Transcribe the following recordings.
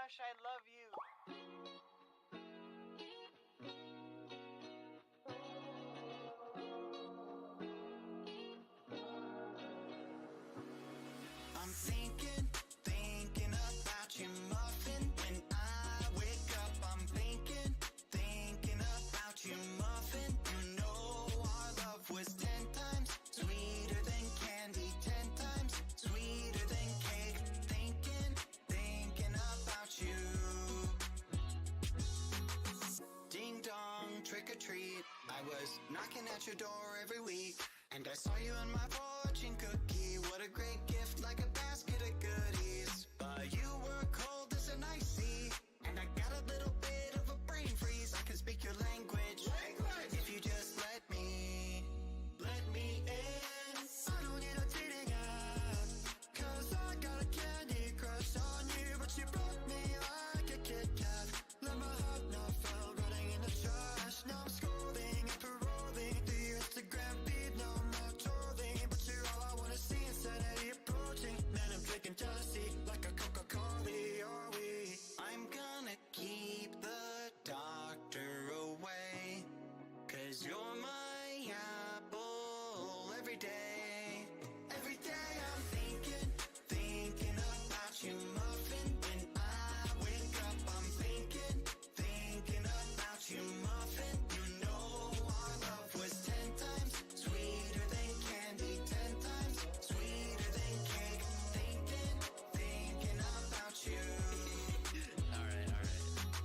gosh, I love you. I'm thinking about you, muffin. When I wake up, I'm thinking about you, muffin. You know our love was 10 times sweeter than candy, 10 times sweeter than cake. Thinking about you. Ding dong, trick or treat. I was knocking at your door every week, and I saw you in my fortune cookie. What a great gift, like a basket of goodies. But you were cold as an ice sea, and I got a little bit of a brain freeze. I can speak your language. If you just let me in. I don't need a dating app, 'cause I got a candy crush on you. But you broke me like a Kit Kat. Let my heart not fell, rotting in the trash. Now I'm scrolling and paroling through your Instagram feed. No more trolling, but you're all I wanna see. Insanity approaching, man, I'm drinking jealousy like a Coca-Cola. Are we? I'm gonna keep the doctor away, 'cause you're my apple every day. Every day I'm thinking about you, muffin. When I wake up, I'm thinking about you, muffin. You know our love was 10 times sweeter than candy, 10 times sweeter than cake. Thinking about you. Alright.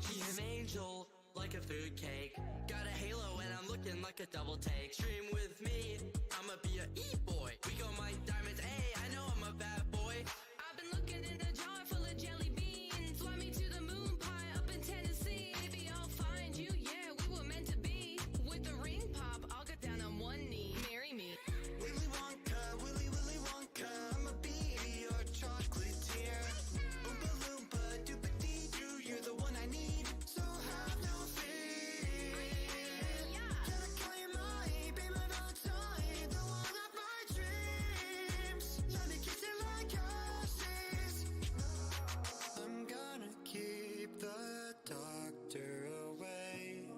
He's an angel, like a food cake. Got a halo and I'm looking like a double take. Stream with me, I'ma be a e-boy. We go my diamonds, hey, I know I'm a bad boy. I've been looking in a jar full of jelly beans. Fly me to the moon pie up in Tennessee. Maybe I'll find you, yeah, we were meant to be. With the ring pop, I'll get down on one knee. Marry me. Willy Wonka, Willy Wonka, I'ma be your chocolatier. Oompa Loompa, Doopa-Dee-Doo, you're the one I need, so have no fear. Can I call you mine, be my Valentine, the one of my dreams? Let me kiss you like ashes. I'm gonna keep the doctor away,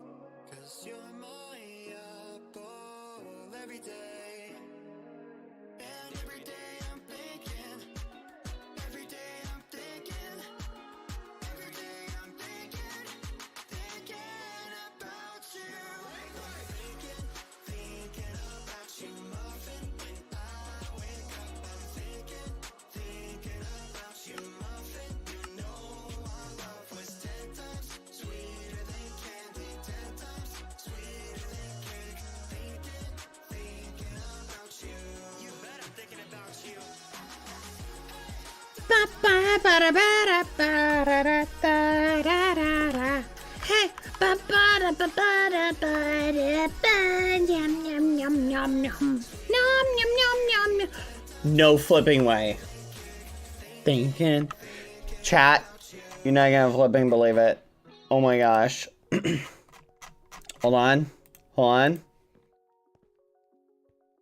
'cause you're my apple every day. And every day I'm thinking, every day I'm thinking, every day I'm thinking about you. Thinking about you, muffin. When I wake up, I'm thinking about you, muffin. You know our love was 10 times sweeter than candy, 10 times sweeter than cake. Thinking about you. You bet I'm thinking about you. Hey, yum yum yum yum yum. Nom yum yum yum yum. No flipping way. Thinking. Chat, you're not gonna flipping believe it. Oh my gosh. Hold on.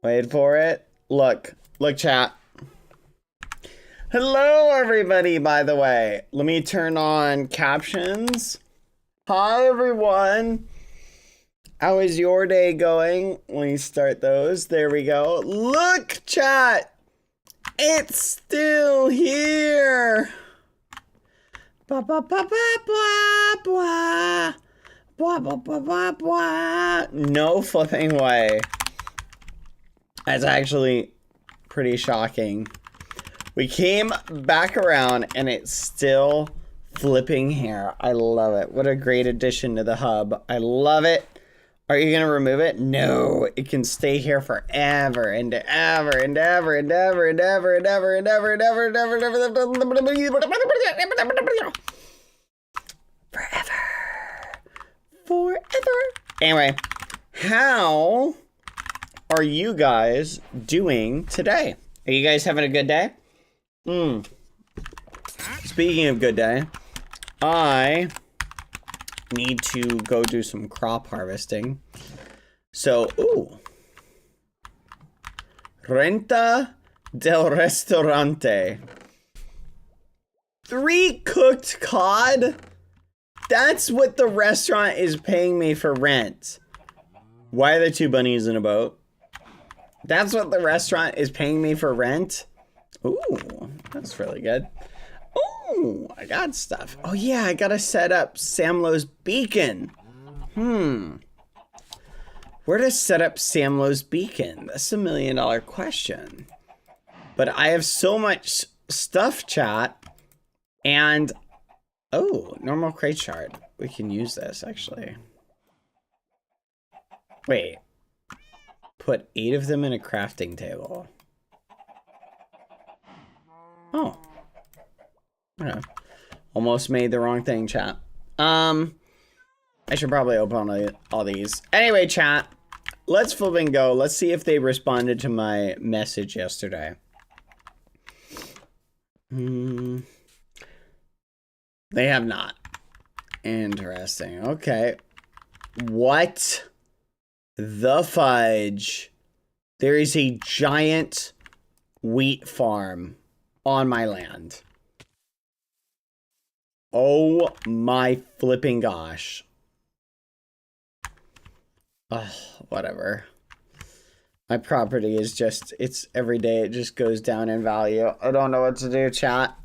Wait for it. Look, chat. Hello, everybody, by the way. Let me turn on captions. Hi, everyone. How is your day going? Let me start those. There we go. Look, chat. It's still here. Ba ba ba ba ba ba. Ba ba ba ba ba. No flipping way. That's actually pretty shocking. We came back around and it's still flipping here. I love it. What a great addition to the hub. I love it. Are you gonna remove it? No, it can stay here forever and ever and ever and ever and ever and ever and ever and ever and ever and ever. Forever. Anyway, how are you guys doing today? Are you guys having a good day? Speaking of good day, I need to go do some crop harvesting. So, Renta del Ristorante. 3 cooked cod? That's what the restaurant is paying me for rent. Why are there 2 bunnies in a boat? That's what the restaurant is paying me for rent? Ooh, that's really good. Ooh, I got stuff. Oh yeah, I gotta set up Samlo's beacon. Where to set up Samlo's beacon? That's a $1 million question. But I have so much stuff, chat. And, oh, normal crate shard. We can use this, actually. Wait. Put 8 of them in a crafting table. Oh. Okay. Almost made the wrong thing, chat. I should probably open all these. Anyway, chat. Let's flip and go. Let's see if they responded to my message yesterday. They have not. Interesting. Okay. What the fudge? There is a giant wheat farm on my land. Oh my flipping gosh. Oh, whatever. My property is just, it's every day it just goes down in value. I don't know what to do, chat.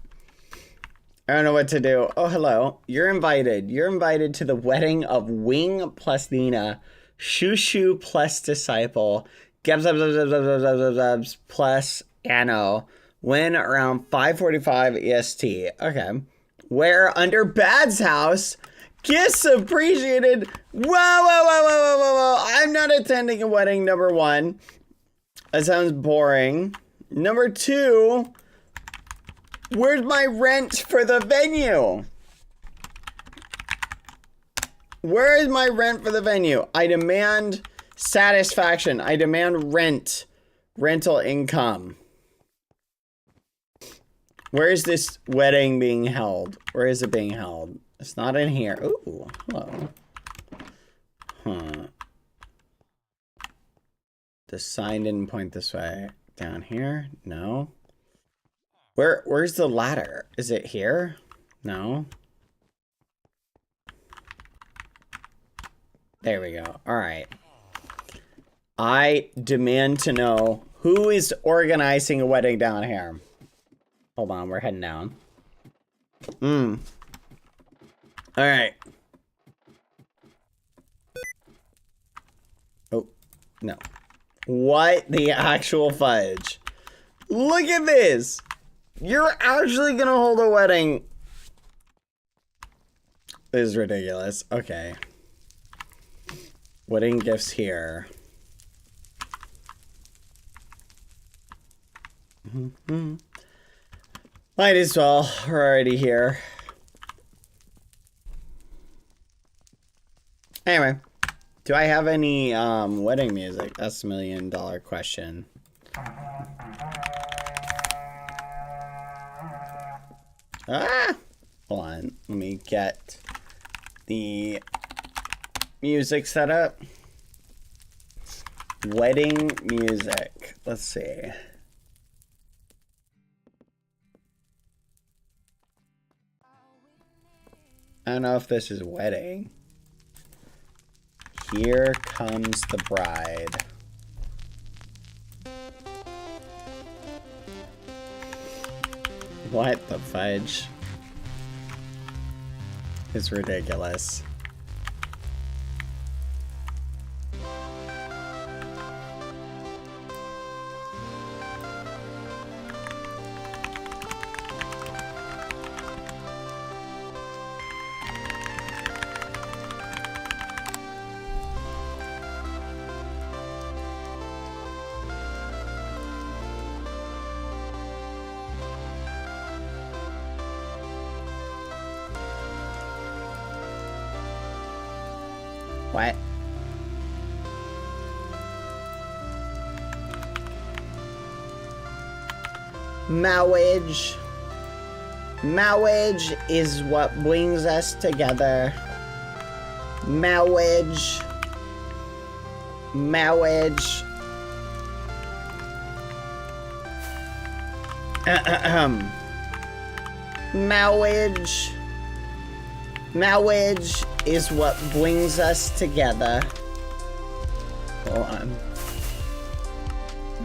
I don't know what to do. Oh, hello. You're invited. You're invited to the wedding of Wing plus Nina, Shushu plus Disciple, Gebs plus Anno. Win around 5:45 EST. Okay. Where under Bad's house, gifts appreciated. Whoa. I'm not attending a wedding, number 1. That sounds boring. Number 2, where's my rent for the venue? Where is my rent for the venue? I demand satisfaction. I demand rent. Rental income. Where is this wedding being held? Where is it being held? It's not in here. Ooh, hello. Huh. The sign didn't point this way. Down here? No. Where's the ladder? Is it here? No. There we go. All right. I demand to know who is organizing a wedding down here. Hold on, we're heading down. All right. Oh, no. What the actual fudge? Look at this. You're actually gonna hold a wedding. This is ridiculous. Okay. Wedding gifts here. Might as well. We're already here. Anyway, do I have any wedding music? That's $1 million question. Ah! Hold on. Let me get the music set up. Wedding music. Let's see. I don't know if this is wedding. Here comes the bride. What the fudge? It's ridiculous. What? Marriage. Marriage is what brings us together. Marriage. Marriage. Marriage. Marriage is what brings us together. Hold on.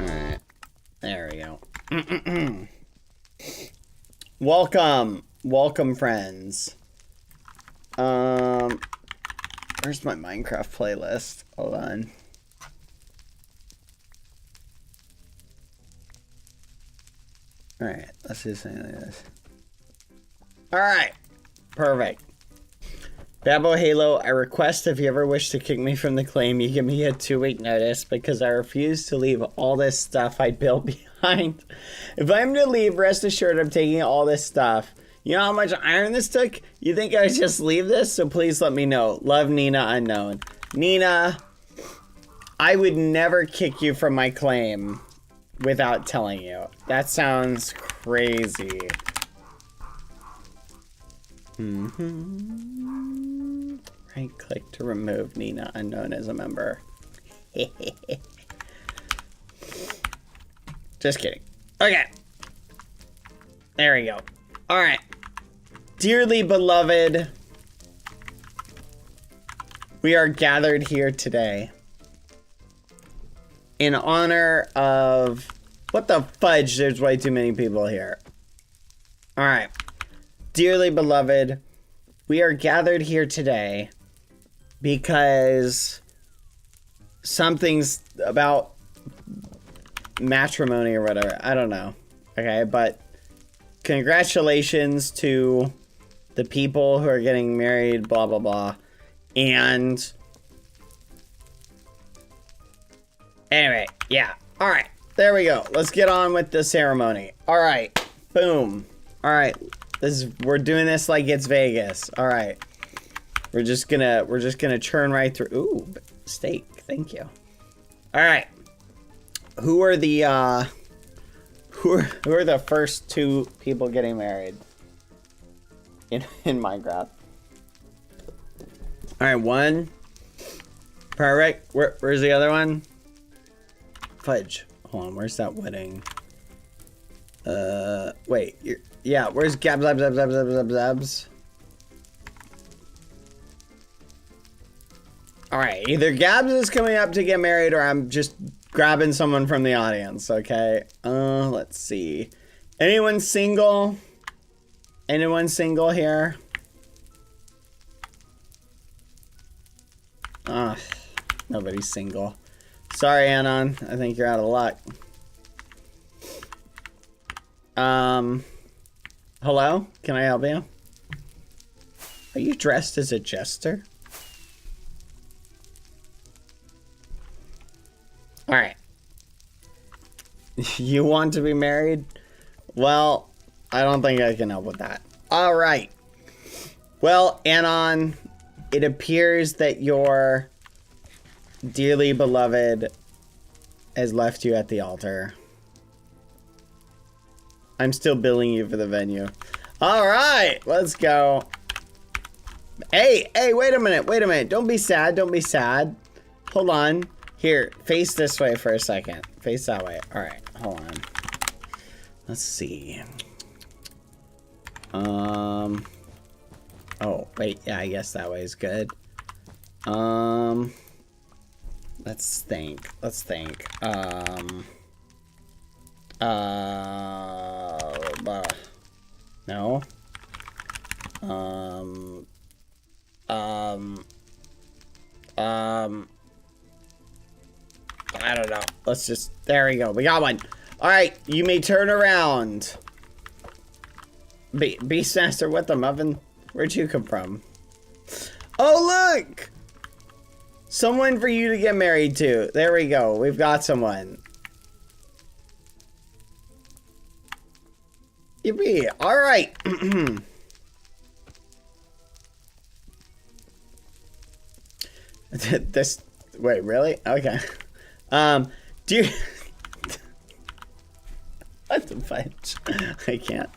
Alright. There we go. Welcome. Welcome, friends. Where's my Minecraft playlist? Hold on. Alright, let's do something like this. Alright. Perfect. BadBoyHalo, I request if you ever wish to kick me from the claim, you give me a 2-week notice because I refuse to leave all this stuff I built behind. If I'm to leave, rest assured I'm taking all this stuff. You know how much iron this took? You think I just leave this? So please let me know. Love, Nina Unknown. Nina, I would never kick you from my claim without telling you. That sounds crazy. Right click to remove Nina Unknown as a member. Just kidding. Okay. There we go. Alright. Dearly beloved, we are gathered here today in honor of... What the fudge? There's way too many people here. Alright. Dearly beloved, we are gathered here today because something's about matrimony or whatever. I don't know. Okay, but congratulations to the people who are getting married, blah, blah, blah. And anyway, yeah. All right, there we go. Let's get on with the ceremony. All right, boom. All right, we're doing this like it's Vegas. All right. We're just gonna churn right through. Ooh, steak. Thank you. All right. Who are the first two people getting married in Minecraft? All right, one. Perfect. Where's the other one? Fudge. Hold on. Where's that wedding? Wait. Yeah. Where's Gabs? Alright, either Gabs is coming up to get married or I'm just grabbing someone from the audience, okay? Let's see. Anyone single? Anyone single here? Nobody's single. Sorry, Anon. I think you're out of luck. Hello? Can I help you? Are you dressed as a jester? Alright. You want to be married? Well, I don't think I can help with that. Alright. Well, Anon, it appears that your dearly beloved has left you at the altar. I'm still billing you for the venue. Alright, let's go. Hey, wait a minute. Don't be sad. Hold on. Here, face this way for a second. Face that way. Alright, hold on. Let's see. Oh, wait, yeah, I guess that way is good. Let's think. No. I don't know. Let's just... There we go. We got one. Alright, you may turn around. Beastmaster, what the muffin? Where'd you come from? Oh, look! Someone for you to get married to. There we go. We've got someone. Yippee. Alright. This... Wait, really? Okay. Do you... What the fudge? I can't.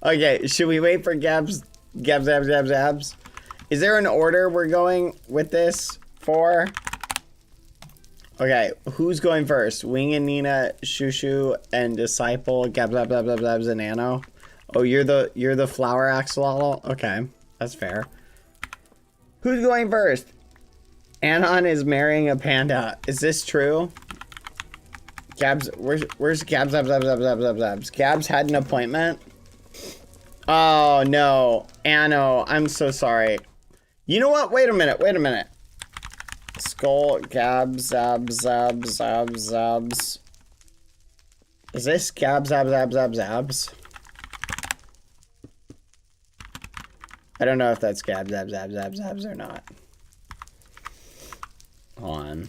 Okay, should we wait for Gabs? Is there an order we're going with this for? Okay, who's going first? Wing and Nina, Shushu, and Disciple, Gabs, and Nano. Oh, you're the flower axolotl? Okay, that's fair. Who's going first? Anon is marrying a panda. Is this true? Gabs, where's Gabs? Gabs had an appointment? Oh, no. Anno, I'm so sorry. You know what? Wait a minute. Skull, Gabs, Zabs. Is this Gabs, Zabs? I don't know if that's Gabs, Zabs or not. Hold on.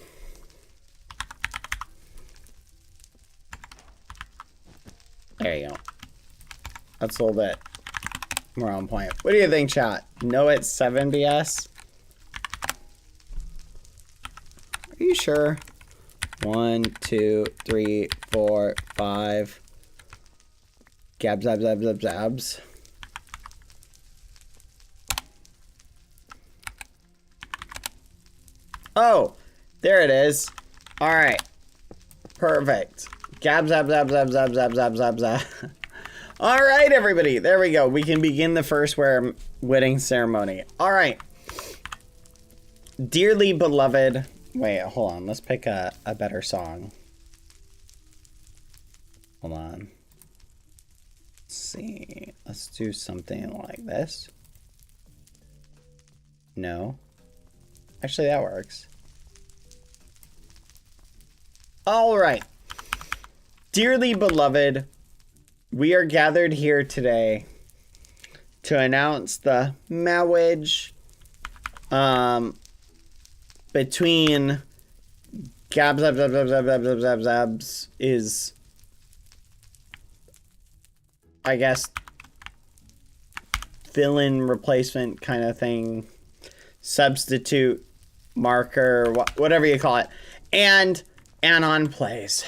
There you go. That's a little bit more on point. What do you think, chat? No, it's 7 BS? Are you sure? 1, 2, 3, 4, 5. Gabs, Zabs. Oh, there it is. All right. Perfect. Gabs. All right, everybody. There we go. We can begin the first wedding ceremony. All right. Dearly beloved. Wait, hold on. Let's pick a better song. Hold on. Let's see. Let's do something like this. No. Actually, that works. All right. Dearly beloved, we are gathered here today to announce the marriage between Gabs is, I guess, fill-in replacement kind of thing, substitute, marker, whatever you call it, and Anon plays.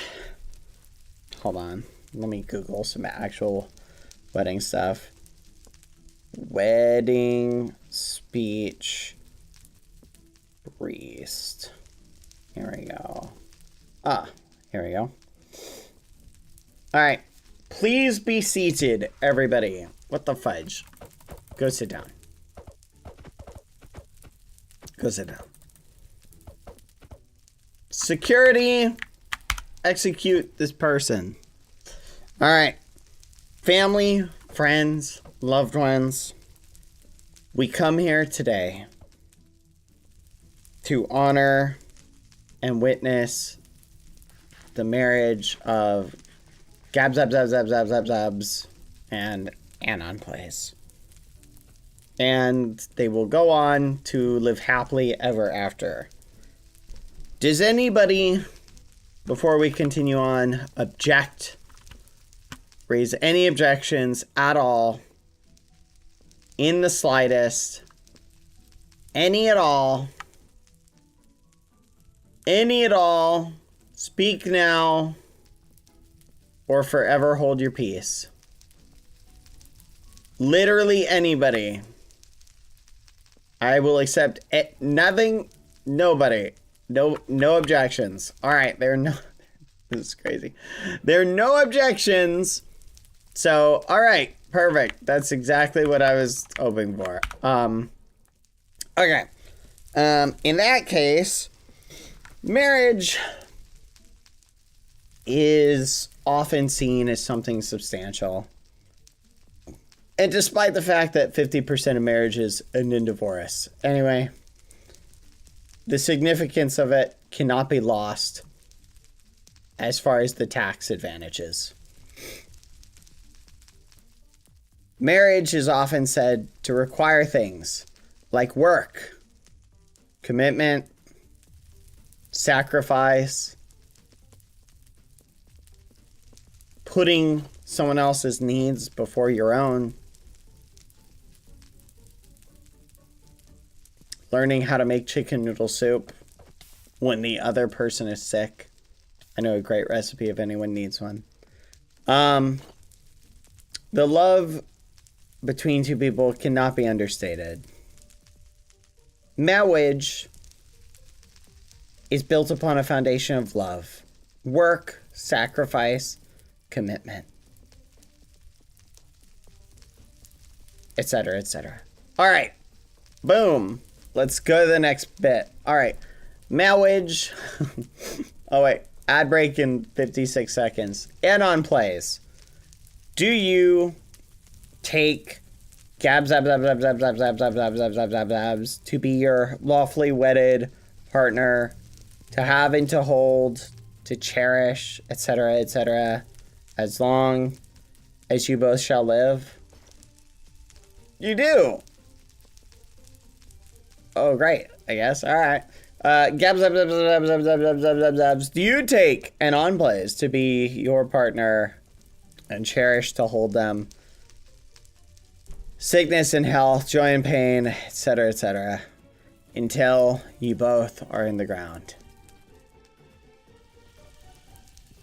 Hold on, let me Google some actual wedding stuff. Wedding speech priest. Here we go. Here we go. All right, please be seated, everybody. What the fudge? Go sit down. Go sit down. Security, execute this person. All right. Family, friends, loved ones, we come here today to honor and witness the marriage of Gabs and Anon Plays. And they will go on to live happily ever after. Does anybody, before we continue on, raise any objections at all, in the slightest, any at all, speak now, or forever hold your peace? Literally anybody. I will accept nothing, nobody. No objections. All right, this is crazy. There are no objections. So, all right, perfect. That's exactly what I was hoping for. Okay. In that case, marriage is often seen as something substantial. And despite the fact that 50% of marriages end in divorce. Anyway, the significance of it cannot be lost as far as the tax advantages. Marriage is often said to require things like work, commitment, sacrifice, putting someone else's needs before your own, learning how to make chicken noodle soup when the other person is sick. I know a great recipe if anyone needs one. The love between two people cannot be understated. Marriage is built upon a foundation of love, work, sacrifice, commitment. etc., etc. All right. Boom. Let's go to the next bit. All right. Marriage. Oh, wait. Ad break in 56 seconds. And on plays. Do you take gabs to be your lawfully wedded partner, to have and to hold, to cherish, etc., etc., as long as you both shall live? You do. Oh, great. I guess. All right. Gabs. Do you take and on plays to be your partner and cherish to hold them? Sickness and health, joy and pain, etc., etc., until you both are in the ground.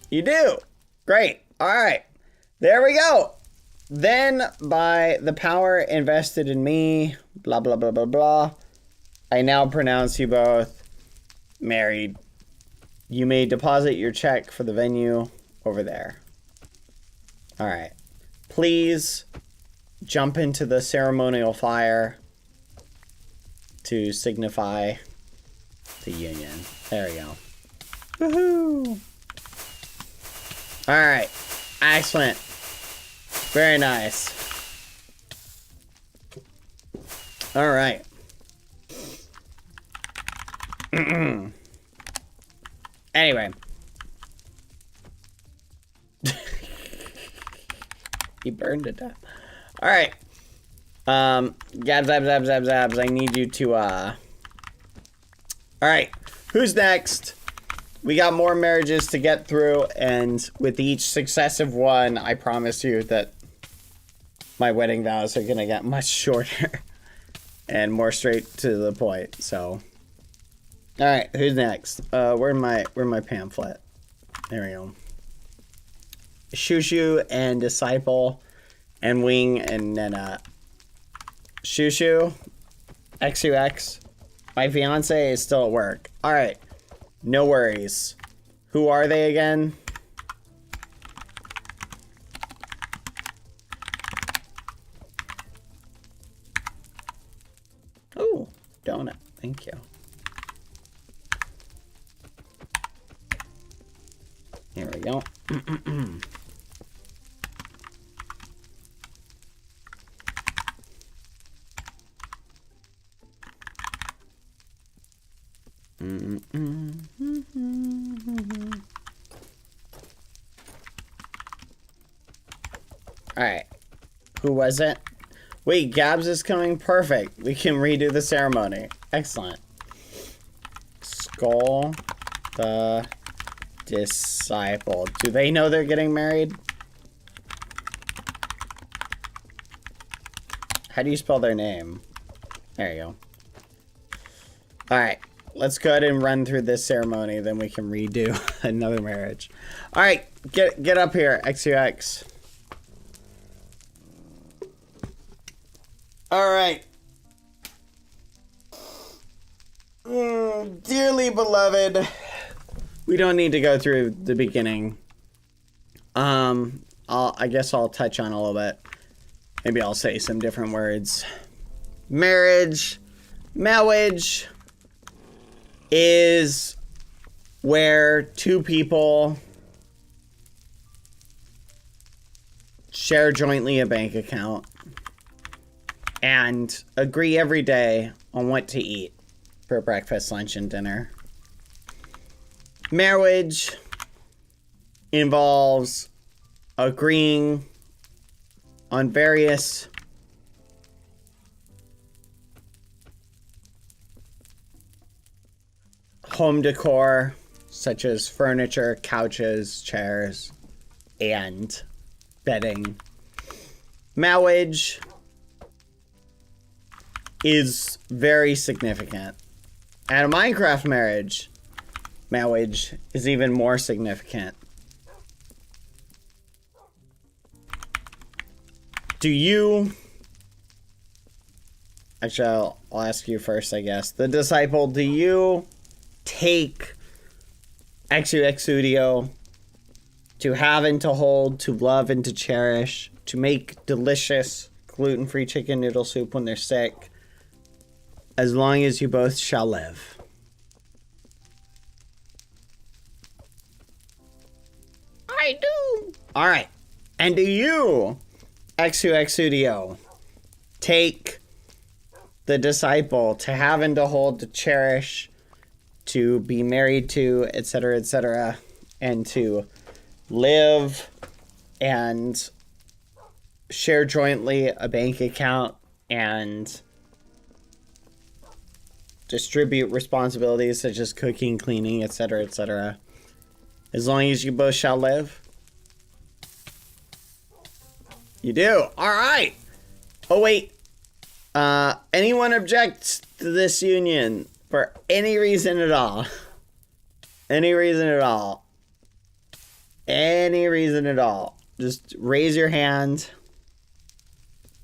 You do. Great. All right. There we go. Then, by the power invested in me, blah, blah, blah, blah, blah, I now pronounce you both married. You may deposit your check for the venue over there. All right. Please jump into the ceremonial fire to signify the union. There we go. Woohoo! All right. Excellent. Very nice. All right. Anyway. He burned to death. All right. Gabs. I need you to, all right. Who's next? We got more marriages to get through, and with each successive one, I promise you that my wedding vows are gonna get much shorter and more straight to the point. So, all right, who's next? Where's my pamphlet? There we go. Shushu and Disciple and Wing and Nena. Shushu, XUX. My fiance is still at work. All right. No worries. Who are they again? Oh, donut. Thank you. Here we go. Alright. Who was it? Wait, Gabs is coming? Perfect. We can redo the ceremony. Excellent. Skull the Disciple. Do they know they're getting married? How do you spell their name? There you go. Alright. Let's go ahead and run through this ceremony, then we can redo another marriage. All right, get up here, XUX. All right. Dearly beloved, we don't need to go through the beginning. I guess I'll touch on a little bit. Maybe I'll say some different words. Marriage is where two people share jointly a bank account and agree every day on what to eat for breakfast, lunch, and dinner. Marriage involves agreeing on various home decor, such as furniture, couches, chairs, and bedding. Marriage is very significant. And a Minecraft marriage is even more significant. Do you... Actually, I'll ask you first, I guess. The Disciple, do you take XUX Studio to have and to hold, to love and to cherish, to make delicious, gluten-free chicken noodle soup when they're sick. As long as you both shall live. I do. All right. And do you, Exudio, take the disciple to have and to hold, to cherish, to be married to, etc., and to live and share jointly a bank account and distribute responsibilities such as cooking, cleaning, etc., as long as you both shall live? You do. All right. Oh, wait. Anyone objects to this union for any reason at all? Any reason at all? Any reason at all? Just raise your hand.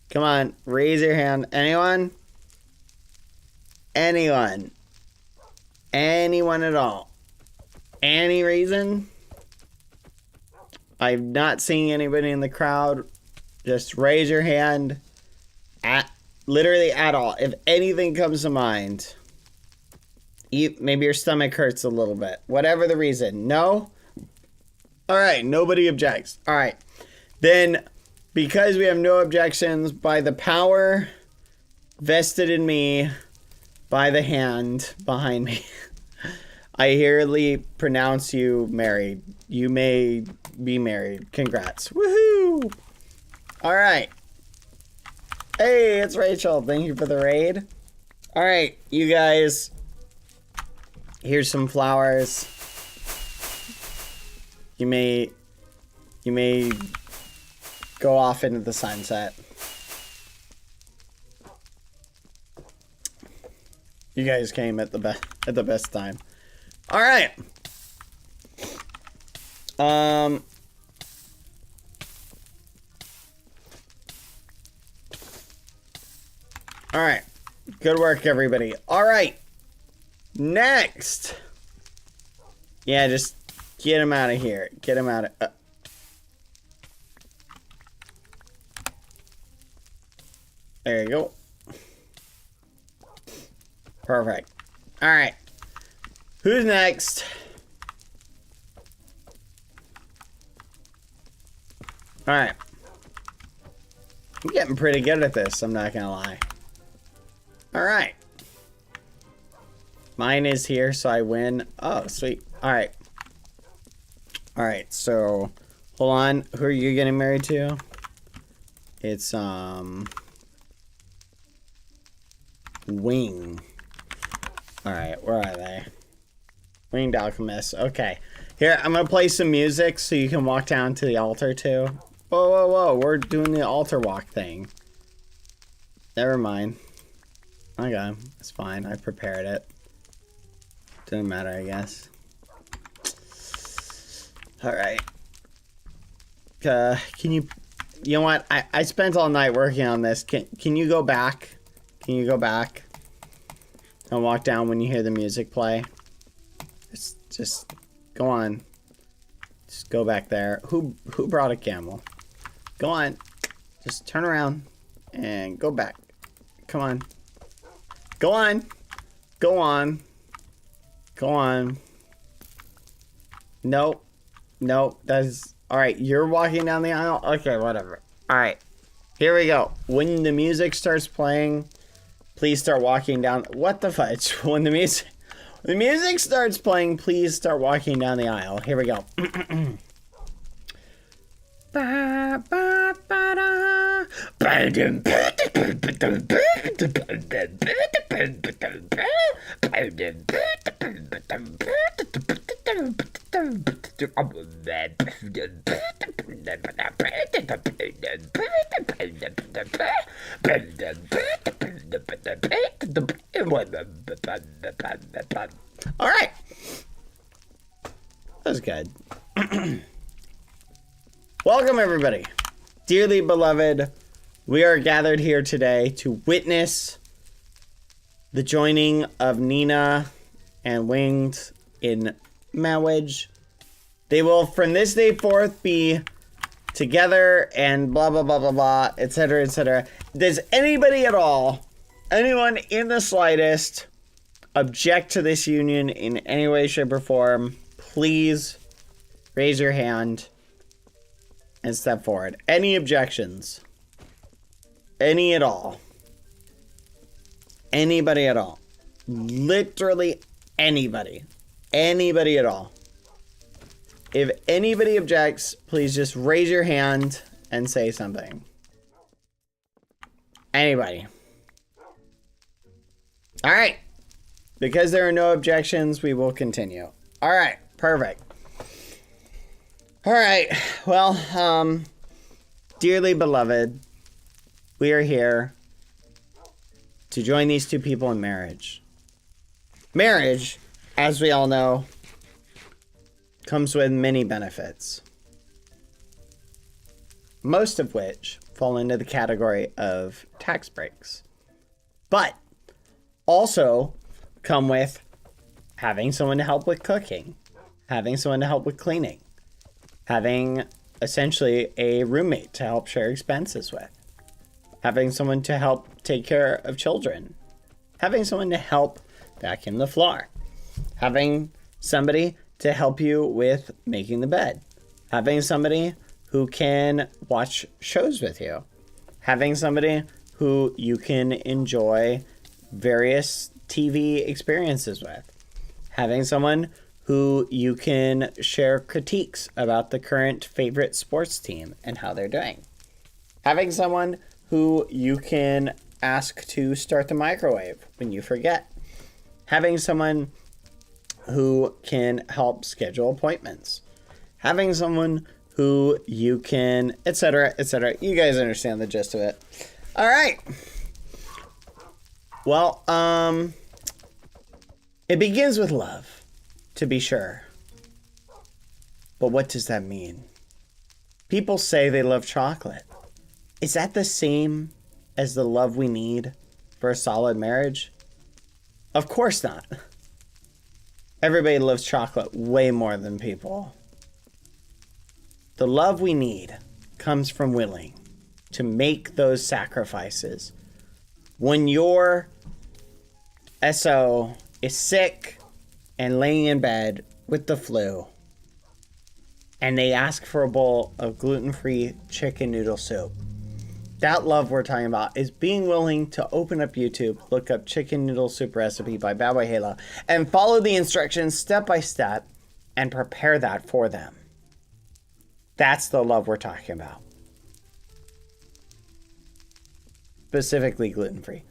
Come on, raise your hand. Anyone? Anyone? Anyone at all? Any reason? I'm not seeing anybody in the crowd. Just raise your hand. Literally at all. If anything comes to mind. Maybe your stomach hurts a little bit. Whatever the reason. No? Alright, nobody objects. Alright. Then, because we have no objections, by the power vested in me, by the hand behind me, I hereby pronounce you married. You may be married. Congrats. Woohoo! Alright. Hey, it's Rachel. Thank you for the raid. Alright, you guys. Here's some flowers. You may go off into the sunset. You guys came at the best time. All right. All right. Good work, everybody. All right. Next. Yeah, just get him out of here. Get him out of... There you go. Perfect. All right. Who's next? All right. I'm getting pretty good at this, I'm not gonna lie. All right. Mine is here, so I win. Oh, sweet. All right. All right, so hold on. Who are you getting married to? It's, Wing. All right, where are they? Winged Alchemist. Okay. Here, I'm gonna play some music so you can walk down to the altar too. Whoa, whoa, whoa. We're doing the altar walk thing. Never mind. Okay, it's fine. I prepared it. Doesn't matter, I guess. All right. Can you... You know what? I spent all night working on this. Can you go back? Can you go back? And walk down when you hear the music play? Just go on. Just go back there. Who brought a camel? Go on. Just turn around and go back. Come on. Go on. Go on. Go on. Nope. Nope. That's... Alright, you're walking down the aisle? Okay, whatever. Alright. Here we go. When the music starts playing, please start walking down... What the fudge? When the music starts playing, please start walking down the aisle. Here we go. Ba, ba, ba, da. All right. That was good. Welcome, everybody. Dearly beloved, we are gathered here today to witness the joining of Nina and Winged in marriage. They will, from this day forth, be together and blah, blah, blah, blah, blah, etc., etc. Does anybody at all, anyone in the slightest, object to this union in any way, shape, or form? Please raise your hand and step forward. Any objections? Any at all? Anybody at all? Literally anybody. Anybody at all. If anybody objects, please just raise your hand and say something. Anybody. All right. Because there are no objections, we will continue. All right. Perfect. All right. Well, dearly beloved, we are here to join these two people in marriage. Marriage, as we all know, comes with many benefits, most of which fall into the category of tax breaks, but also come with having someone to help with cooking, having someone to help with cleaning, having essentially a roommate to help share expenses with, having someone to help take care of children, having someone to help vacuum the floor, having somebody to help you with making the bed, having somebody who can watch shows with you, having somebody who you can enjoy various TV experiences with, having someone who you can share critiques about the current favorite sports team and how they're doing, having someone who you can ask to start the microwave when you forget, having someone who can help schedule appointments, having someone who you can, etc., etc. You guys understand the gist of it. All right. Well, it begins with love, to be sure. But what does that mean? People say they love chocolate. Is that the same as the love we need for a solid marriage? Of course not. Everybody loves chocolate way more than people. The love we need comes from willing to make those sacrifices. When your SO is sick and laying in bed with the flu, and they ask for a bowl of gluten-free chicken noodle soup, that love we're talking about is being willing to open up YouTube, look up chicken noodle soup recipe by BadBoyHalo, and follow the instructions step by step and prepare that for them. That's the love we're talking about. Specifically gluten-free.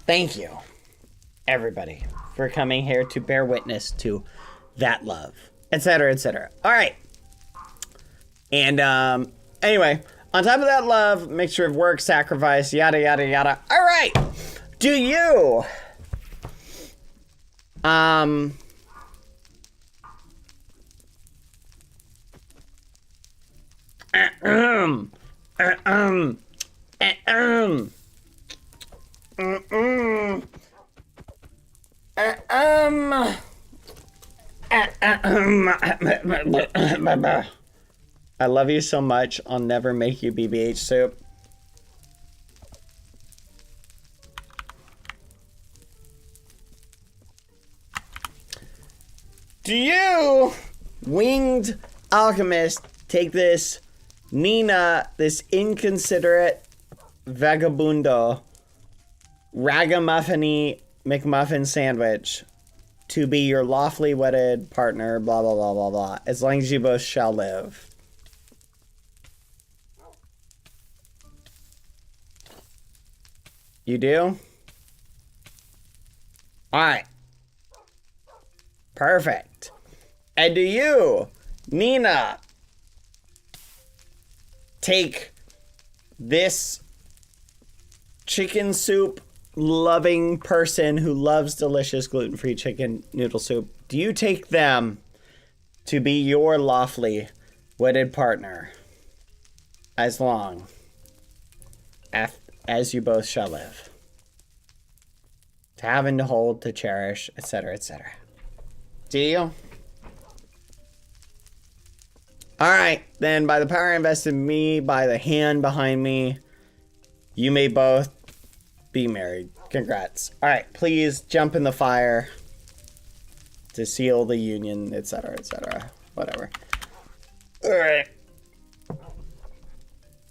Thank you, everybody, for coming here to bear witness to that love, etc., etc. All right. And anyway, on top of that love, mixture of work, sacrifice, yada, yada, yada. All right. Do you I love you so much, I'll never make you BBH soup. Do you, winged alchemist, take this Nina, this inconsiderate vagabundo, ragamuffin-y McMuffin sandwich, to be your lawfully wedded partner, blah, blah, blah, blah, blah, as long as you both shall live? You do? Alright. Perfect. And do you, Nina, take this chicken soup loving person who loves delicious gluten-free chicken noodle soup? Do you take them to be your lawfully wedded partner as long as you both shall live? To have and to hold, to cherish, etc., etc. Do you? Alright, then by the power invested in me, by the hand behind me, you may both be married. Congrats. Alright, please jump in the fire to seal the union, etc., etc. Whatever. Alright.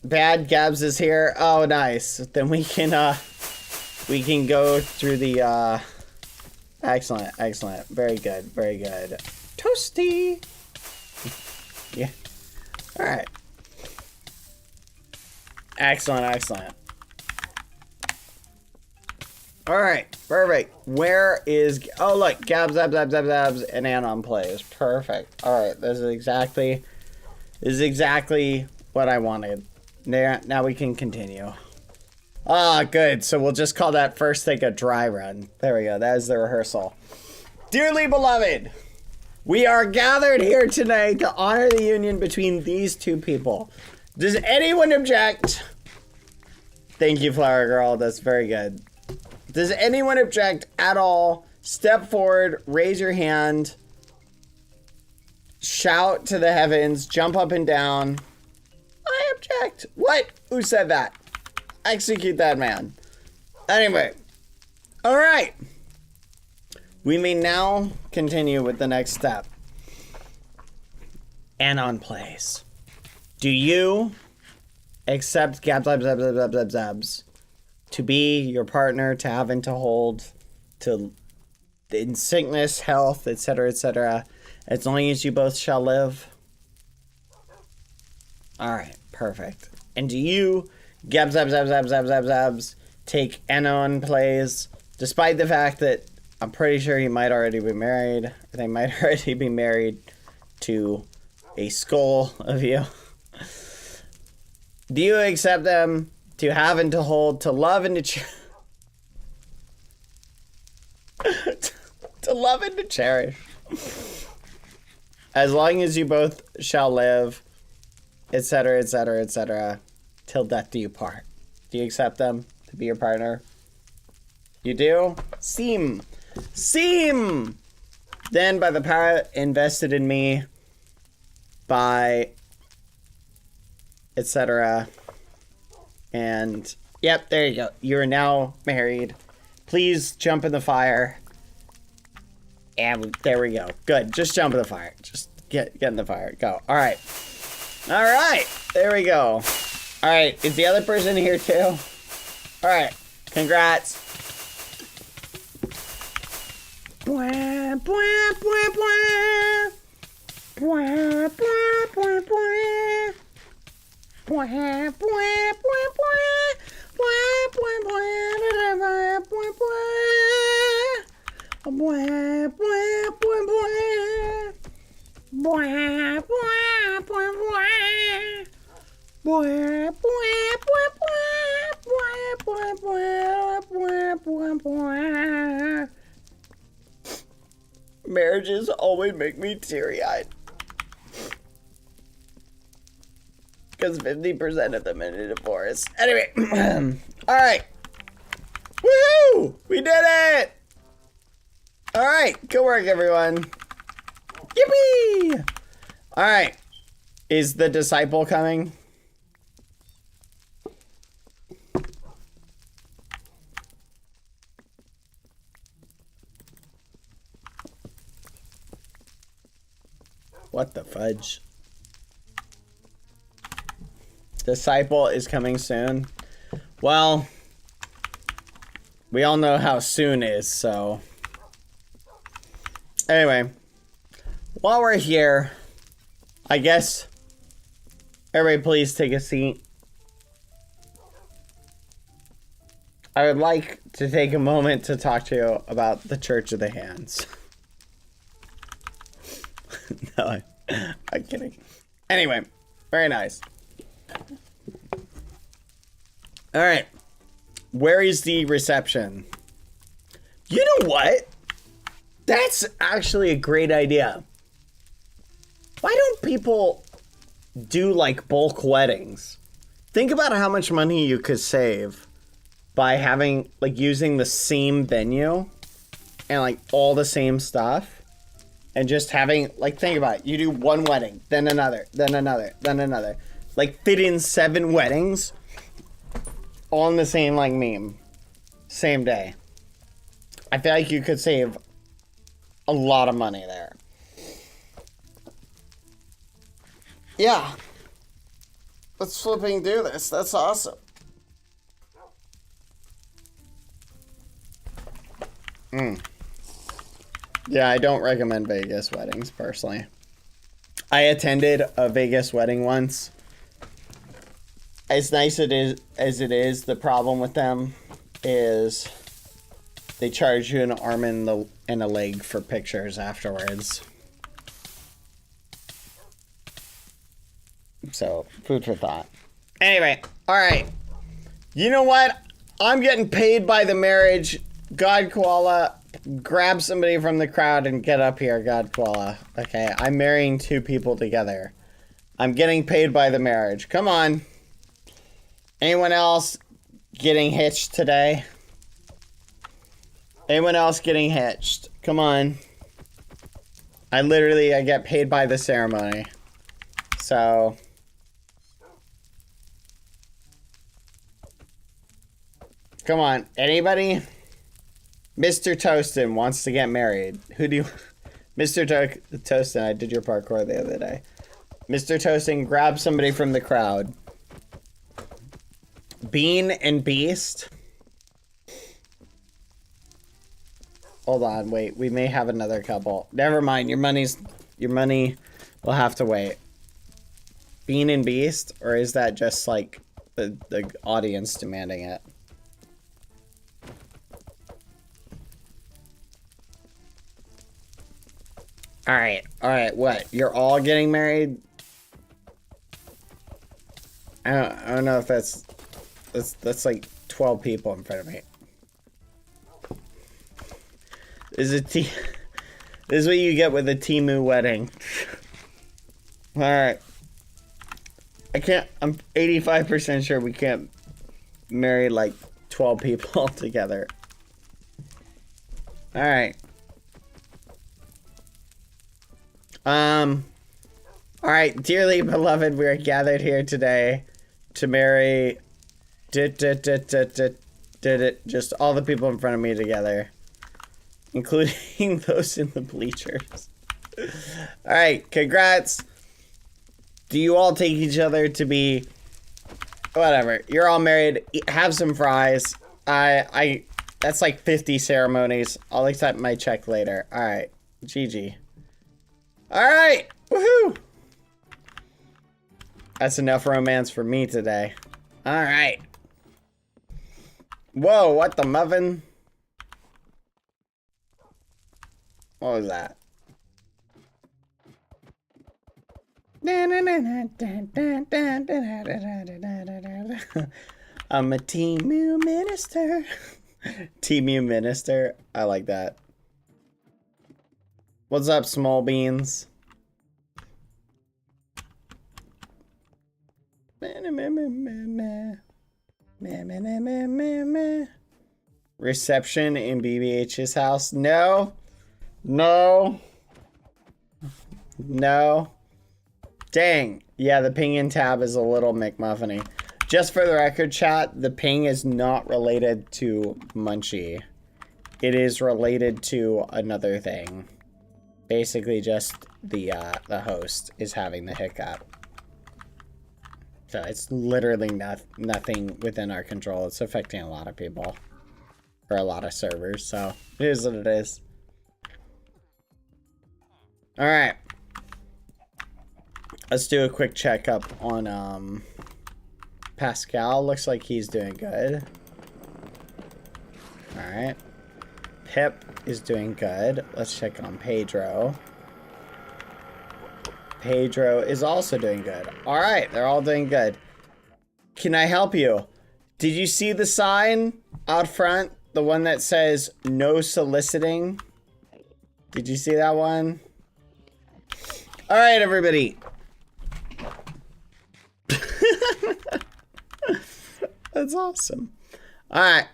Bad Gabs is here. Oh, nice. Then we can go through the, excellent, excellent. Very good, very good. Toasty! Yeah. Alright. Excellent, excellent. Alright, perfect. Where is... Oh, look. Gabs, Zabs, Zabs, Zabs, Zabs, and Anon plays. Perfect. Alright, this is exactly what I wanted. Now we can continue. Ah, good. So we'll just call that first thing a dry run. There we go. That is the rehearsal. Dearly beloved, we are gathered here tonight to honor the union between these two people. Does anyone object? Thank you, Flower Girl. That's very good. Does anyone object at all? Step forward, raise your hand, shout to the heavens, jump up and down. I object. What? Who said that? Execute that man. Anyway. All right. We may now continue with the next step. Anon plays. Do you accept Gabs to be your partner, to have and to hold, to in sickness, health, etc., as long as you both shall live? All right, perfect. And do you, Gabs, take Anon plays, despite the fact that I'm pretty sure he might already be married. They might already be married to a skull of you. Do you accept them to have and to hold, to love and to to love and to cherish, as long as you both shall live, etc., till death do you part? Do you accept them to be your partner? You do? Seem. Then by the power invested in me, by etc. And yep, there you go. You're now married. Please jump in the fire. And there we go. Good. Just jump in the fire. Just get in the fire. Go. All right. All right. There we go. All right. Is the other person here too? All right. Congrats. Bwah, bwah, bwah, bwah. Bwah, bwah, bwah, bwah. Bwah, bwah, bwah, bwah. Bwah, bwah, bwah, bwah, bwah, bwah. Bwah, bwah, bwah, bwah. Bwah, bwah, bwah, bwah. Bwah, bwah, bwah, bwah. Bwah, bwah, bwah, bwah, bwah. Marriages always make me teary-eyed. Because 50% of them end in divorce. Anyway. Alright. Woohoo! We did it! Alright. Good work, everyone. Yippee! Alright. Is the disciple coming? What the fudge? Disciple is coming soon. Well, we all know how soon is, so. Anyway, while we're here, I guess everybody please take a seat. I would like to take a moment to talk to you about the Church of the Hands. No, I'm kidding. Anyway, very nice. All right. Where is the reception? You know what? That's actually a great idea. Why don't people do like bulk weddings? Think about how much money you could save by having like using the same venue and like all the same stuff. and just having, like, think about it. You do one wedding, then another, then another, then another. Like, fit in 7 weddings all in the same, like, meme. Same day. I feel like you could save a lot of money there. Yeah. Let's flipping do this. That's awesome. Yeah, I don't recommend Vegas weddings, personally. I attended a Vegas wedding once. As nice as it is, the problem with them is they charge you an arm and a leg for pictures afterwards. So, food for thought. Anyway, alright. You know what? I'm getting paid by the marriage. God Koala, grab somebody from the crowd and get up here, God Koala. Okay, I'm marrying 2 people together. I'm getting paid by the marriage. Come on. Anyone else getting hitched today? Anyone else getting hitched? Come on. I get paid by the ceremony. So... come on, anybody? Mr. Toastin wants to get married. Who do you... Mr. Toastin, I did your parkour the other day. Mr. Toastin, grab somebody from the crowd. Bean and Beast. Hold on, wait. We may have another couple. Never mind, your money will have to wait. Bean and Beast? Or is that just like the audience demanding it? Alright, what? You're all getting married? I don't know if that's like 12 people in front of me. This is what you get with a Temu wedding. Alright. I'm 85% sure we can't marry like 12 people together. Alright. Alright, dearly beloved, we are gathered here today to marry just all the people in front of me together, including those in the bleachers. Alright, congrats. Do you all take each other to be whatever? You're all married. Have some fries. That's like 50 ceremonies. I'll accept my check later. Alright, GG. Alright! Woohoo! That's enough romance for me today. Alright. Whoa, what the muffin? What was that? I'm a Temu minister. Temu minister. I like that. What's up, small beans? Reception in BBH's house? No. No. No. Dang. Yeah, the ping in tab is a little McMuffiny. Just for the record, chat, the ping is not related to Munchie. It is related to another thing. Basically just the host is having the hiccup. So it's literally nothing within our control. It's affecting a lot of people. Or a lot of servers, so it is what it is. Alright. Let's do a quick checkup on Pascal. Looks like he's doing good. Alright. Pip is doing good. Let's check on Pedro. Pedro is also doing good. Alright, they're all doing good. Can I help you? Did you see the sign out front? The one that says no soliciting? Did you see that one? Alright, everybody. That's awesome. Alright.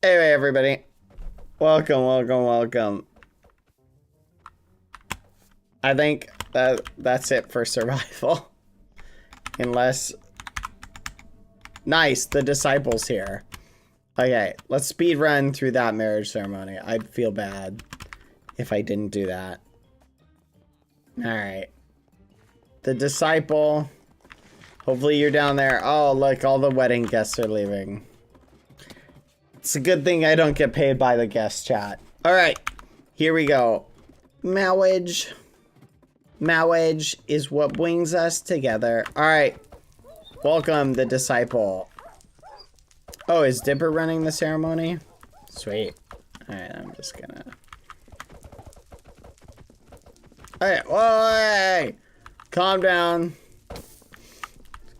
Anyway, everybody. Welcome, welcome, welcome. I think that's it for survival. Unless... Nice, the disciple's here. Okay, let's speed run through that marriage ceremony. I'd feel bad if I didn't do that. Alright. The disciple. Hopefully you're down there. Oh, look, all the wedding guests are leaving. It's a good thing I don't get paid by the guest chat. Alright, here we go. Marriage. Marriage is what brings us together. Alright. Welcome, the disciple. Oh, is Dipper running the ceremony? Sweet. Alright, I'm just gonna... Alright, whoa, hey! Calm down.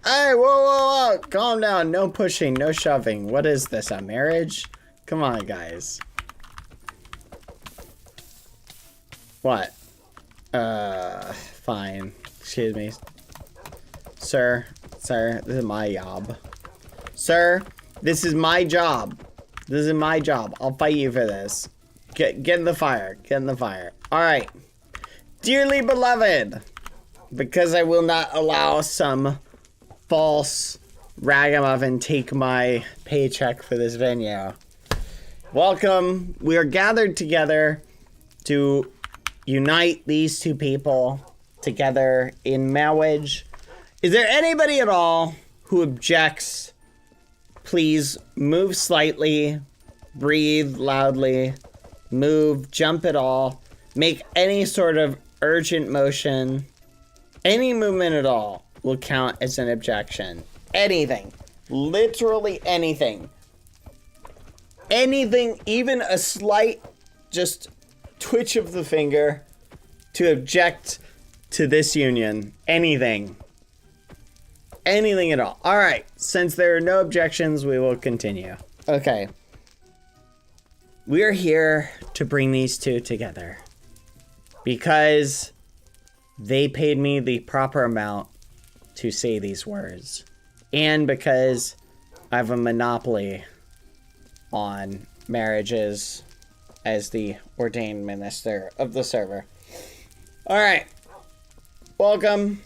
Hey, whoa, whoa, whoa! Calm down. No pushing, no shoving. What is this, a marriage? Come on, guys. What? Fine. Excuse me. Sir, this is my job. Sir, this is my job. This is my job. I'll fight you for this. Get in the fire. Get in the fire. Alright. Dearly beloved, because I will not allow some false ragamuffin take my paycheck for this venue. Welcome. We are gathered together to unite these two people together in marriage. Is there anybody at all who objects? Please move slightly, breathe loudly, move, jump at all, make any sort of urgent motion. Any movement at all will count as an objection. Anything. Literally anything. Anything, even a slight just twitch of the finger to object to this union. Anything. Anything at all. Alright, since there are no objections, we will continue. Okay. We are here to bring these two together because they paid me the proper amount to say these words. And because I have a monopoly on marriages as the ordained minister of the server. Alright. Welcome.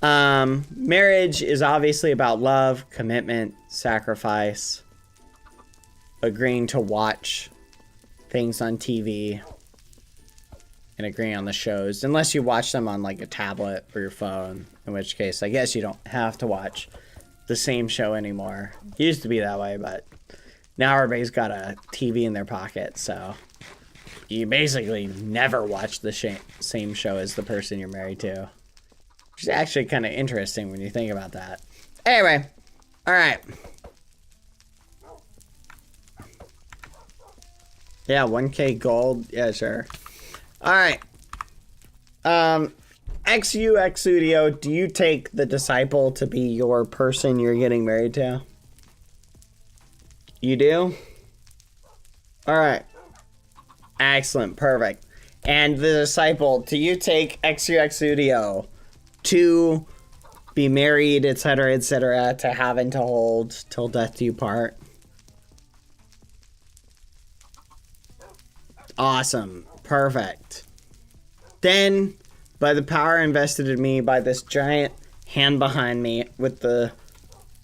Marriage is obviously about love, commitment, sacrifice, agreeing to watch things on TV, and agreeing on the shows. Unless you watch them on like a tablet or your phone, in which case I guess you don't have to watch the same show anymore. It used to be that way, but now everybody's got a TV in their pocket, so you basically never watch the same show as the person you're married to. Which is actually kind of interesting when you think about that. Anyway, alright. Yeah, 1K gold. Yeah, sure. Alright. XU Studio, do you take the disciple to be your person you're getting married to? You do? Alright. Excellent, perfect. And the disciple, do you take XU Studio to be married, etc., to have and to hold till death do you part? Awesome. Perfect. Then, by the power invested in me by this giant hand behind me with the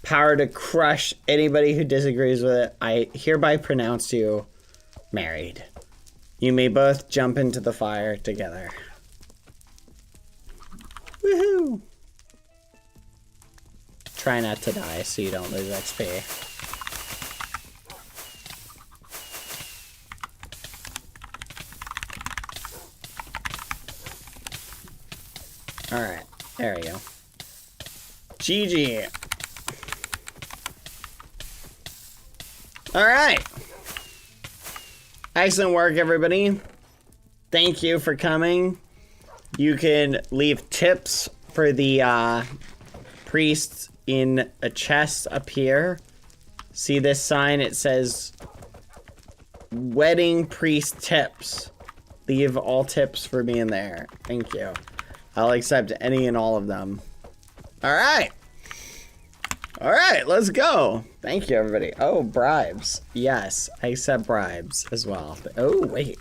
power to crush anybody who disagrees with it, I hereby pronounce you married. You may both jump into the fire together. Woohoo! Try not to die so you don't lose XP. Alright, there we go. GG. Alright. Excellent work, everybody. Thank you for coming. You can leave tips for the priests in a chest up here. See this sign? It says wedding priest tips. Leave all tips for me in there. Thank you. I'll accept any and all of them. Alright. Alright, let's go. Thank you, everybody. Oh, bribes. Yes, I accept bribes as well. Oh, wait.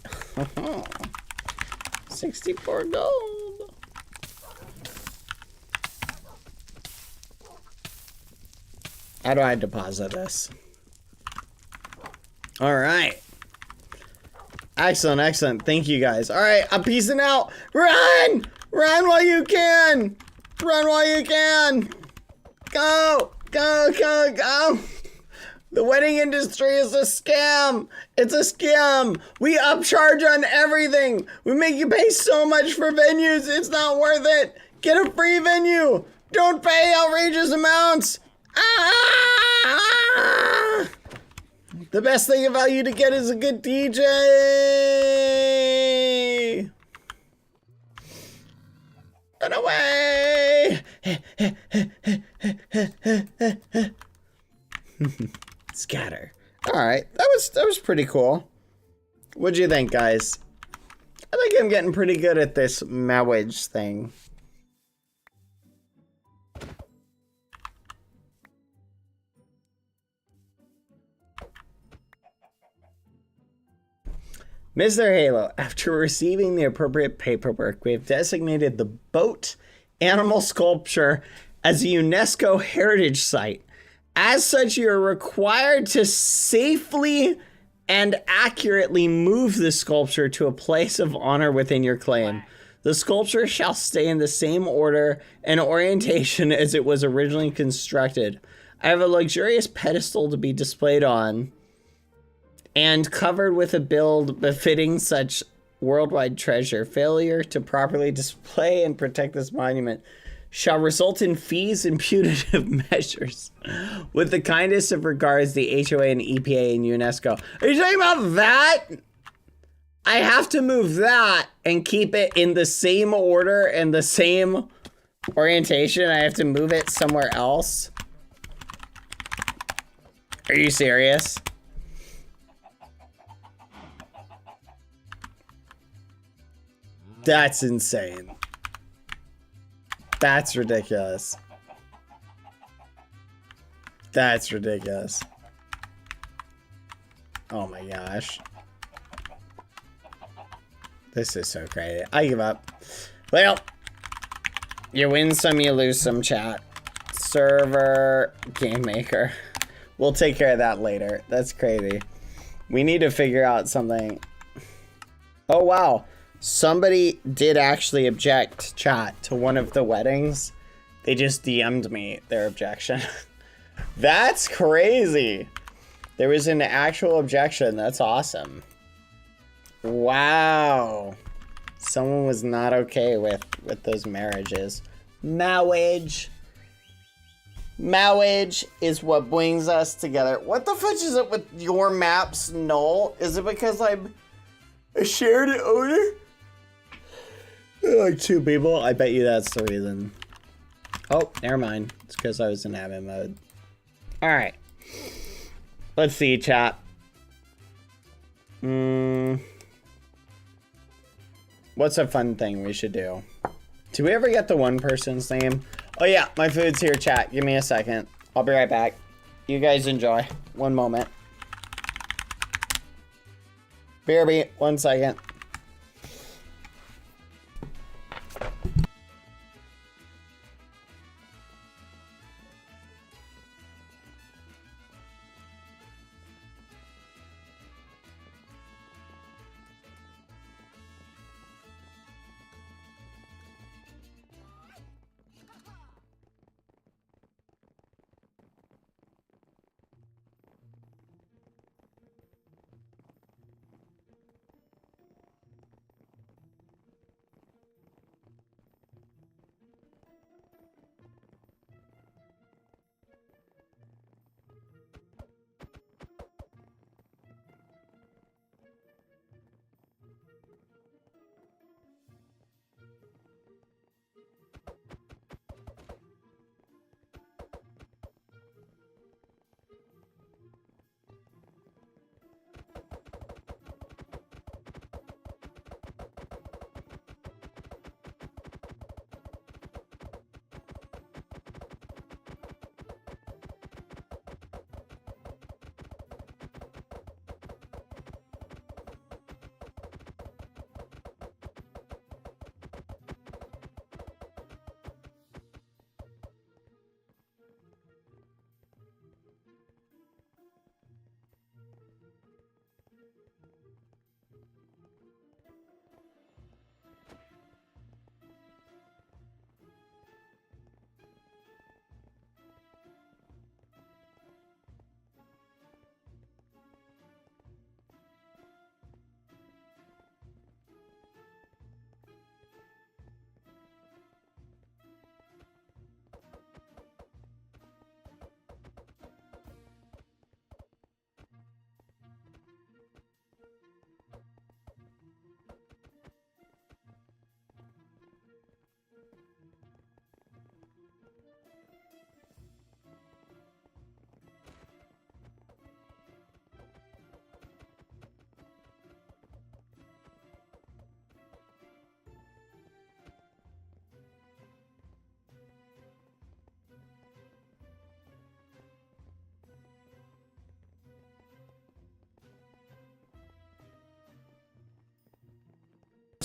64 gold. How do I deposit this? All right. Excellent, excellent. Thank you guys. All right, I'm peacing out. Run! Run while you can! Run while you can! Go! Go, go, go! The wedding industry is a scam! It's a scam! We upcharge on everything! We make you pay so much for venues, it's not worth it! Get a free venue! Don't pay outrageous amounts! Ah! The best thing about you to get is a good DJ! Run away! Scatter. Alright, that was pretty cool. What'd you think, guys? I think I'm getting pretty good at this marriage thing. Mr. Halo, after receiving the appropriate paperwork, we have designated the boat animal sculpture as a UNESCO heritage site. As such, you are required to safely and accurately move the sculpture to a place of honor within your claim. The sculpture shall stay in the same order and orientation as it was originally constructed. I have a luxurious pedestal to be displayed on and covered with a build befitting such worldwide treasure. Failure to properly display and protect this monument shall result in fees and punitive measures. With the kindest of regards, the HOA and EPA and UNESCO. Are you talking about that? I have to move that and keep it in the same order and the same orientation. I have to move it somewhere else. Are you serious? That's insane. That's ridiculous. That's ridiculous. Oh my gosh. This is so crazy. I give up. Well, you win some, you lose some, chat. Server, game maker. We'll take care of that later. That's crazy. We need to figure out something. Oh, wow. Somebody did actually object, chat, to one of the weddings. They just DM'd me their objection. That's crazy. There was an actual objection. That's awesome. Wow. Someone was not okay with those marriages. Marriage. Marriage is what brings us together. What the fudge is it with your maps, Null? Is it because I'm a shared owner? Like 2 people? I bet you that's the reason. Oh, never mind. It's because I was in admin mode. Alright. Let's see, chat. What's a fun thing we should do? Did we ever get the one person's name? Oh yeah, my food's here, chat. Give me a second. I'll be right back. You guys enjoy. One moment. BRB, 1 second.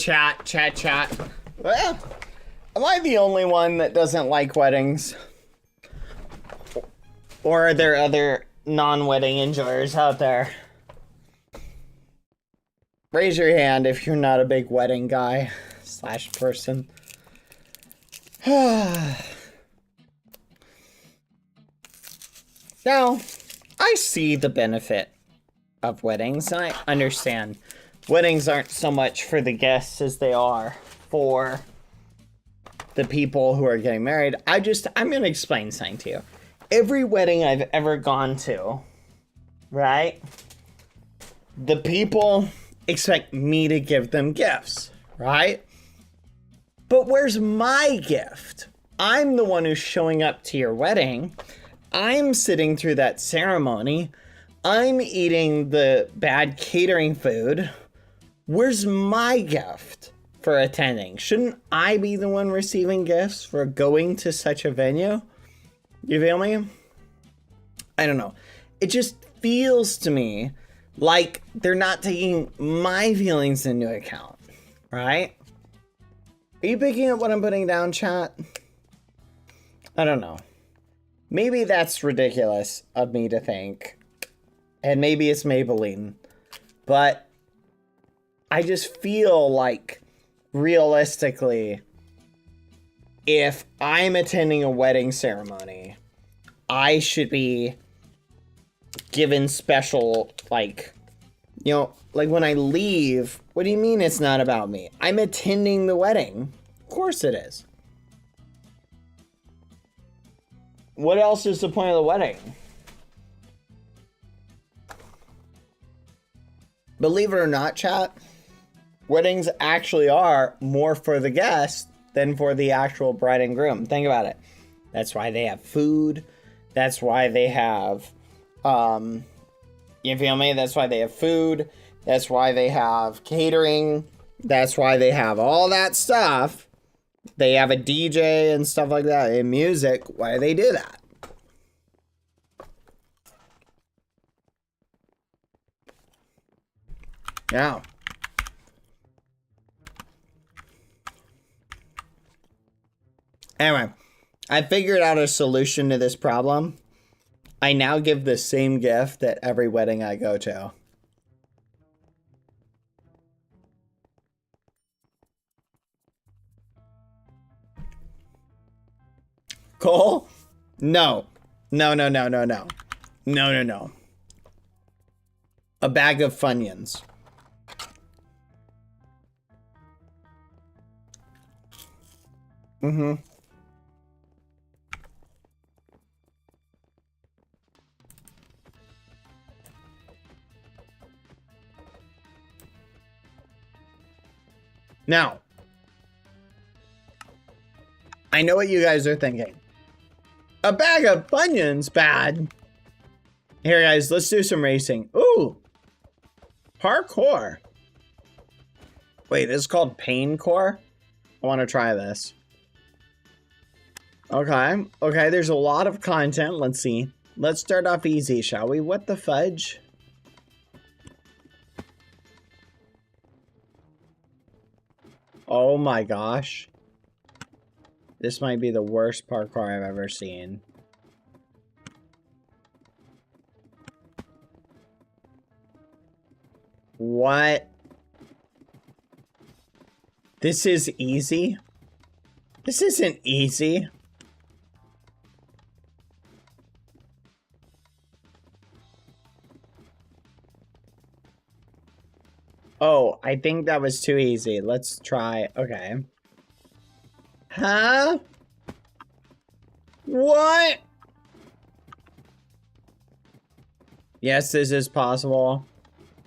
chat. Well, am I the only one that doesn't like weddings? Or are there other non-wedding enjoyers out there? Raise your hand if you're not a big wedding guy / person. Now, I see the benefit of weddings, and I understand weddings aren't so much for the guests as they are for the people who are getting married. I'm going to explain something to you. Every wedding I've ever gone to, right? The people expect me to give them gifts, right? But where's my gift? I'm the one who's showing up to your wedding. I'm sitting through that ceremony. I'm eating the bad catering food. Where's my gift for attending? Shouldn't I be the one receiving gifts for going to such a venue? You feel me? I don't know. It just feels to me like they're not taking my feelings into account, right? Are you picking up what I'm putting down, chat? I don't know. Maybe that's ridiculous of me to think. And maybe it's Maybelline. But I just feel like, realistically, if I'm attending a wedding ceremony, I should be given special, like, you know, like when I leave, what do you mean it's not about me? I'm attending the wedding. Of course it is. What else is the point of the wedding? Believe it or not, chat, weddings actually are more for the guests than for the actual bride and groom. Think about it. That's why they have food. That's why they have, you feel me? That's why they have food. That's why they have catering. That's why they have all that stuff. They have a DJ and stuff like that and music. Why do they do that? Yeah. Anyway, I figured out a solution to this problem. I now give the same gift at every wedding I go to. Cole? No. No. A bag of Funyuns. Mm-hmm. Now, I know what you guys are thinking. A bag of Funyuns, bad. Here, guys, let's do some racing. Ooh. Parkour. Wait, this is called Paincore? I want to try this. Okay. Okay, there's a lot of content. Let's see. Let's start off easy, shall we? What the fudge? Oh my gosh. This might be the worst parkour I've ever seen. What? This is easy? This isn't easy. Oh, I think that was too easy. Let's try. Okay. Huh? What? Yes, this is possible.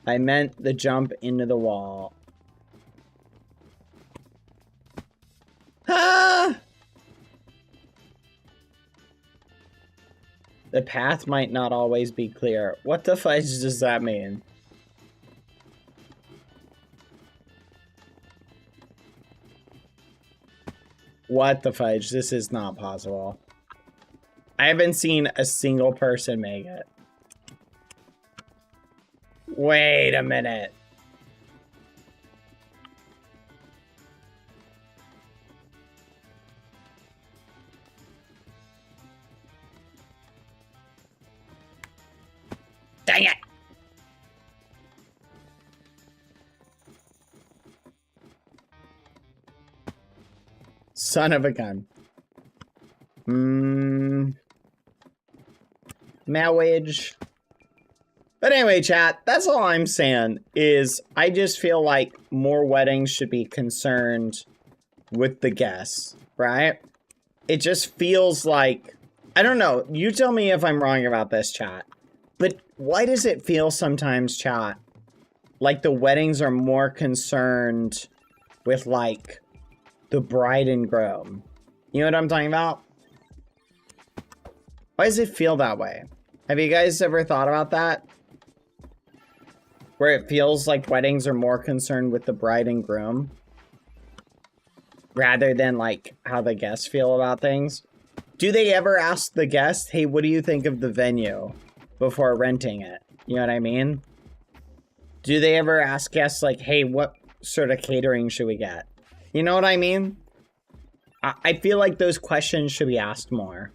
I meant the jump into the wall. Huh? The path might not always be clear. What the fudge does that mean? What the fudge? This is not possible. I haven't seen a single person make it. Wait a minute. Dang it! Son of a gun. Marriage. But anyway, chat, that's all I'm saying is I just feel like more weddings should be concerned with the guests, right? It just feels like, I don't know, you tell me if I'm wrong about this, chat, but why does it feel sometimes, chat, like the weddings are more concerned with, like, the bride and groom? You know what I'm talking about? Why does it feel that way? Have you guys ever thought about that? Where it feels like weddings are more concerned with the bride and groom rather than like how the guests feel about things. Do they ever ask the guest, hey, what do you think of the venue before renting it? You know what I mean? Do they ever ask guests like, hey, what sort of catering should we get? You know what I mean? I feel like those questions should be asked more.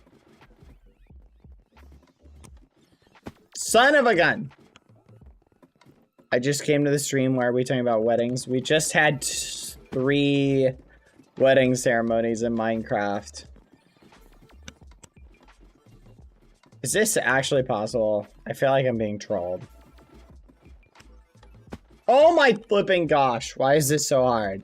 Son of a gun! I just came to the stream. Why are we talking about weddings? We just had 3 wedding ceremonies in Minecraft. Is this actually possible? I feel like I'm being trolled. Oh my flipping gosh. Why is this so hard?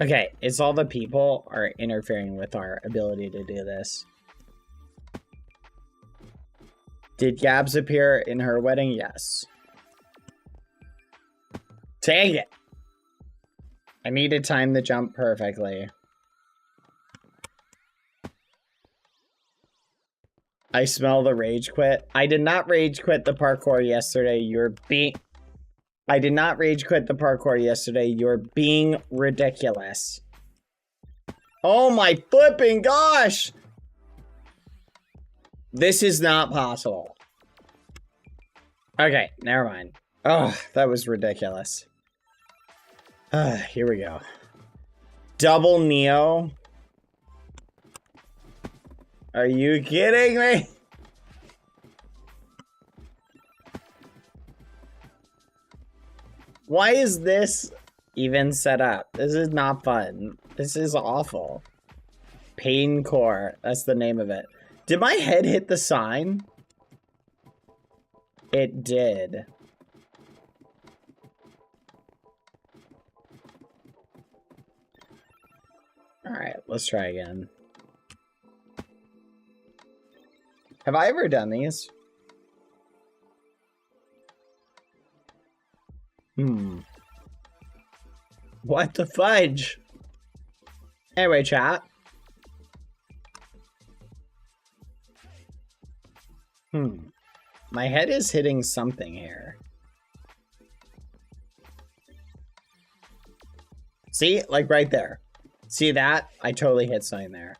Okay, it's all the people are interfering with our ability to do this. Did Gabs appear in her wedding? Yes. Dang it! I need to time the jump perfectly. I smell the rage quit. I did not rage quit the parkour yesterday. I did not rage quit the parkour yesterday. You're being ridiculous. Oh my flipping gosh! This is not possible. Okay, never mind. Oh, that was ridiculous. Here we go. Double Neo. Are you kidding me? Why is this even set up? This is not fun. This is awful. Pain Core. That's the name of it. Did my head hit the sign? It did. Alright, let's try again. Have I ever done these? What the fudge? Anyway, chat. My head is hitting something here. See? Like right there. See that? I totally hit something there.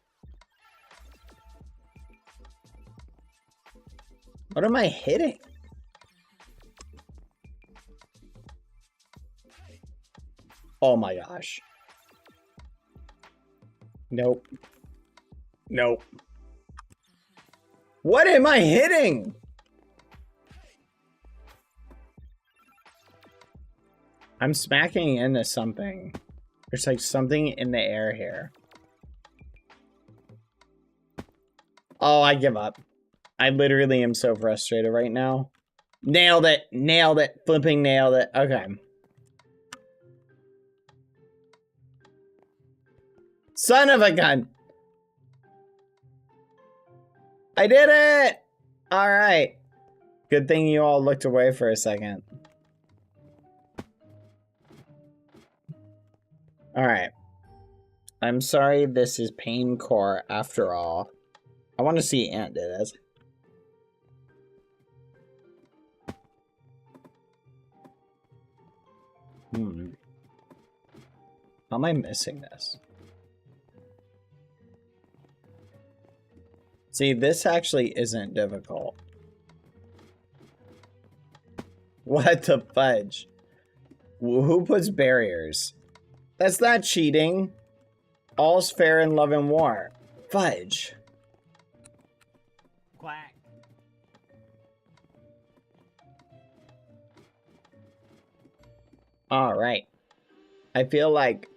What am I hitting? Oh my gosh. Nope. Nope. What am I hitting? I'm smacking into something. There's like something in the air here. Oh, I give up. I literally am so frustrated right now. Nailed it. Nailed it. Flipping nailed it. Okay. Son of a gun. I did it. All right. Good thing you all looked away for a second. All right. I'm sorry this is Pain Core after all. I want to see Ant do this. How am I missing this? See, this actually isn't difficult. What the fudge? Who puts barriers? That's not cheating. All's fair in love and war. Fudge. Quack. Alright. I feel like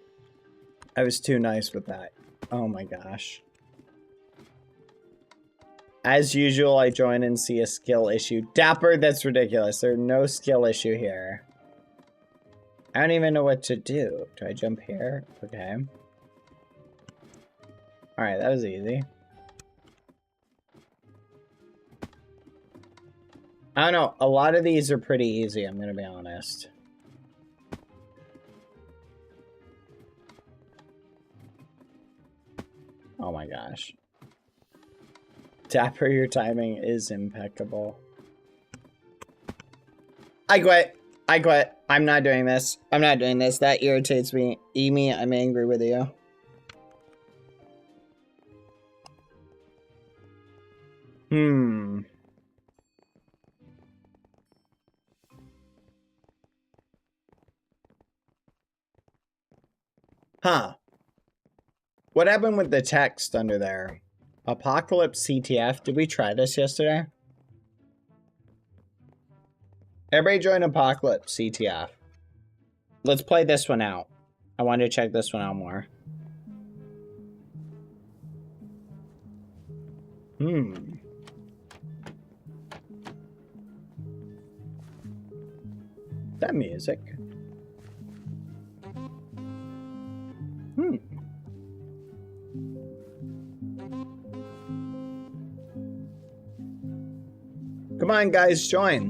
I was too nice with that. Oh my gosh. As usual, I join and see a skill issue. Dapper, that's ridiculous. There's no skill issue here. I don't even know what to do. Do I jump here? Okay. Alright, that was easy. I don't know. A lot of these are pretty easy, I'm gonna be honest. Oh my gosh. Dapper, your timing is impeccable. I quit. I quit. I'm not doing this. I'm not doing this. That irritates me. Amy, I'm angry with you. Huh. What happened with the text under there? Apocalypse CTF. Did we try this yesterday? Everybody join Apocalypse CTF. Let's play this one out. I wanted to check this one out more. That music. Come on, guys, join.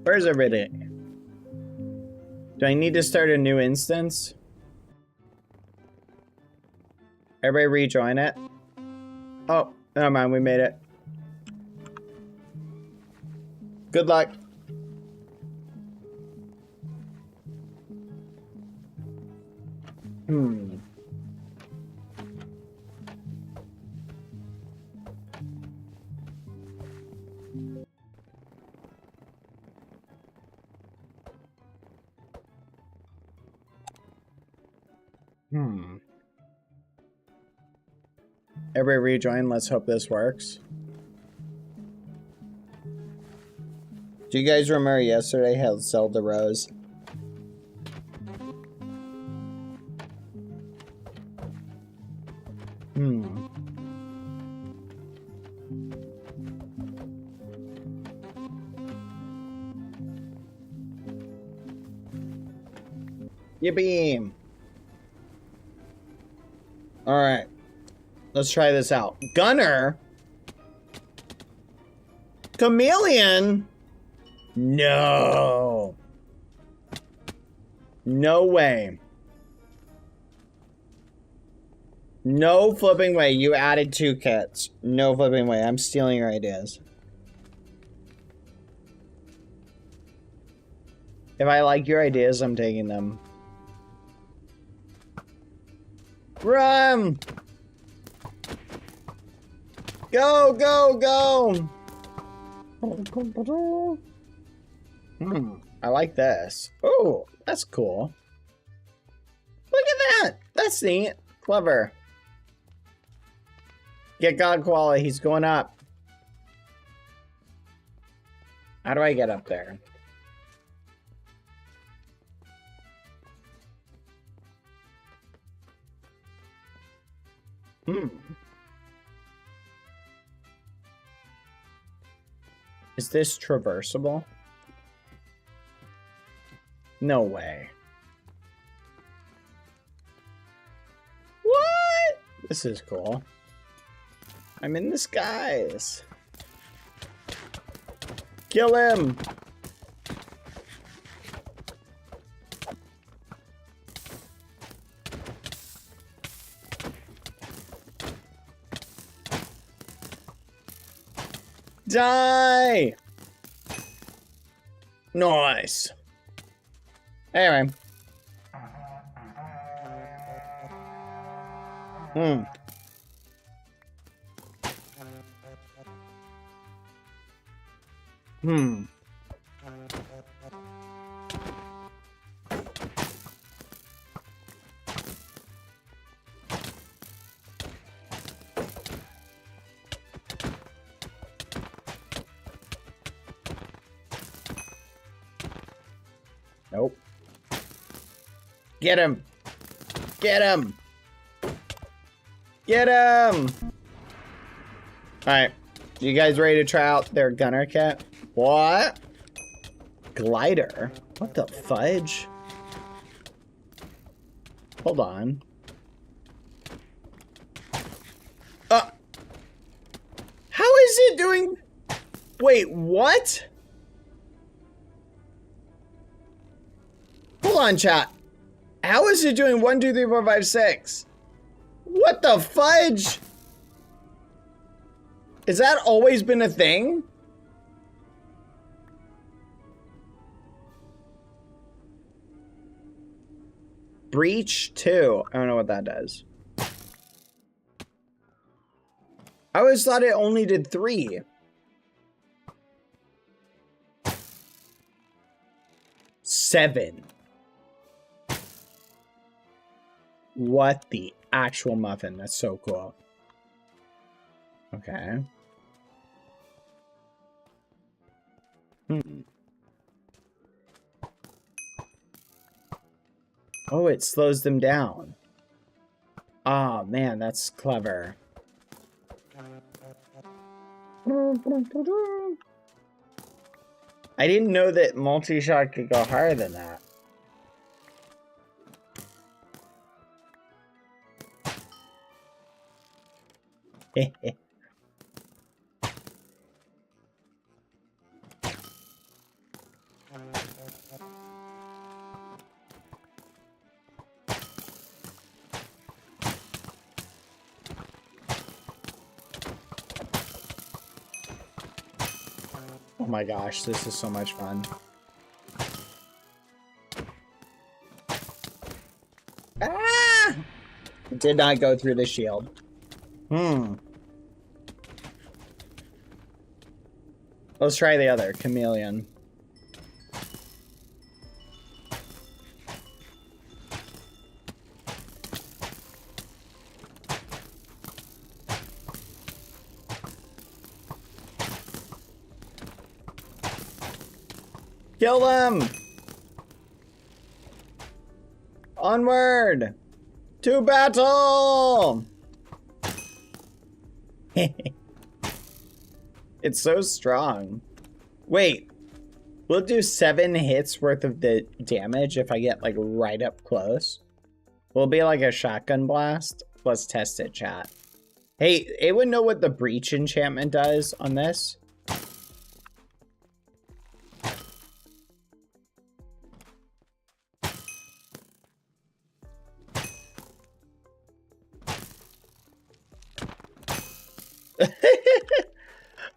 Where's everybody? Do I need to start a new instance? Everybody rejoin it. Oh, never mind, we made it. Good luck. Everybody rejoin. Let's hope this works. Do you guys remember yesterday how Zelda Rose? Yippee! Alright. Let's try this out. Gunner? Chameleon? No. No way. No flipping way. You added 2 kits. No flipping way. I'm stealing your ideas. If I like your ideas, I'm taking them. Run! Go, go, go! I like this. Oh, that's cool. Look at that! That's neat. Clever. Get God Koala, he's going up. How do I get up there? Is this traversable? No way. What? This is cool. I'm in the skies. Kill him! Die! Nice. Anyway. Nope. Get him! Get him! Get him! Alright. You guys ready to try out their gunner kit? What? Glider? What the fudge? Hold on. How is it doing? Wait, what? Hold on, chat. How is it doing 1, 2, 3, 4, 5, 6? What the fudge? Has that always been a thing? Breach 2. I don't know what that does. I always thought it only did 3. 7. What the actual muffin? That's so cool. Okay. Oh, it slows them down. Oh, man, that's clever. I didn't know that multi-shot could go higher than that. Oh my gosh, this is so much fun. Ah! It did not go through the shield. Let's try the other, chameleon. Kill them! Onward! To battle! It's so strong. Wait. We'll do 7 hits worth of the damage if I get like right up close. Will it be like a shotgun blast? Let's test it, chat. Hey, anyone know what the breach enchantment does on this?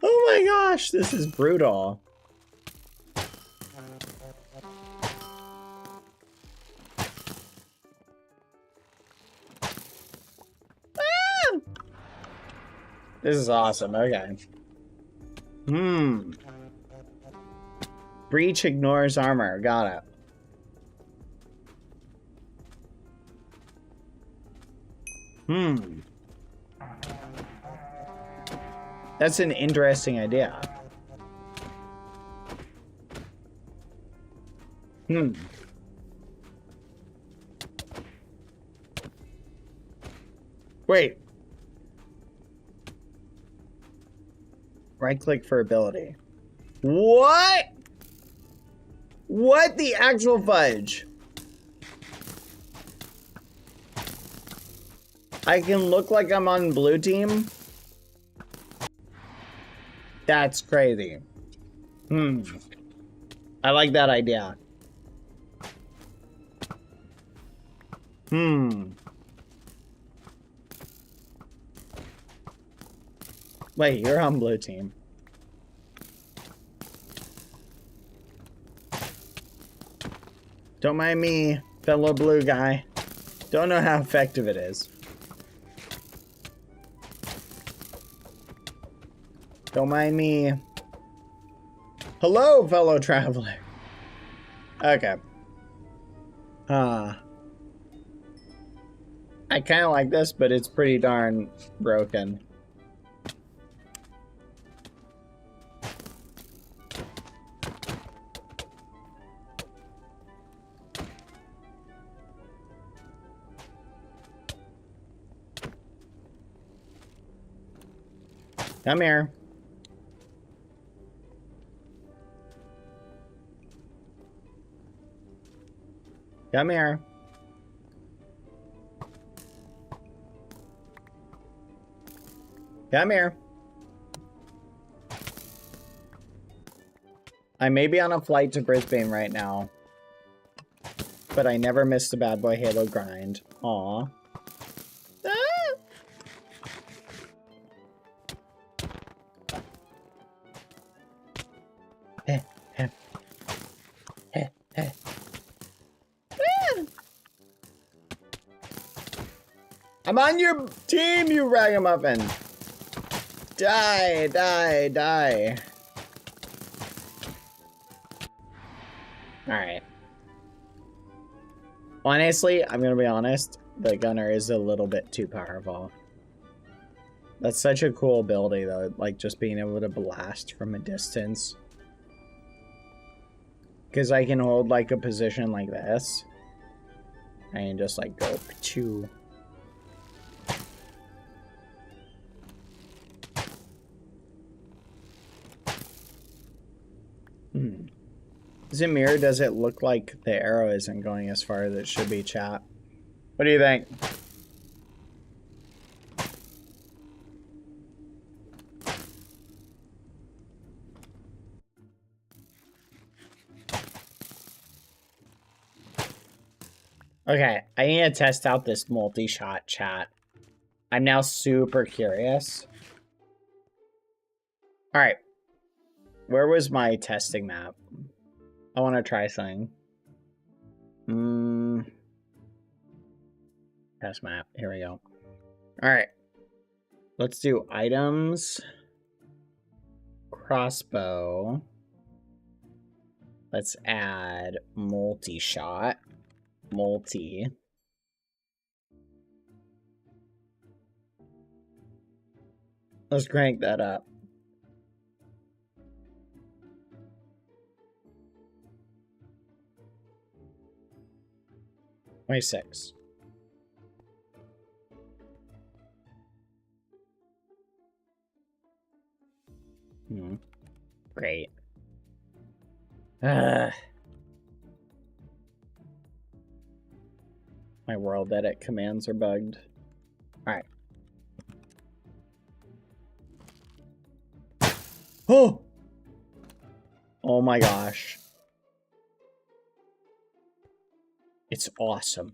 Oh my gosh, this is brutal. Ah! This is awesome, okay. Breach ignores armor, got it. That's an interesting idea. Wait. Right click for ability. What? What the actual fudge? I can look like I'm on blue team? That's crazy. I like that idea. Wait, you're on blue team. Don't mind me, fellow blue guy. Don't know how effective it is. Don't mind me. Hello, fellow traveler. Okay. I kind of like this, but it's pretty darn broken. Come here. Come here. Come here. I may be on a flight to Brisbane right now, but I never missed a Bad Boy Halo grind. Aw. Ah! I'm on your team, you ragamuffin! Die, die, die. Alright. Honestly, I'm gonna be honest, the gunner is a little bit too powerful. That's such a cool ability though, like just being able to blast from a distance. Because I can hold like a position like this. And just like go pachoo. Is it mirror? Does it look like the arrow isn't going as far as it should be, chat? What do you think? Okay, I need to test out this multi-shot chat. I'm now super curious. Alright. Where was my testing map? I want to try something. Test map. Here we go. Alright. Let's do items. Crossbow. Let's add multi-shot. Multi. Let's crank that up. $26. Great. My world edit commands are bugged. Alright. Oh! Oh my gosh. It's awesome.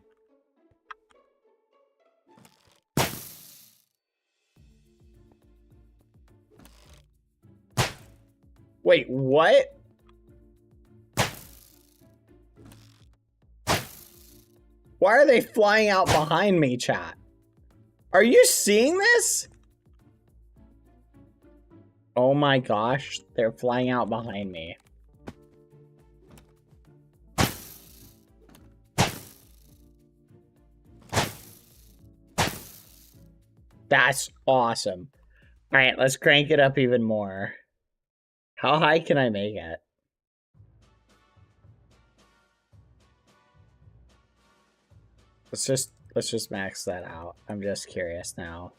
Wait, what? Why are they flying out behind me, chat? Are you seeing this? Oh my gosh, they're flying out behind me. That's awesome. All right, let's crank it up even more. How high can I make it? Let's just max that out. I'm just curious now.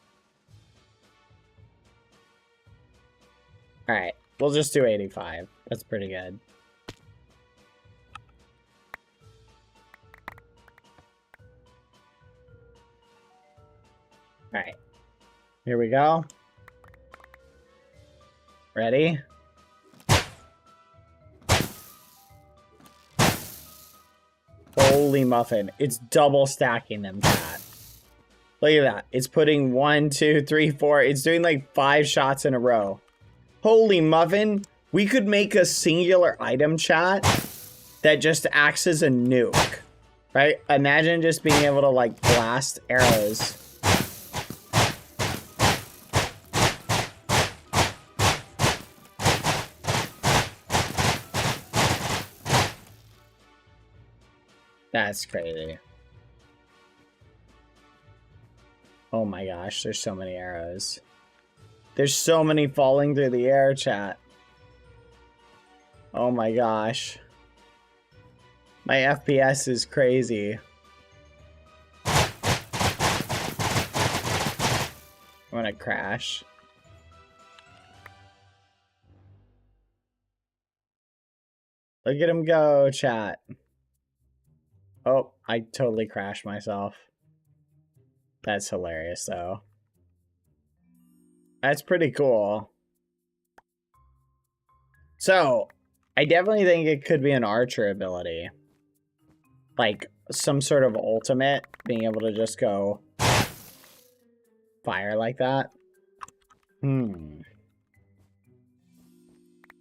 All right, we'll just do 85. That's pretty good. All right. Here we go. Ready? Holy muffin. It's double stacking them, chat. Look at that. It's putting 1, 2, 3, 4. It's doing like 5 shots in a row. Holy muffin. We could make a singular item, chat, that just acts as a nuke. Right? Imagine just being able to like blast arrows. That's crazy. Oh my gosh, there's so many arrows. There's so many falling through the air, chat. Oh my gosh. My FPS is crazy. I'm gonna crash. Look at him go, chat. Oh, I totally crashed myself. That's hilarious, though. That's pretty cool. So, I definitely think it could be an archer ability. Like, some sort of ultimate, being able to just go fire like that.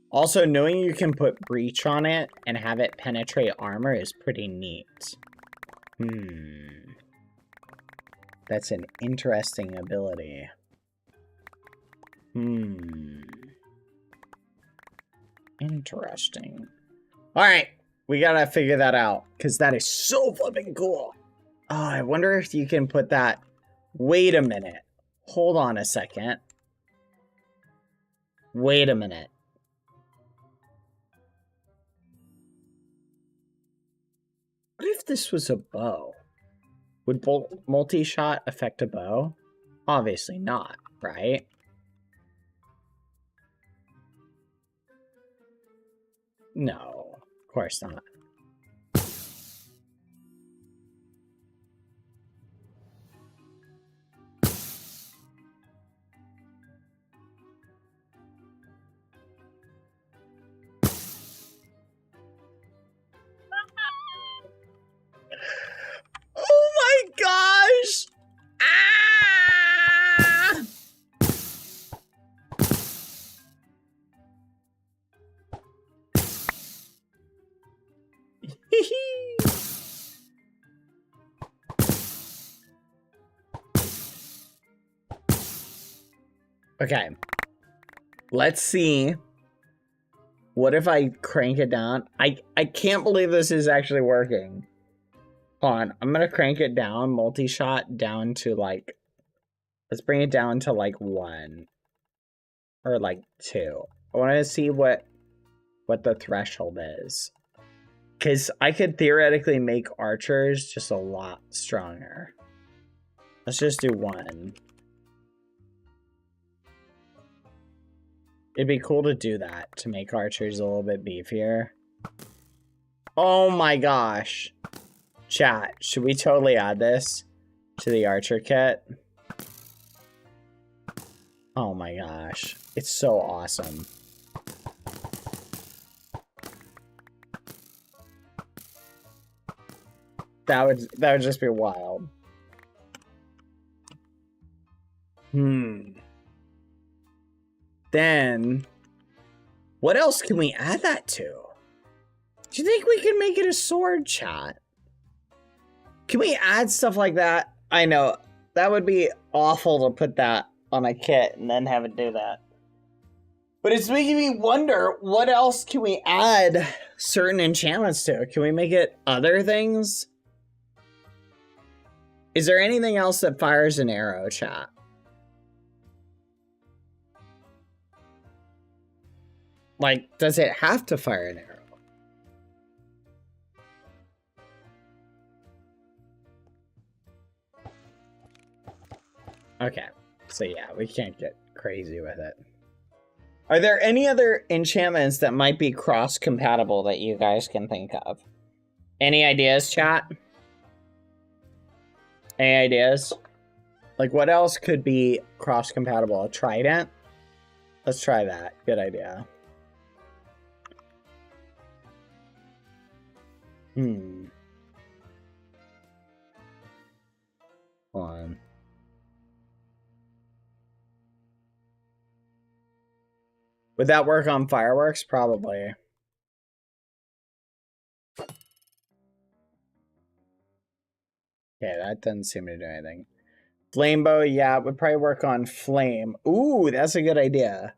Also, knowing you can put breach on it and have it penetrate armor is pretty neat. That's an interesting ability. Interesting. Alright, we gotta figure that out, because that is so flipping cool. Oh, I wonder if you can put that... Wait a minute. Hold on a second. Wait a minute. What if this was a bow? Would multi-shot affect a bow? Obviously not, right? No, of course not. Oh my gosh! Ah! Okay. Let's see. What if I crank it down? I can't believe this is actually working. Hold on. I'm going to crank it down, multi-shot, down to like... Let's bring it down to like 1. Or like 2. I want to see what the threshold is. Because I could theoretically make archers just a lot stronger. Let's just do 1. It'd be cool to do that, to make archers a little bit beefier. Oh my gosh. Chat, should we totally add this to the archer kit? Oh my gosh. It's so awesome. That would just be wild. Then, what else can we add that to? Do you think we can make it a sword, chat? Can we add stuff like that? I know, that would be awful to put that on a kit and then have it do that. But it's making me wonder, what else can we add certain enchantments to? Can we make it other things? Is there anything else that fires an arrow, chat? Like, does it have to fire an arrow? Okay, so yeah, we can't get crazy with it. Are there any other enchantments that might be cross-compatible that you guys can think of? Any ideas, chat? Any ideas? Like, what else could be cross-compatible? A trident? Let's try that. Good idea. Hold on. Would that work on fireworks? Probably. Okay, that doesn't seem to do anything. Flame bow, yeah, it would probably work on flame. Ooh, that's a good idea.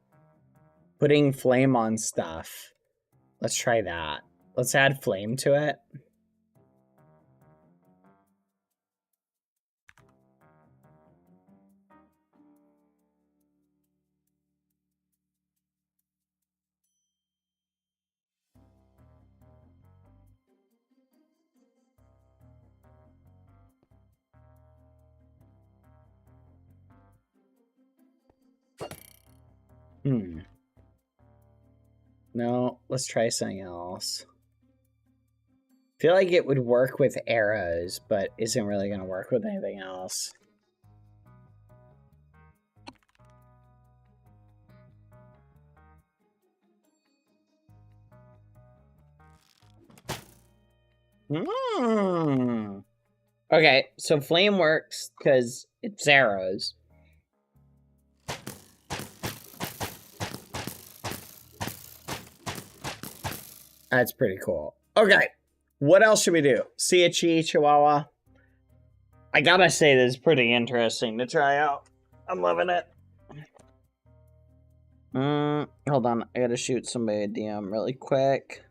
Putting flame on stuff. Let's try that. Let's add flame to it. No, let's try something else. Feel like it would work with arrows, but isn't really gonna work with anything else. Okay, so flame works because it's arrows. That's pretty cool. Okay, what else should we do? See a Chihuahua? I gotta say, this is pretty interesting to try out. I'm loving it. Hold on, I gotta shoot somebody a DM really quick.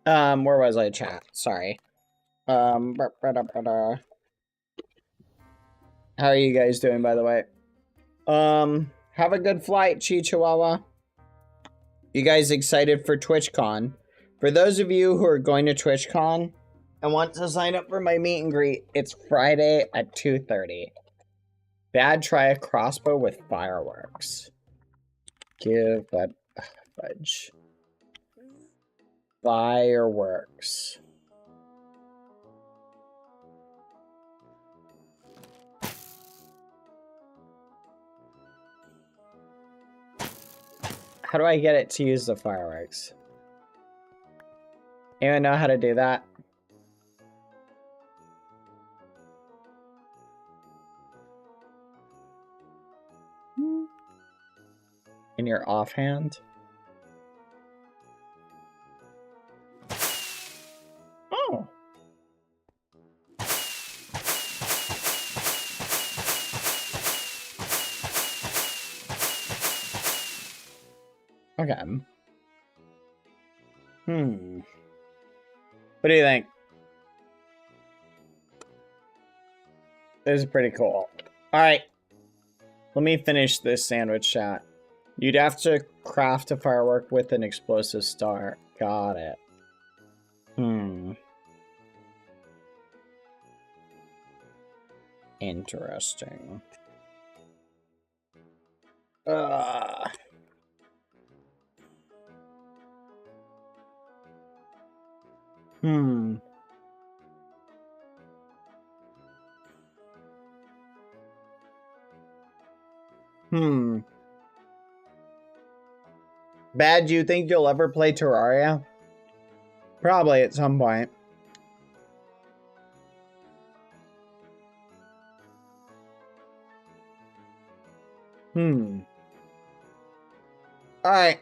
Where was I, chat? Sorry. How are you guys doing, by the way? Have a good flight, Chihuahua. You guys excited for TwitchCon? For those of you who are going to TwitchCon and want to sign up for my meet and greet, it's Friday at 2:30. Bad, try a crossbow with fireworks. Give that fudge. Fireworks. How do I get it to use the fireworks? Anyone know how to do that? In your offhand? Oh. Okay. What do you think? This is pretty cool. Alright. Let me finish this sandwich shot. You'd have to craft a firework with an explosive star. Got it. Interesting. Bad, do you think you'll ever play Terraria? Probably at some point. Alright.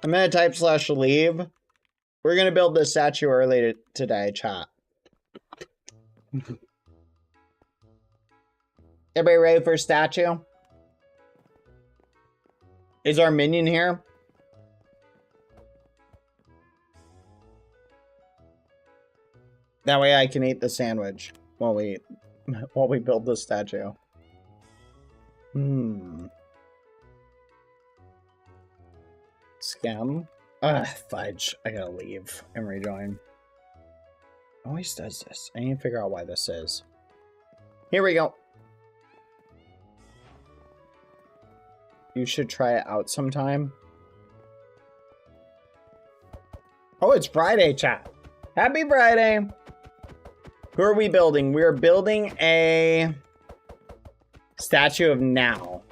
I'm gonna type /leave. We're gonna build this statue early today, chat. Everybody ready for statue? Is our minion here? That way I can eat the sandwich while we build the statue. Scam. Fudge. I gotta leave and rejoin. Always does this. I need to figure out why this is. Here we go. You should try it out sometime. Oh, it's Friday, chat. Happy Friday. Who are we building? We're building a statue of Now.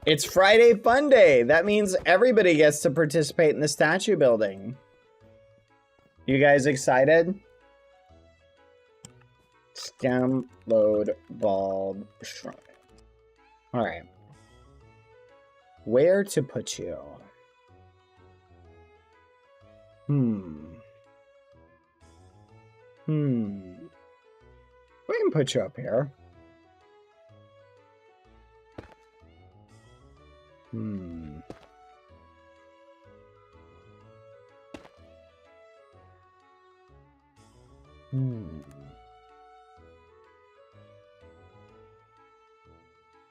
It's Friday Fun Day. That means everybody gets to participate in the statue building. You guys excited? Scam load bulb shrine. All right. Where to put you? We can put you up here.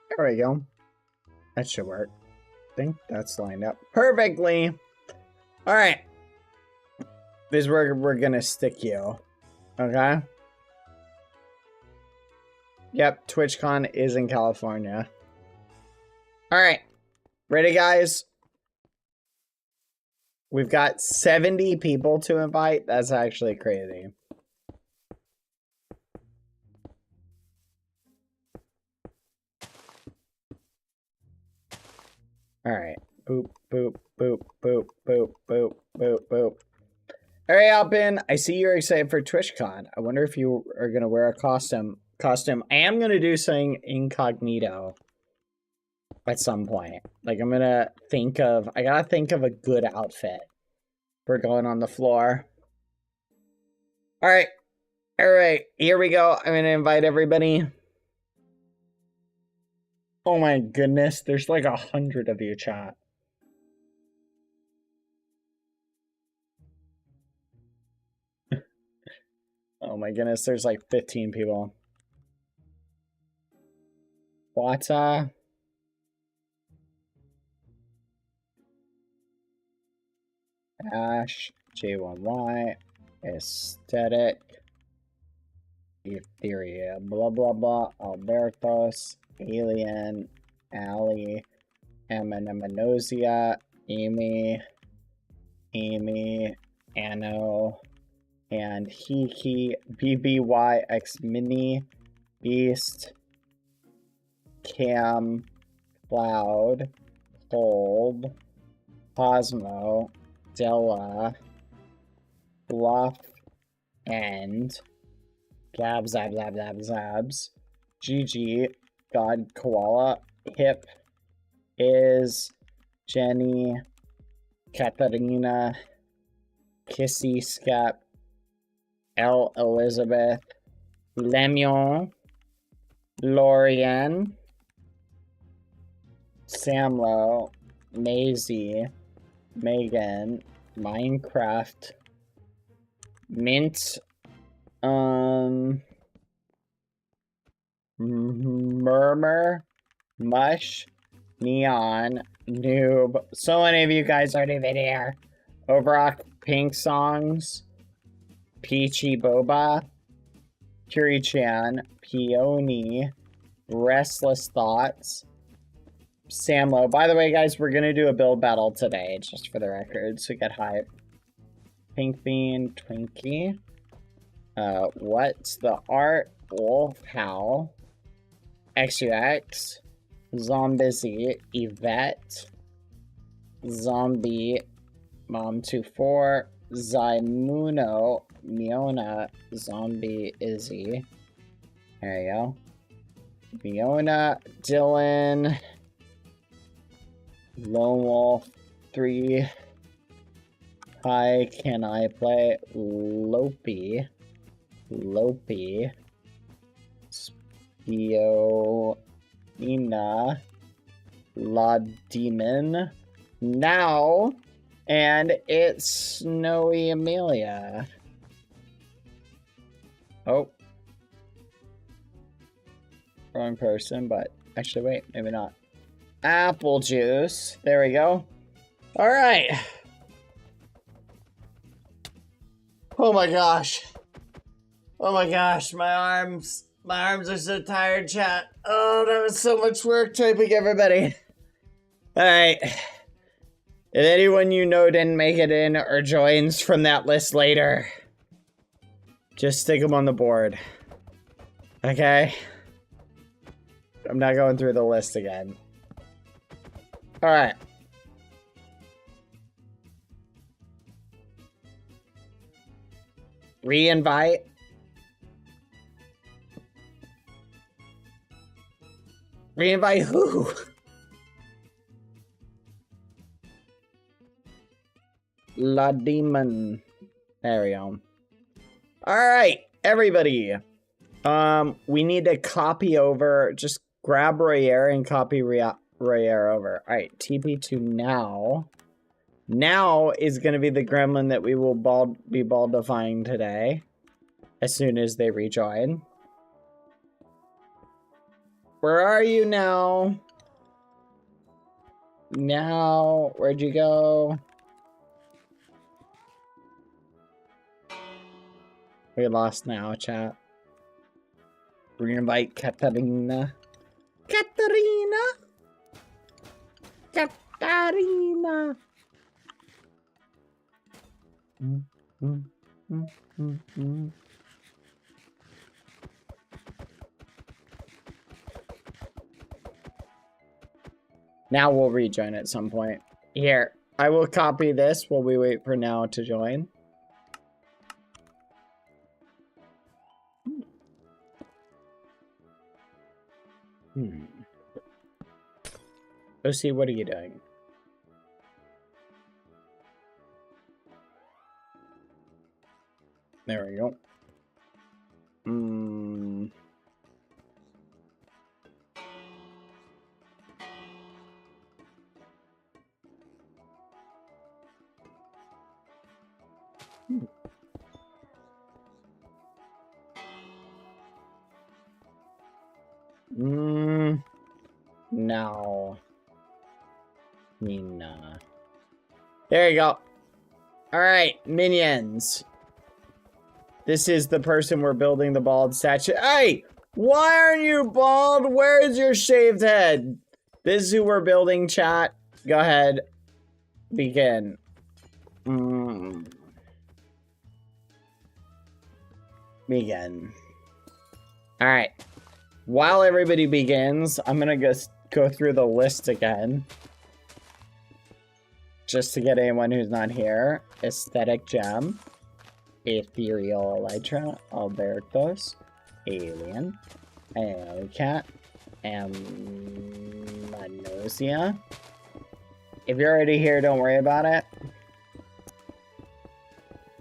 There we go. That should work. I think that's lined up perfectly. All right. This is where we're gonna stick you. Okay? Yep, TwitchCon is in California. Alright. Ready, guys? We've got 70 people to invite. That's actually crazy. Alright. Boop, boop, boop, boop, boop, boop, boop, boop. Alright, Alpin. I see you're excited for TwitchCon. I wonder if you are going to wear a costume. I am going to do something incognito at some point. Like, I'm going to think of... I got to think of a good outfit for going on the floor. Alright. Alright. Here we go. I'm going to invite everybody. Oh my goodness. There's like 100 of you, chat. Oh my goodness. There's like 15 people. Wata. Ash. J1Y. Aesthetic. Etheria. Blah blah blah. Albertos. Alien. Ali. Amanosia. Amy. Anno. And Hiki. BBYX Mini. Beast. Cam. Cloud. Cold. Cosmo. Della. Bluff. And Zabs. GG. God Koala. Hip. Is. Jenny. Katarina. Kissy Scap. L. Elizabeth. Lemion. Lorian. Samlo. Maisie. Megan. Minecraft. Mint. Murmur. Mush. Neon. Noob. So many of you guys already been here. Overrock Pink Songs. Peachy Boba. Curie-chan. Peony. Restless Thoughts. Samlo. By the way, guys, we're going to do a build battle today, just for the record, so get hype. Pink Bean. Twinkie. What's the Art? Wolf Howl. XUX. Zombizzy. Yvette. Zombie. Mom24. Zymuno. Miona. Zombie Izzy. There you go. Miona. Dylan. Lone Wolf 3. Hi, can I play Lopi? Spionina. La Demon. Now. And it's Snowy Amelia. Oh. Wrong person, but actually, wait, maybe not. Apple juice. There we go. All right. Oh my gosh. Oh my gosh, my arms are so tired, chat. Oh, that was so much work typing everybody. All right. If anyone you know didn't make it in or joins from that list later, just stick them on the board. Okay? I'm not going through the list again. Alright. Re-invite. Re-invite who? La Demon. There we go. Alright, everybody. We need to copy over. Just grab Royer and copy Royer over. Alright, TP to now. Now is going to be the gremlin that we will be baldifying today. As soon as they rejoin. Where are you now? Now, where'd you go? We lost now, chat. We're gonna invite Katarina. Katarina! Katarina! Now we'll rejoin at some point. Here, I will copy this while we wait for Now to join. OC, what are you doing? There we go. No. Nina. There you go. Alright, minions. This is the person we're building the bald statue. Hey! Why aren't you bald? Where is your shaved head? This is who we're building, chat. Go ahead. Begin. Begin. Alright. While everybody begins, I'm gonna go through the list again. Just to get anyone who's not here. Aesthetic Gem. Ethereal Elytra. Albertos. Alien. Cat. And Manosia. If you're already here, don't worry about it.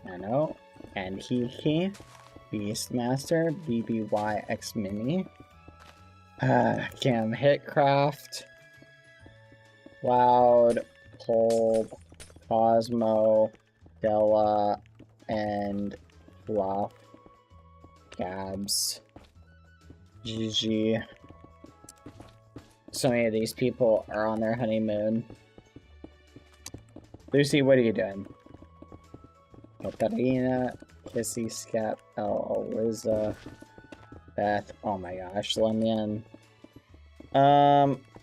Nano. And Hiki. Beastmaster. BBY X Mini. Cam Hitcraft. Loud. Cold. Cosmo. Della. And Fluff. Gabs. Gigi. So many of these people are on their honeymoon. Lucy, what are you doing? Katarina, Kissy, Scap, Eliza, Beth, oh my gosh, Lemon.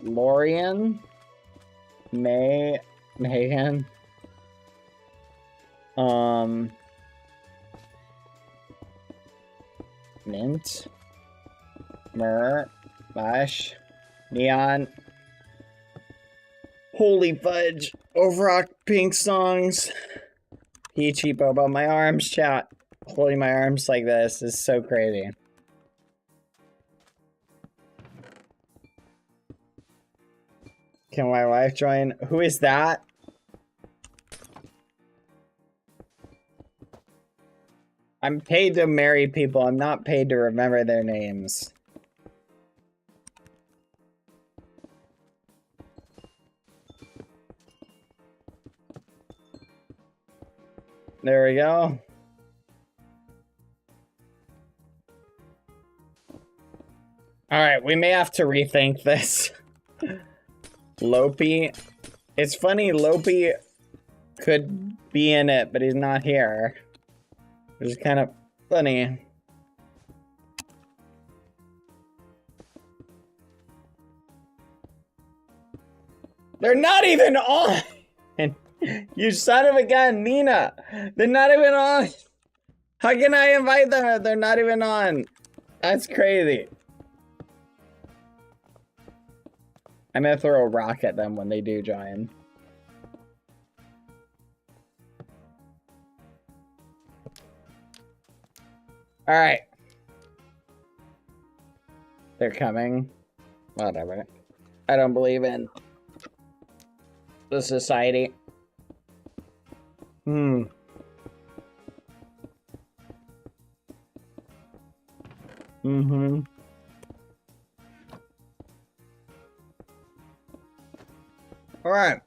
Lorian, Megan, Mint, Myrrh, Bash, Neon. Holy fudge. Overrock Pink songs. Peachy Bobo. My arms, chat. Holding my arms like this is so crazy. Can my wife join? Who is that? I'm paid to marry people. I'm not paid to remember their names. There we go. Alright, we may have to rethink this. Lopi. It's funny, Lopi could be in it, but he's not here. Which is kind of funny. They're not even on! You son of a gun, Nina! They're not even on! How can I invite them if they're not even on? That's crazy. I'm gonna throw a rock at them when they do join. Alright. They're coming. Whatever. I don't believe in the society. Alright.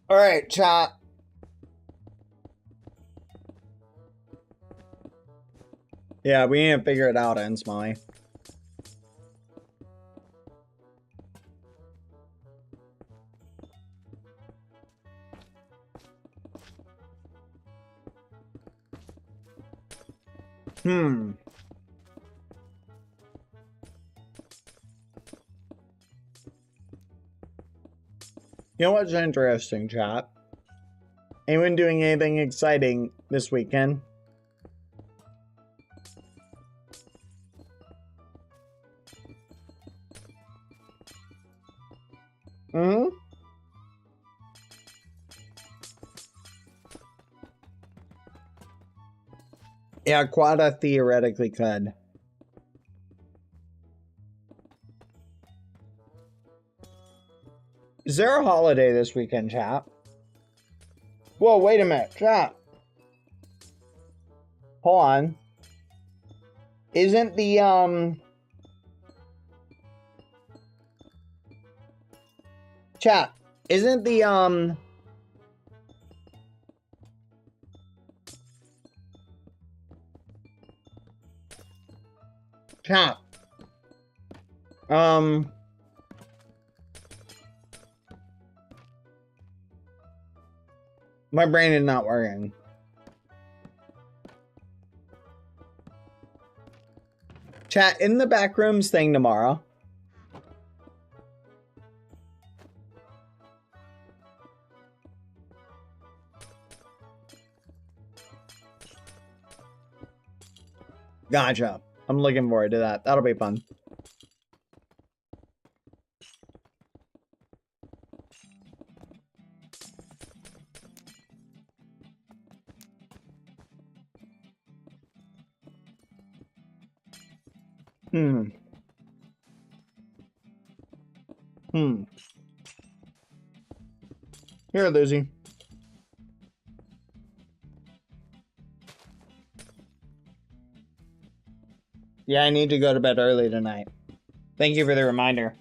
All right, chat. Yeah, we need to figure it out, Ends Molly. You know what's interesting, chat? Anyone doing anything exciting this weekend? Hmm? Yeah, Quada theoretically could. Is there a holiday this weekend, chat? Whoa, wait a minute, chat. Hold on. Isn't the, chat, isn't the, chat, my brain is not working. Chat, in the back rooms thing tomorrow. Gotcha. I'm looking forward to that. That'll be fun. Here, Lizzie. Yeah, I need to go to bed early tonight. Thank you for the reminder.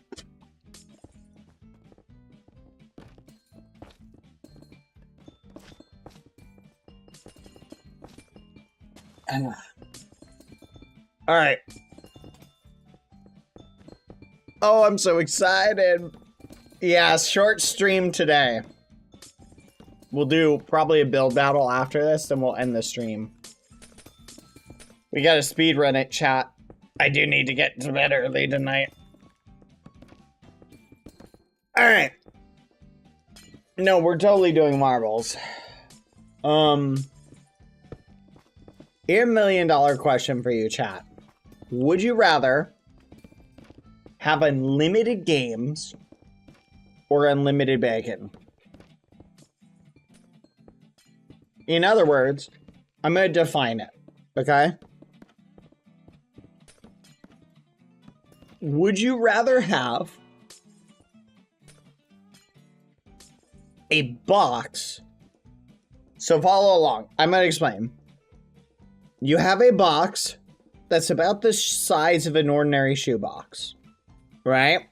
All right. Oh, I'm so excited. Yeah, short stream today. We'll do probably a build battle after this, then we'll end the stream. We gotta speed run it, chat. I do need to get to bed early tonight. Alright. No, we're totally doing marbles. Here's a $1 million question for you, chat. Would you rather have unlimited games or unlimited bacon? In other words, I'm going to define it, okay? Would you rather have a box? So follow along. I'm going to explain. You have a box that's about the size of an ordinary shoebox, right?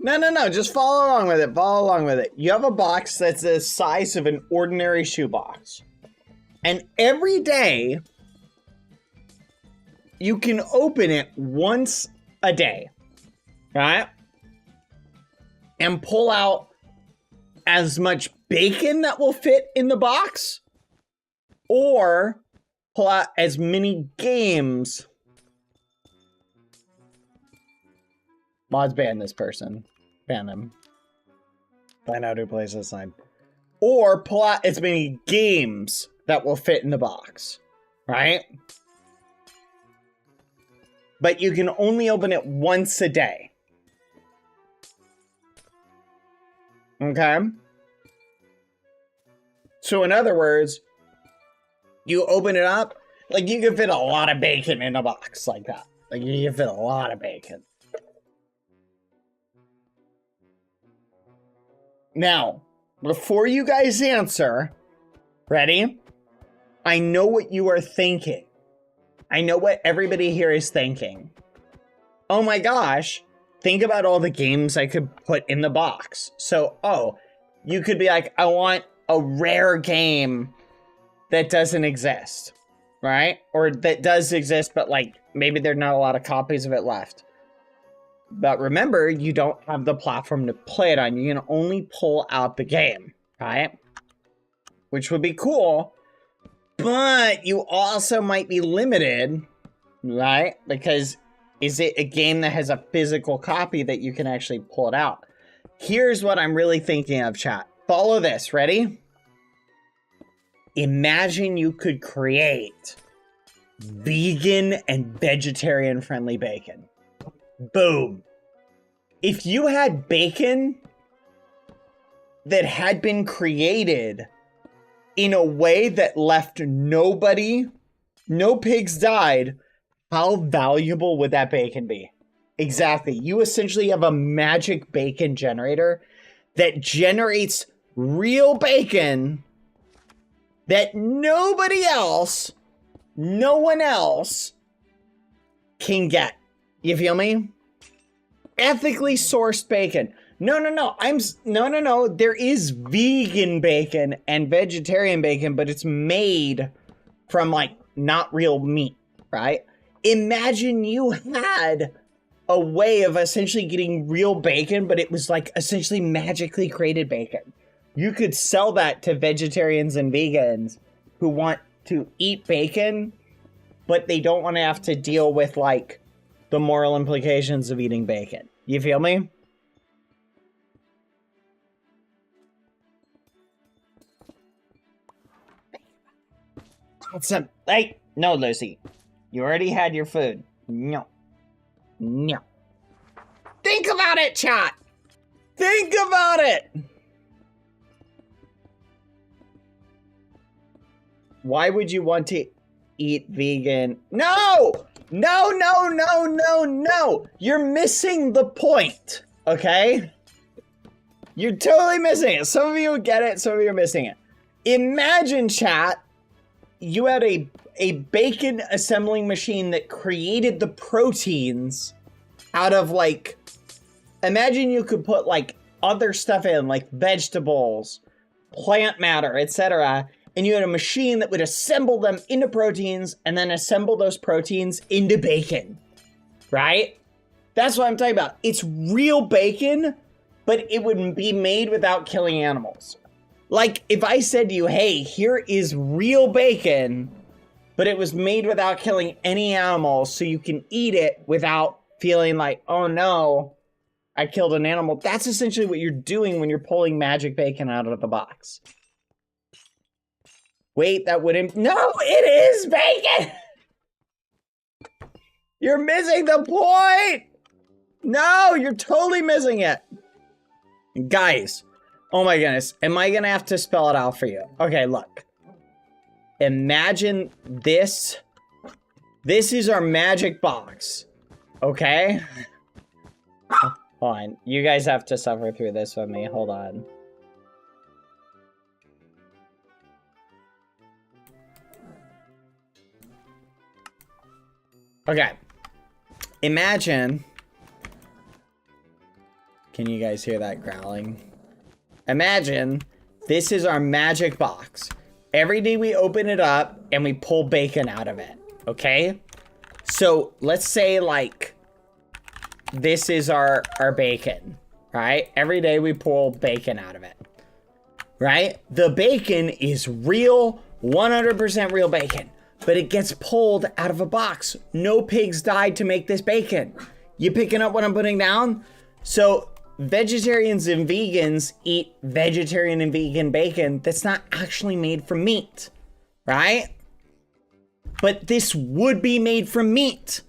No. Just follow along with it. Follow along with it. You have a box that's the size of an ordinary shoebox. And every day, you can open it once a day, right? And pull out as much bacon that will fit in the box, or pull out as many games. Mods ban this person. Ban him. Find out who plays this line. Or pull out as many games that will fit in the box, right? But you can only open it once a day. Okay? So in other words, you open it up, like you can fit a lot of bacon in a box like that. Like you can fit a lot of bacon. Now, before you guys answer, ready? I know what you are thinking. I know what everybody here is thinking. Oh my gosh, think about all the games I could put in the box. So, You could be like, I want a rare game that doesn't exist, right? Or that does exist, but like maybe there's not a lot of copies of it left. But remember, you don't have the platform to play it on. You can only pull out the game, right? Which would be cool, but you also might be limited, right? Because is it a game that has a physical copy that you can actually pull it out? Here's what I'm really thinking of, chat. Follow this, ready? Imagine you could create vegan and vegetarian friendly bacon. Boom. If you had bacon that had been created in a way that left nobody, no pigs died, how valuable would that bacon be? Exactly. You essentially have a magic bacon generator that generates real bacon that nobody else, no one else can get. You feel me? Ethically sourced bacon. No. There is vegan bacon and vegetarian bacon, but it's made from like not real meat, right? Imagine you had a way of essentially getting real bacon, but it was like essentially magically created bacon. You could sell that to vegetarians and vegans who want to eat bacon, but they don't want to have to deal with like the moral implications of eating bacon. You feel me? Hey, no, Lucy. You already had your food. No. Think about it, chat. Think about it. Why would you want to eat vegan? No! No! You're missing the point, okay? You're totally missing it. Some of you get it, some of you are missing it. Imagine, chat, you had a bacon assembling machine that created the proteins out of like, imagine you could put like other stuff in, like vegetables, plant matter, etc., and you had a machine that would assemble them into proteins and then assemble those proteins into bacon, right? That's what I'm talking about. It's real bacon, but it would be made without killing animals. Like if I said to you, hey, here is real bacon, but it was made without killing any animals, so you can eat it without feeling like, oh no, I killed an animal. That's essentially what you're doing when you're pulling magic bacon out of the box. Wait, that wouldn't... No, it is bacon! You're missing the point! No, you're totally missing it. Guys, oh my goodness, am I gonna have to spell it out for you? Okay, look. Imagine this. This is our magic box, okay? Hold on, you guys have to suffer through this with me, hold on. Okay, imagine, can you guys hear that growling? Imagine this is our magic box. Every day we open it up and we pull bacon out of it, okay? So let's say like this is our bacon, right? Every day we pull bacon out of it, right? The bacon is real, 100% real bacon. But it gets pulled out of a box. No pigs died to make this bacon. You picking up what I'm putting down? So vegetarians and vegans eat vegetarian and vegan bacon that's not actually made from meat, right? But this would be made from meat.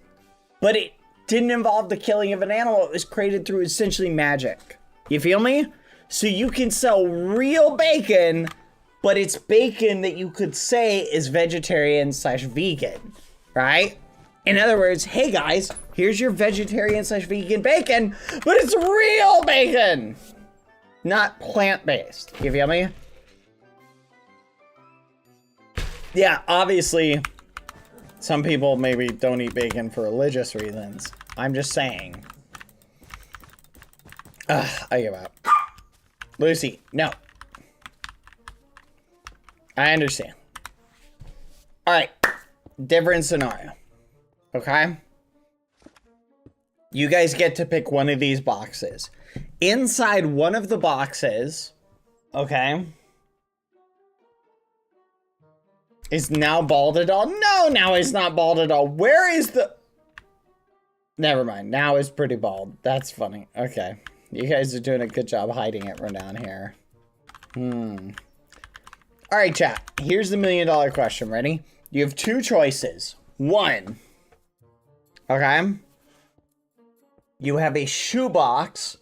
But it didn't involve the killing of an animal. It was created through essentially magic. You feel me? So you can sell real bacon, but it's bacon that you could say is vegetarian/vegan, right? In other words, hey guys, here's your vegetarian/vegan bacon, but it's real bacon, not plant-based. You feel me? Yeah, obviously, some people maybe don't eat bacon for religious reasons. I'm just saying. I give up. Lucy, no. I understand. All right, different scenario, okay? You guys get to pick one of these boxes. Inside one of the boxes, okay, is now bald at all? No, now it's not bald at all. Where is the... Never mind, now it's pretty bald. That's funny. Okay, you guys are doing a good job hiding it right down here. All right, chat, here's the $1 million question. Ready? You have two choices. One, okay, you have a shoebox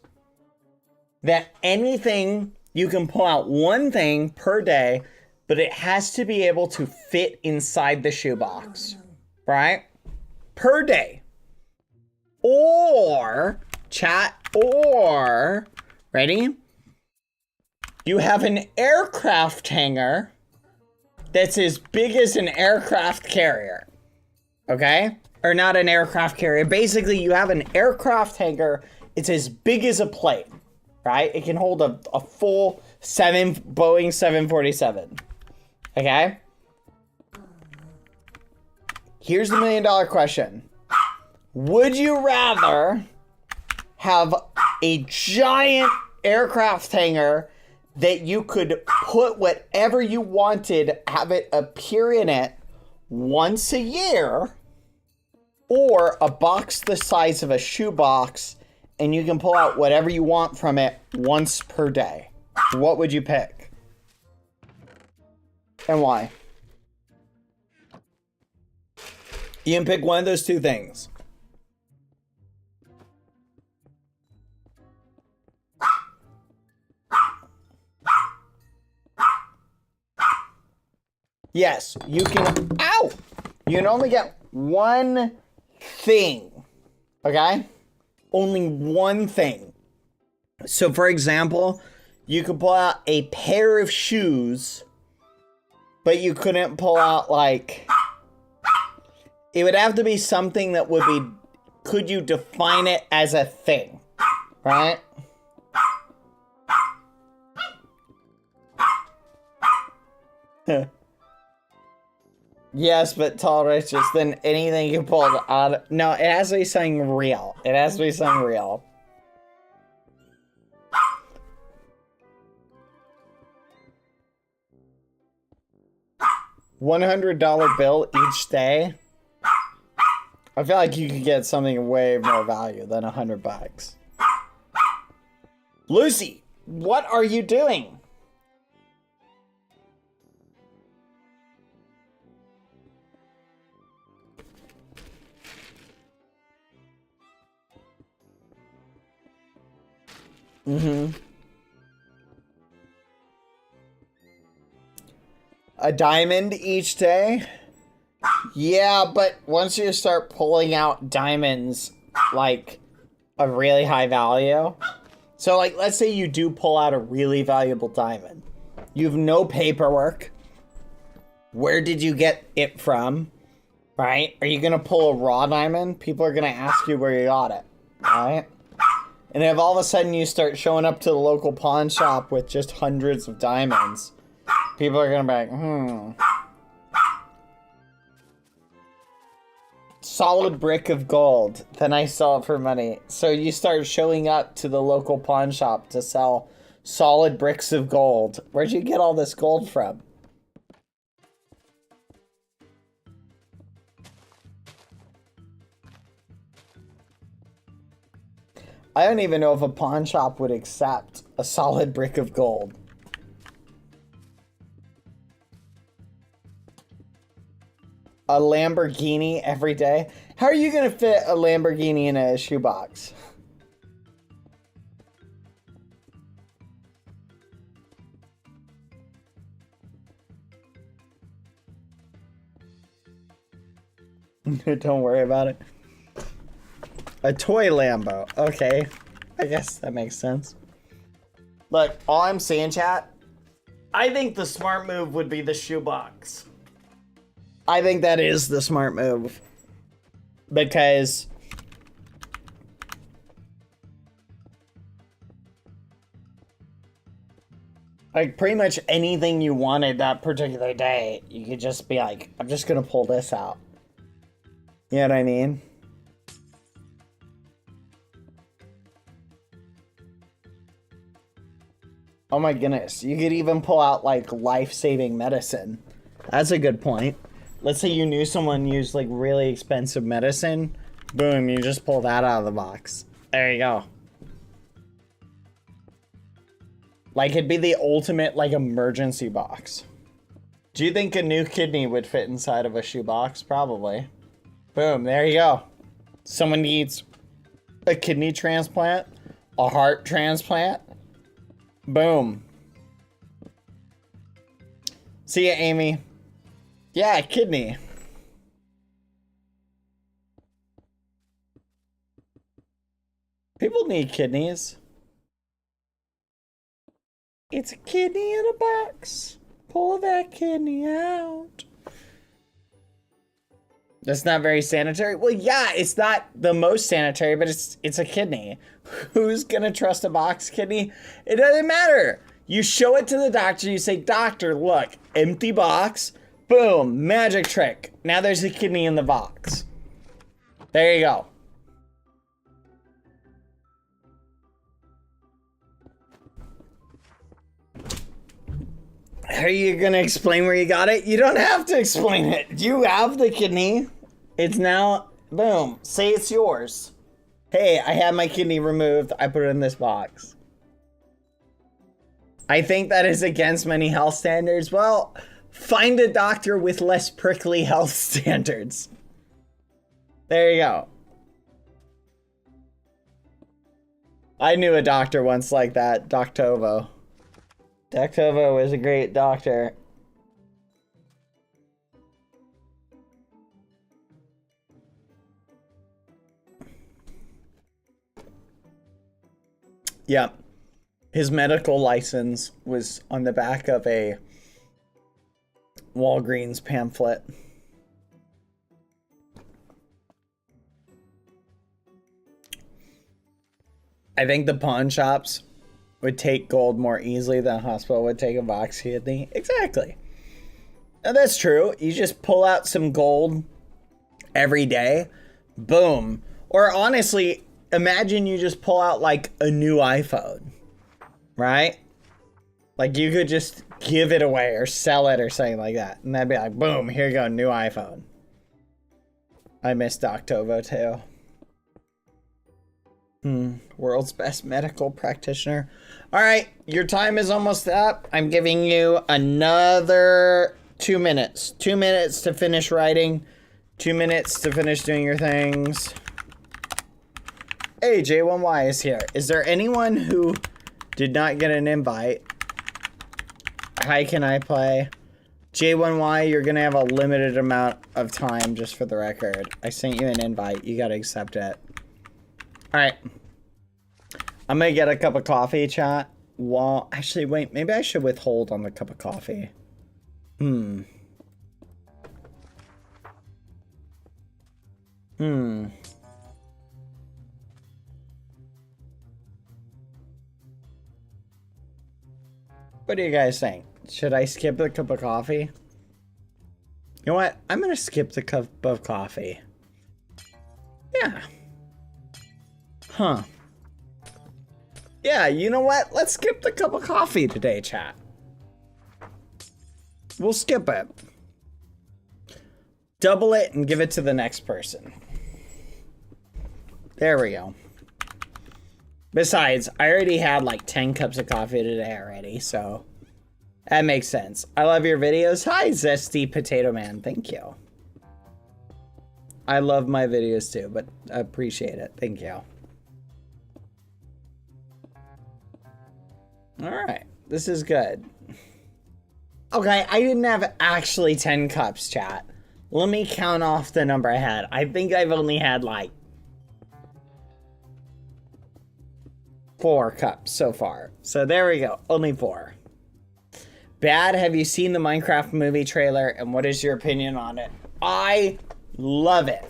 that anything, you can pull out one thing per day, but it has to be able to fit inside the shoebox, right? Per day. Or, chat, or, ready? You have an aircraft hangar that's as big as an aircraft carrier, okay? Or not an aircraft carrier. Basically, you have an aircraft hangar. It's as big as a plane, right? It can hold a full Boeing 747, okay? Here's the $1 million question. Would you rather have a giant aircraft hangar that you could put whatever you wanted, have it appear in it once a year, or a box the size of a shoebox and you can pull out whatever you want from it once per day? What would you pick? And why? You can pick one of those two things. Yes, you can, ow! You can only get one thing, okay? Only one thing. So for example, you could pull out a pair of shoes, but you couldn't pull out like, it would have to be something that would be, could you define it as a thing, right? Yes, but tall, righteous, then anything you pulled out of... No, it has to be something real. It has to be something real. $100 bill each day? I feel like you could get something way more value than $100. Lucy, what are you doing? A diamond each day? Yeah, but once you start pulling out diamonds, like, a really high value. So, like, let's say you do pull out a really valuable diamond. You have no paperwork. Where did you get it from? Right? Are you gonna pull a raw diamond? People are gonna ask you where you got it. Right? And if all of a sudden you start showing up to the local pawn shop with just hundreds of diamonds, people are gonna be like, Solid brick of gold. Then I sell it for money. So you start showing up to the local pawn shop to sell solid bricks of gold. Where'd you get all this gold from? I don't even know if a pawn shop would accept a solid brick of gold. A Lamborghini every day? How are you gonna fit a Lamborghini in a shoebox? Don't worry about it. A toy Lambo. Okay. I guess that makes sense. Look, all I'm saying, chat, I think the smart move would be the shoebox. I think that is the smart move. Because... Like, pretty much anything you wanted that particular day, you could just be like, I'm just gonna pull this out. You know what I mean? Oh my goodness, you could even pull out, like, life-saving medicine. That's a good point. Let's say you knew someone used, like, really expensive medicine. Boom, you just pull that out of the box. There you go. Like, it'd be the ultimate, like, emergency box. Do you think a new kidney would fit inside of a shoebox? Probably. Boom, there you go. Someone needs a kidney transplant, a heart transplant. Boom. See ya, Amy. Yeah, kidney. People need kidneys. It's a kidney in a box. Pull that kidney out. That's not very sanitary. Well, yeah, it's not the most sanitary, but it's a kidney. Who's gonna trust a box kidney? It doesn't matter. You show it to the doctor. You say, doctor, look, empty box. Boom, magic trick. Now there's a kidney in the box. There you go. Are you gonna explain where you got it? You don't have to explain it. You have the kidney. It's now, boom, say it's yours. Hey, I had my kidney removed. I put it in this box. I think that is against many health standards. Well, find a doctor with less prickly health standards. There you go. I knew a doctor once like that, Doctovo. Doctovo was a great doctor. Yeah. His medical license was on the back of a Walgreens pamphlet. I think the pawn shops would take gold more easily than a hospital would take a box kidney. Exactly. Now that's true. You just pull out some gold every day. Boom. Or honestly, imagine you just pull out like a new iPhone. Right? Like you could just give it away or sell it or something like that. And that'd be like, boom, here you go, new iPhone. I miss Doctovo too. World's best medical practitioner. All right, your time is almost up. I'm giving you another 2 minutes. 2 minutes to finish writing. 2 minutes to finish doing your things. Hey, J1Y is here. Is there anyone who did not get an invite? Hi, can I play? J1Y, you're gonna have a limited amount of time, just for the record. I sent you an invite. You gotta accept it. Alright. I'm gonna get a cup of coffee, chat. Well, actually, wait. Maybe I should withhold on the cup of coffee. What do you guys think? Should I skip the cup of coffee? You know what? I'm gonna skip the cup of coffee. Yeah. Huh. Yeah, you know what? Let's skip the cup of coffee today, chat. We'll skip it. Double it and give it to the next person. There we go. Besides, I already had like 10 cups of coffee today already, so that makes sense. I love your videos. Hi, Zesty Potato Man. Thank you. I love my videos too, but I appreciate it. Thank you. All right, this is good. Okay, I didn't have actually 10 cups, chat. Let me count off the number I had. I think I've only had like 4 cups so far. So there we go, only 4. Bad, have you seen the Minecraft movie trailer and what is your opinion on it? I love it.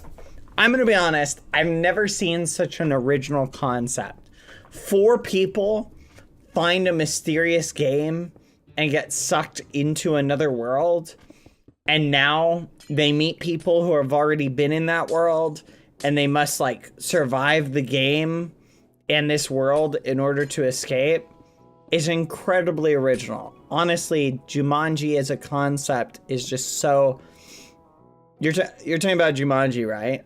I'm gonna be honest, I've never seen such an original concept. 4 people find a mysterious game and get sucked into another world. And now they meet people who have already been in that world, and they must like survive the game and this world in order to escape, is incredibly original. Honestly, Jumanji as a concept is just so... You're talking about Jumanji, right?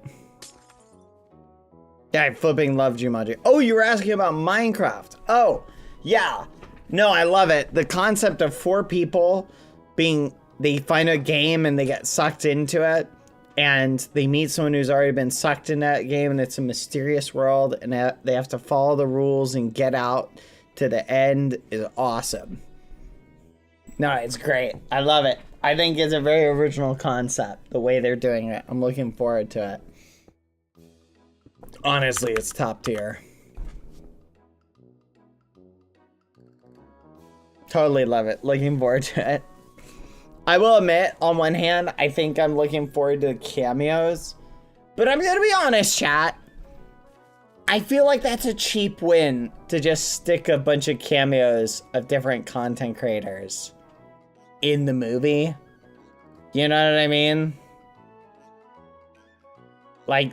Yeah, I flipping love Jumanji. Oh, you were asking about Minecraft. Oh, yeah. No, I love it. The concept of 4 people being... They find a game and they get sucked into it. And they meet someone who's already been sucked in that game, and it's a mysterious world, and they have to follow the rules and get out to the end is awesome. No, it's great. I love it. I think it's a very original concept, the way they're doing it. I'm looking forward to it. Honestly, it's top tier. Totally love it. Looking forward to it. I will admit, on one hand, I think I'm looking forward to the cameos. But I'm gonna be honest, chat. I feel like that's a cheap win to just stick a bunch of cameos of different content creators in the movie. You know what I mean? Like,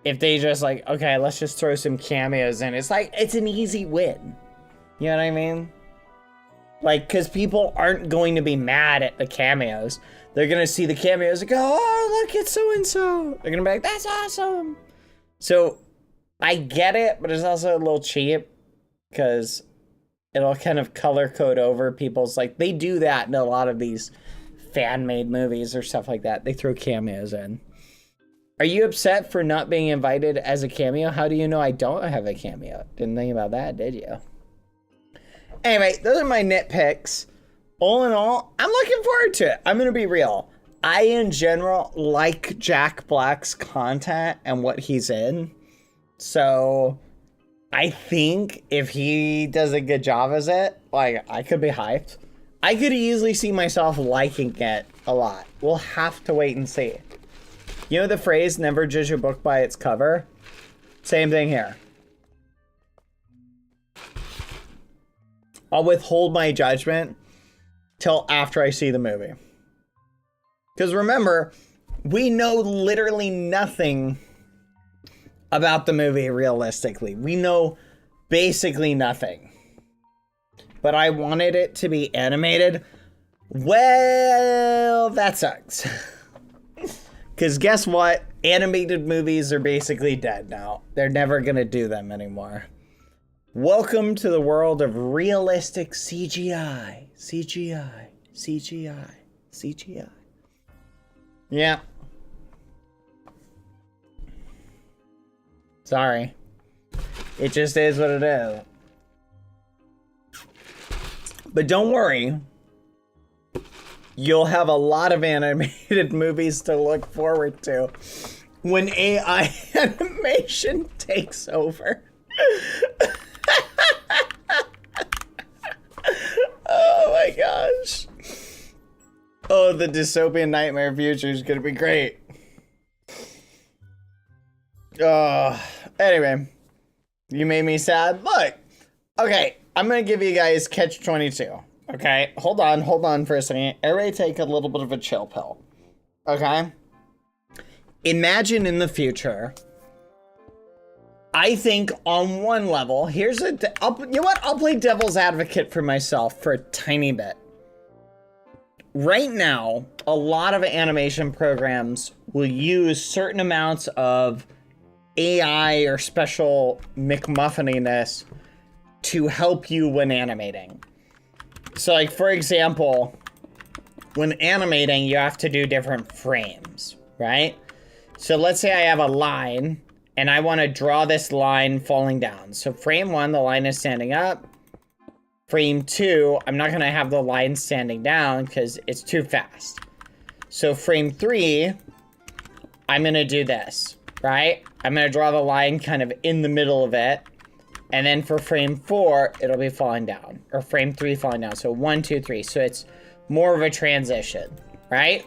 if they just like, okay, let's just throw some cameos in. It's like, it's an easy win. You know what I mean? Like, because people aren't going to be mad at the cameos. They're going to see the cameos and go, oh, look, it's so-and-so. They're going to be like, that's awesome. So, I get it, but it's also a little cheap. Because it'll kind of color code over people's, like, they do that in a lot of these fan-made movies or stuff like that. They throw cameos in. Are you upset for not being invited as a cameo? How do you know I don't have a cameo? Didn't think about that, did you? Anyway, those are my nitpicks. All in all, I'm looking forward to it. I'm going to be real. I, in general, like Jack Black's content and what he's in. So, I think if he does a good job as it, like, I could be hyped. I could easily see myself liking it a lot. We'll have to wait and see. You know the phrase, never judge a book by its cover? Same thing here. I'll withhold my judgment till after I see the movie. Because remember, we know literally nothing about the movie realistically. We know basically nothing. But I wanted it to be animated. Well, that sucks. Because guess what? Animated movies are basically dead now. They're never going to do them anymore. Welcome to the world of realistic CGI. CGI. CGI. CGI. Yeah. Sorry. It just is what it is. But don't worry. You'll have a lot of animated movies to look forward to when AI animation takes over. Oh my gosh. Oh, the dystopian nightmare future is gonna be great. Anyway, you made me sad. Look, okay, I'm gonna give you guys catch-22. Okay, hold on for a second. Everybody take a little bit of a chill pill. Okay? Imagine in the future, I think on one level, you know what? I'll play devil's advocate for myself for a tiny bit. Right now, a lot of animation programs will use certain amounts of AI or special McMuffininess to help you when animating. So, like, for example, when animating, you have to do different frames, right? So let's say I have a line, and I want to draw this line falling down. So frame 1, the line is standing up. Frame 2, I'm not going to have the line standing down because it's too fast. So frame 3, I'm going to do this, right? I'm going to draw the line kind of in the middle of it. And then for frame 4, it'll be falling down. Or frame 3 falling down. So 1, 2, 3. So it's more of a transition, right?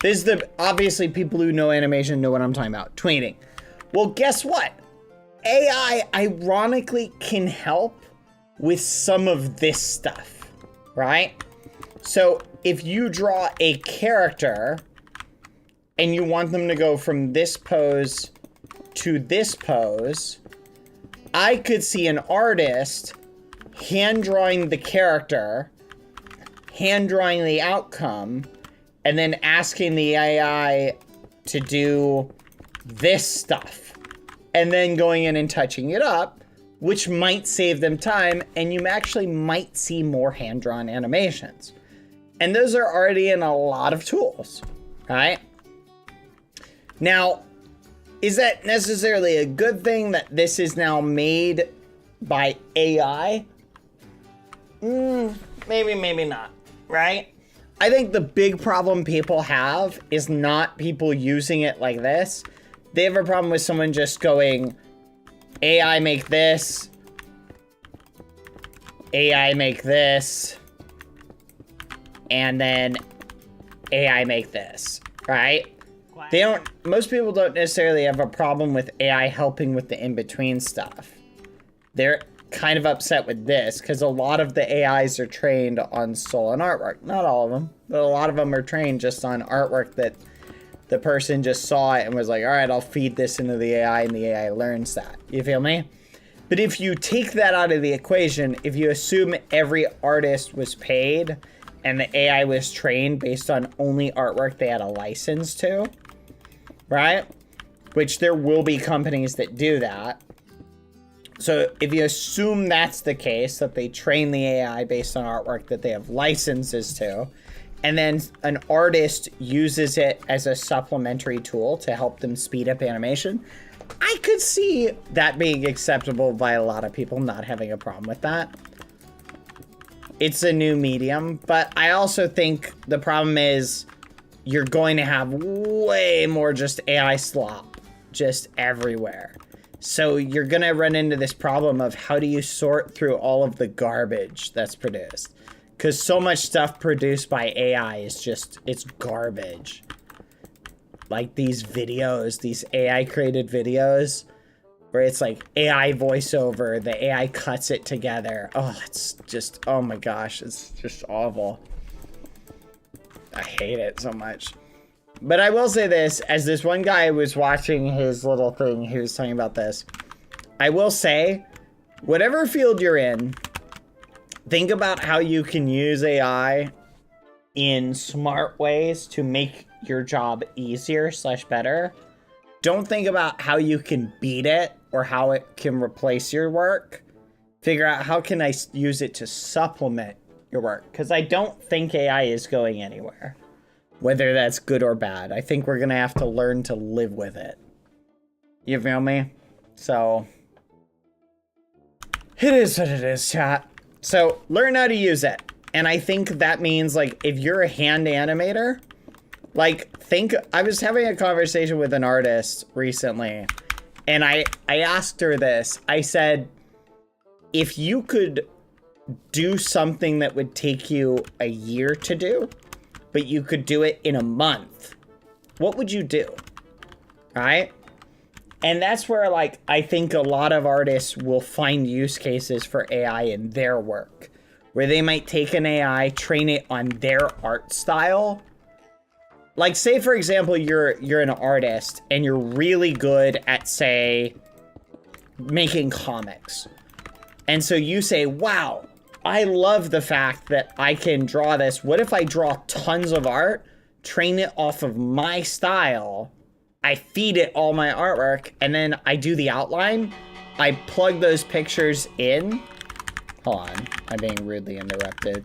This is obviously people who know animation know what I'm talking about. Tweening. Well, guess what? AI ironically can help with some of this stuff. right? So if you draw a character and you want them to go from this pose to this pose, I could see an artist hand drawing the character, hand drawing the outcome, and then asking the AI to do this stuff, and then going in and touching it up, which might save them time, and you actually might see more hand-drawn animations. And those are already in a lot of tools, right? Now, is that necessarily a good thing that this is now made by AI? Maybe, maybe not, right? I think the big problem people have is not people using it like this. They have a problem with someone just going, AI make this, AI make this, and then AI make this, right? Most people don't necessarily have a problem with AI helping with the in-between stuff. They're kind of upset with this because a lot of the AIs are trained on stolen artwork. Not all of them, but a lot of them are trained just on artwork that the person just saw it and was like, all right, I'll feed this into the AI, and the AI learns that. You feel me? But if you take that out of the equation, if you assume every artist was paid and the AI was trained based on only artwork they had a license to, right? Which there will be companies that do that. So if you assume that's the case, that they train the AI based on artwork that they have licenses to, and then an artist uses it as a supplementary tool to help them speed up animation, I could see that being acceptable by a lot of people, not having a problem with that. It's a new medium, but I also think the problem is you're going to have way more just AI slop just everywhere. So you're going to run into this problem of how do you sort through all of the garbage that's produced? Because so much stuff produced by AI is just, it's garbage. Like these videos, these AI created videos, where it's like AI voiceover, the AI cuts it together. Oh, it's just, oh my gosh, it's just awful. I hate it so much. But I will say this, as this one guy was watching his little thing, he was talking about this. I will say, whatever field you're in, think about how you can use AI in smart ways to make your job easier / better. Don't think about how you can beat it or how it can replace your work. Figure out how can I use it to supplement your work. Because I don't think AI is going anywhere. Whether that's good or bad. I think we're going to have to learn to live with it. You feel me? So, it is what it is, chat. So, learn how to use it. And I think that means, like, if you're a hand animator, like, I was having a conversation with an artist recently, and I asked her this. I said, if you could do something that would take you a year to do, but you could do it in a month, what would you do? Right? And that's where, like, I think a lot of artists will find use cases for AI in their work, where they might take an AI, train it on their art style. Like, say, for example, you're an artist and you're really good at, say, making comics. And so you say, wow, I love the fact that I can draw this. What if I draw tons of art, train it off of my style, I feed it all my artwork, and then I do the outline, I plug those pictures in. Hold on, I'm being rudely interrupted.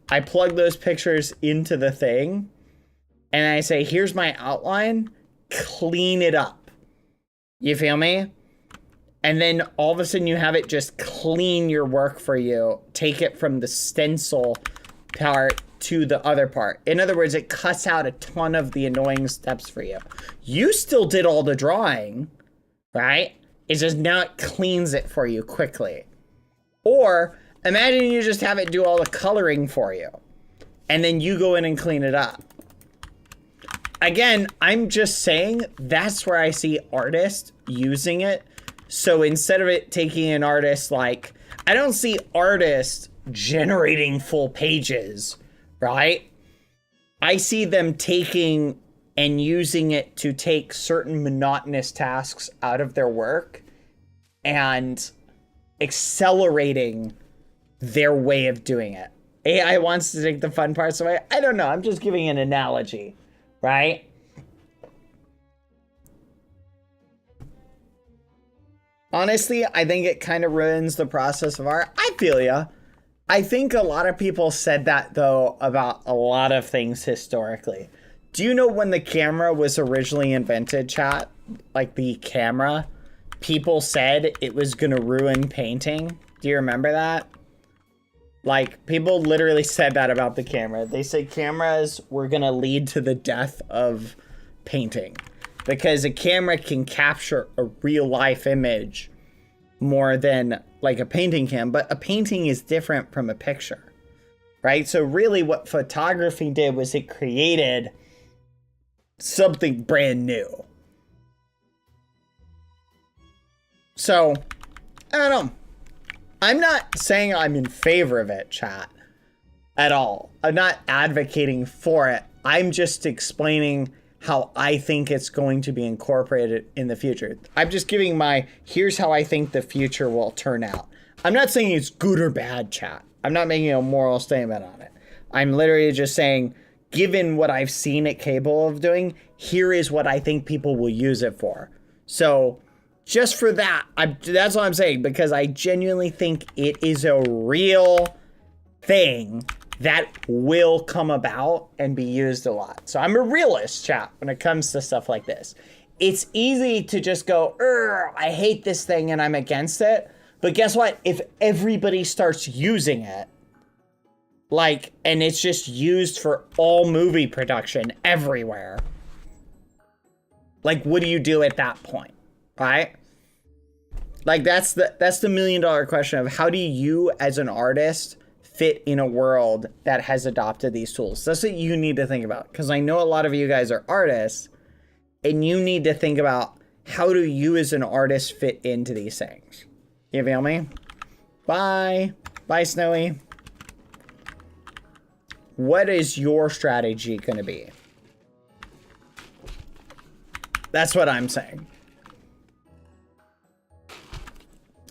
I plug those pictures into the thing, and I say, here's my outline, clean it up. You feel me? And then all of a sudden you have it just clean your work for you. Take it from the stencil part to the other part. In other words, it cuts out a ton of the annoying steps for you. You still did all the drawing, right? It's just now it cleans it for you quickly. Or imagine you just have it do all the coloring for you, and then you go in and clean it up. Again, I'm just saying that's where I see artists using it. So instead of it taking an artist, like, I don't see artists generating full pages, right? I see them taking and using it to take certain monotonous tasks out of their work and accelerating their way of doing it. AI wants to take the fun parts away. I don't know. I'm just giving an analogy, right? Honestly, I think it kind of ruins the process of art. I feel ya. I think a lot of people said that, though, about a lot of things historically. Do you know when the camera was originally invented, chat? Like the camera? People said it was going to ruin painting. Do you remember that? Like, people literally said that about the camera. They said cameras were going to lead to the death of painting. Because a camera can capture a real life image more than like a painting can. But a painting is different from a picture, right? So really what photography did was it created something brand new. So, I don't know. I'm not saying I'm in favor of it, chat, at all. I'm not advocating for it. I'm just explaining how I think it's going to be incorporated in the future. I'm just giving my, here's how I think the future will turn out. I'm not saying it's good or bad, chat. I'm not making a moral statement on it. I'm literally just saying, given what I've seen it capable of doing, here is what I think people will use it for. So just for that, that's what I'm saying, because I genuinely think it is a real thing that will come about and be used a lot. So I'm a realist, chat, when it comes to stuff like this. It's easy to just go, I hate this thing and I'm against it. But guess what? If everybody starts using it, like, and it's just used for all movie production everywhere, like, what do you do at that point, right? Like, that's the $1 million question of how do you as an artist fit in a world that has adopted these tools? That's what you need to think about, because I know a lot of you guys are artists and you need to think about how do you as an artist fit into these things. You feel me? Bye. Bye, Snowy. What is your strategy going to be? That's what I'm saying.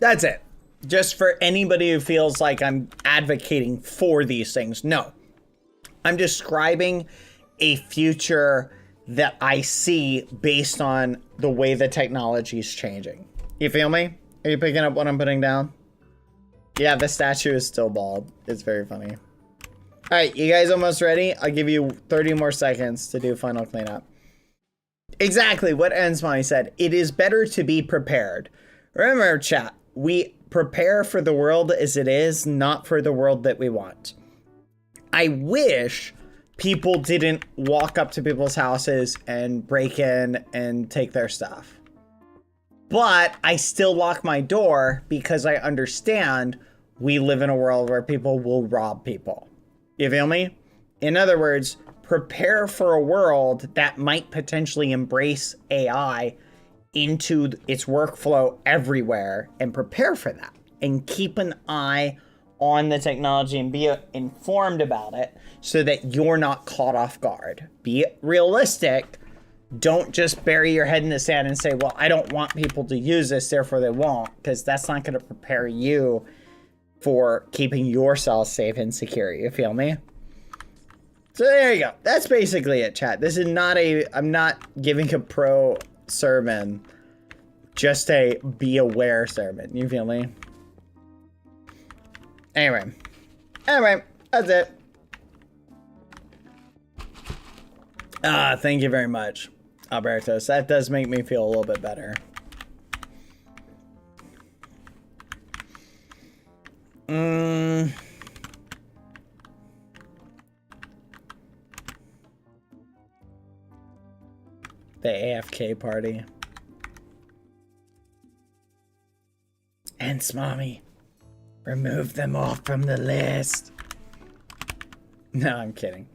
That's it. Just for anybody who feels like I'm advocating for these things. No. I'm describing a future that I see based on the way the technology is changing. You feel me? Are you picking up what I'm putting down? Yeah, the statue is still bald. It's very funny. All right, you guys almost ready? I'll give you 30 more seconds to do final cleanup. Exactly what Ensmai said. It is better to be prepared. Remember, chat, we prepare for the world as it is, not for the world that we want. I wish people didn't walk up to people's houses and break in and take their stuff. But I still lock my door because I understand we live in a world where people will rob people. You feel me? In other words, prepare for a world that might potentially embrace AI into its workflow everywhere, and prepare for that and keep an eye on the technology and be informed about it so that you're not caught off guard. Be realistic. Don't just bury your head in the sand and say, well, I don't want people to use this, therefore they won't, because that's not going to prepare you for keeping yourself safe and secure. You feel me? So there you go. That's basically it, chat. This is not I'm not giving a pro sermon, just a be aware sermon. You feel me? Anyway, that's it. Thank you very much, Albertos. That does make me feel a little bit better. The AFK party. And Smommy, remove them all from the list. No, I'm kidding.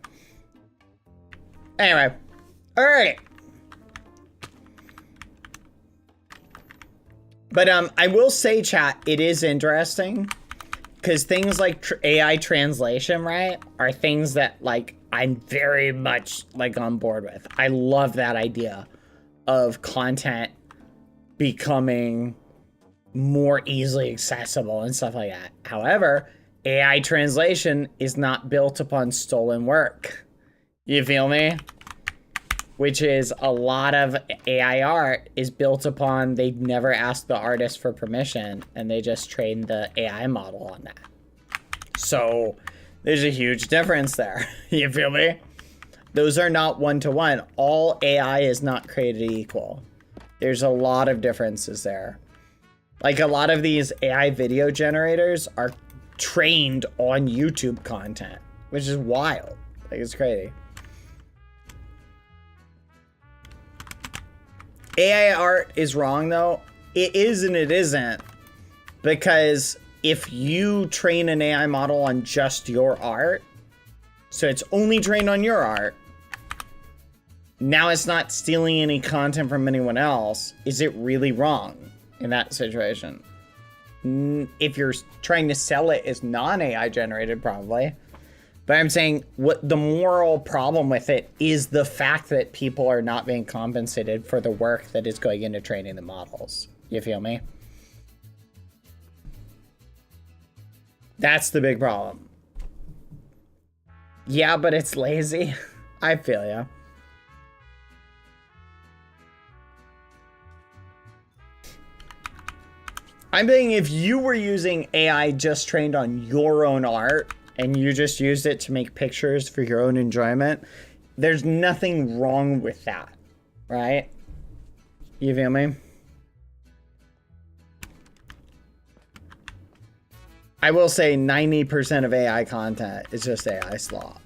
Anyway, all right. But I will say, chat, it is interesting. because things like AI translation, right, are things that like I'm very much like on board with. I love that idea of content becoming more easily accessible and stuff like that. However, AI translation is not built upon stolen work. You feel me? Which is a lot of AI art is built upon they never asked the artist for permission and they just trained the AI model on that. So there's a huge difference there. You feel me? Those are not one-to-one. All AI is not created equal. There's a lot of differences there. Like a lot of these AI video generators are trained on YouTube content, which is wild. Like it's crazy. AI art is wrong though. It is and it isn't. Because if you train an AI model on just your art, so it's only trained on your art, now it's not stealing any content from anyone else. Is it really wrong in that situation? If you're trying to sell it as non-AI generated, probably. But I'm saying what the moral problem with it is the fact that people are not being compensated for the work that is going into training the models. You feel me? That's the big problem. Yeah, but it's lazy. I feel ya. I'm thinking if you were using AI just trained on your own art and you just used it to make pictures for your own enjoyment, there's nothing wrong with that, right? You feel me? I will say 90% of AI content is just AI slop.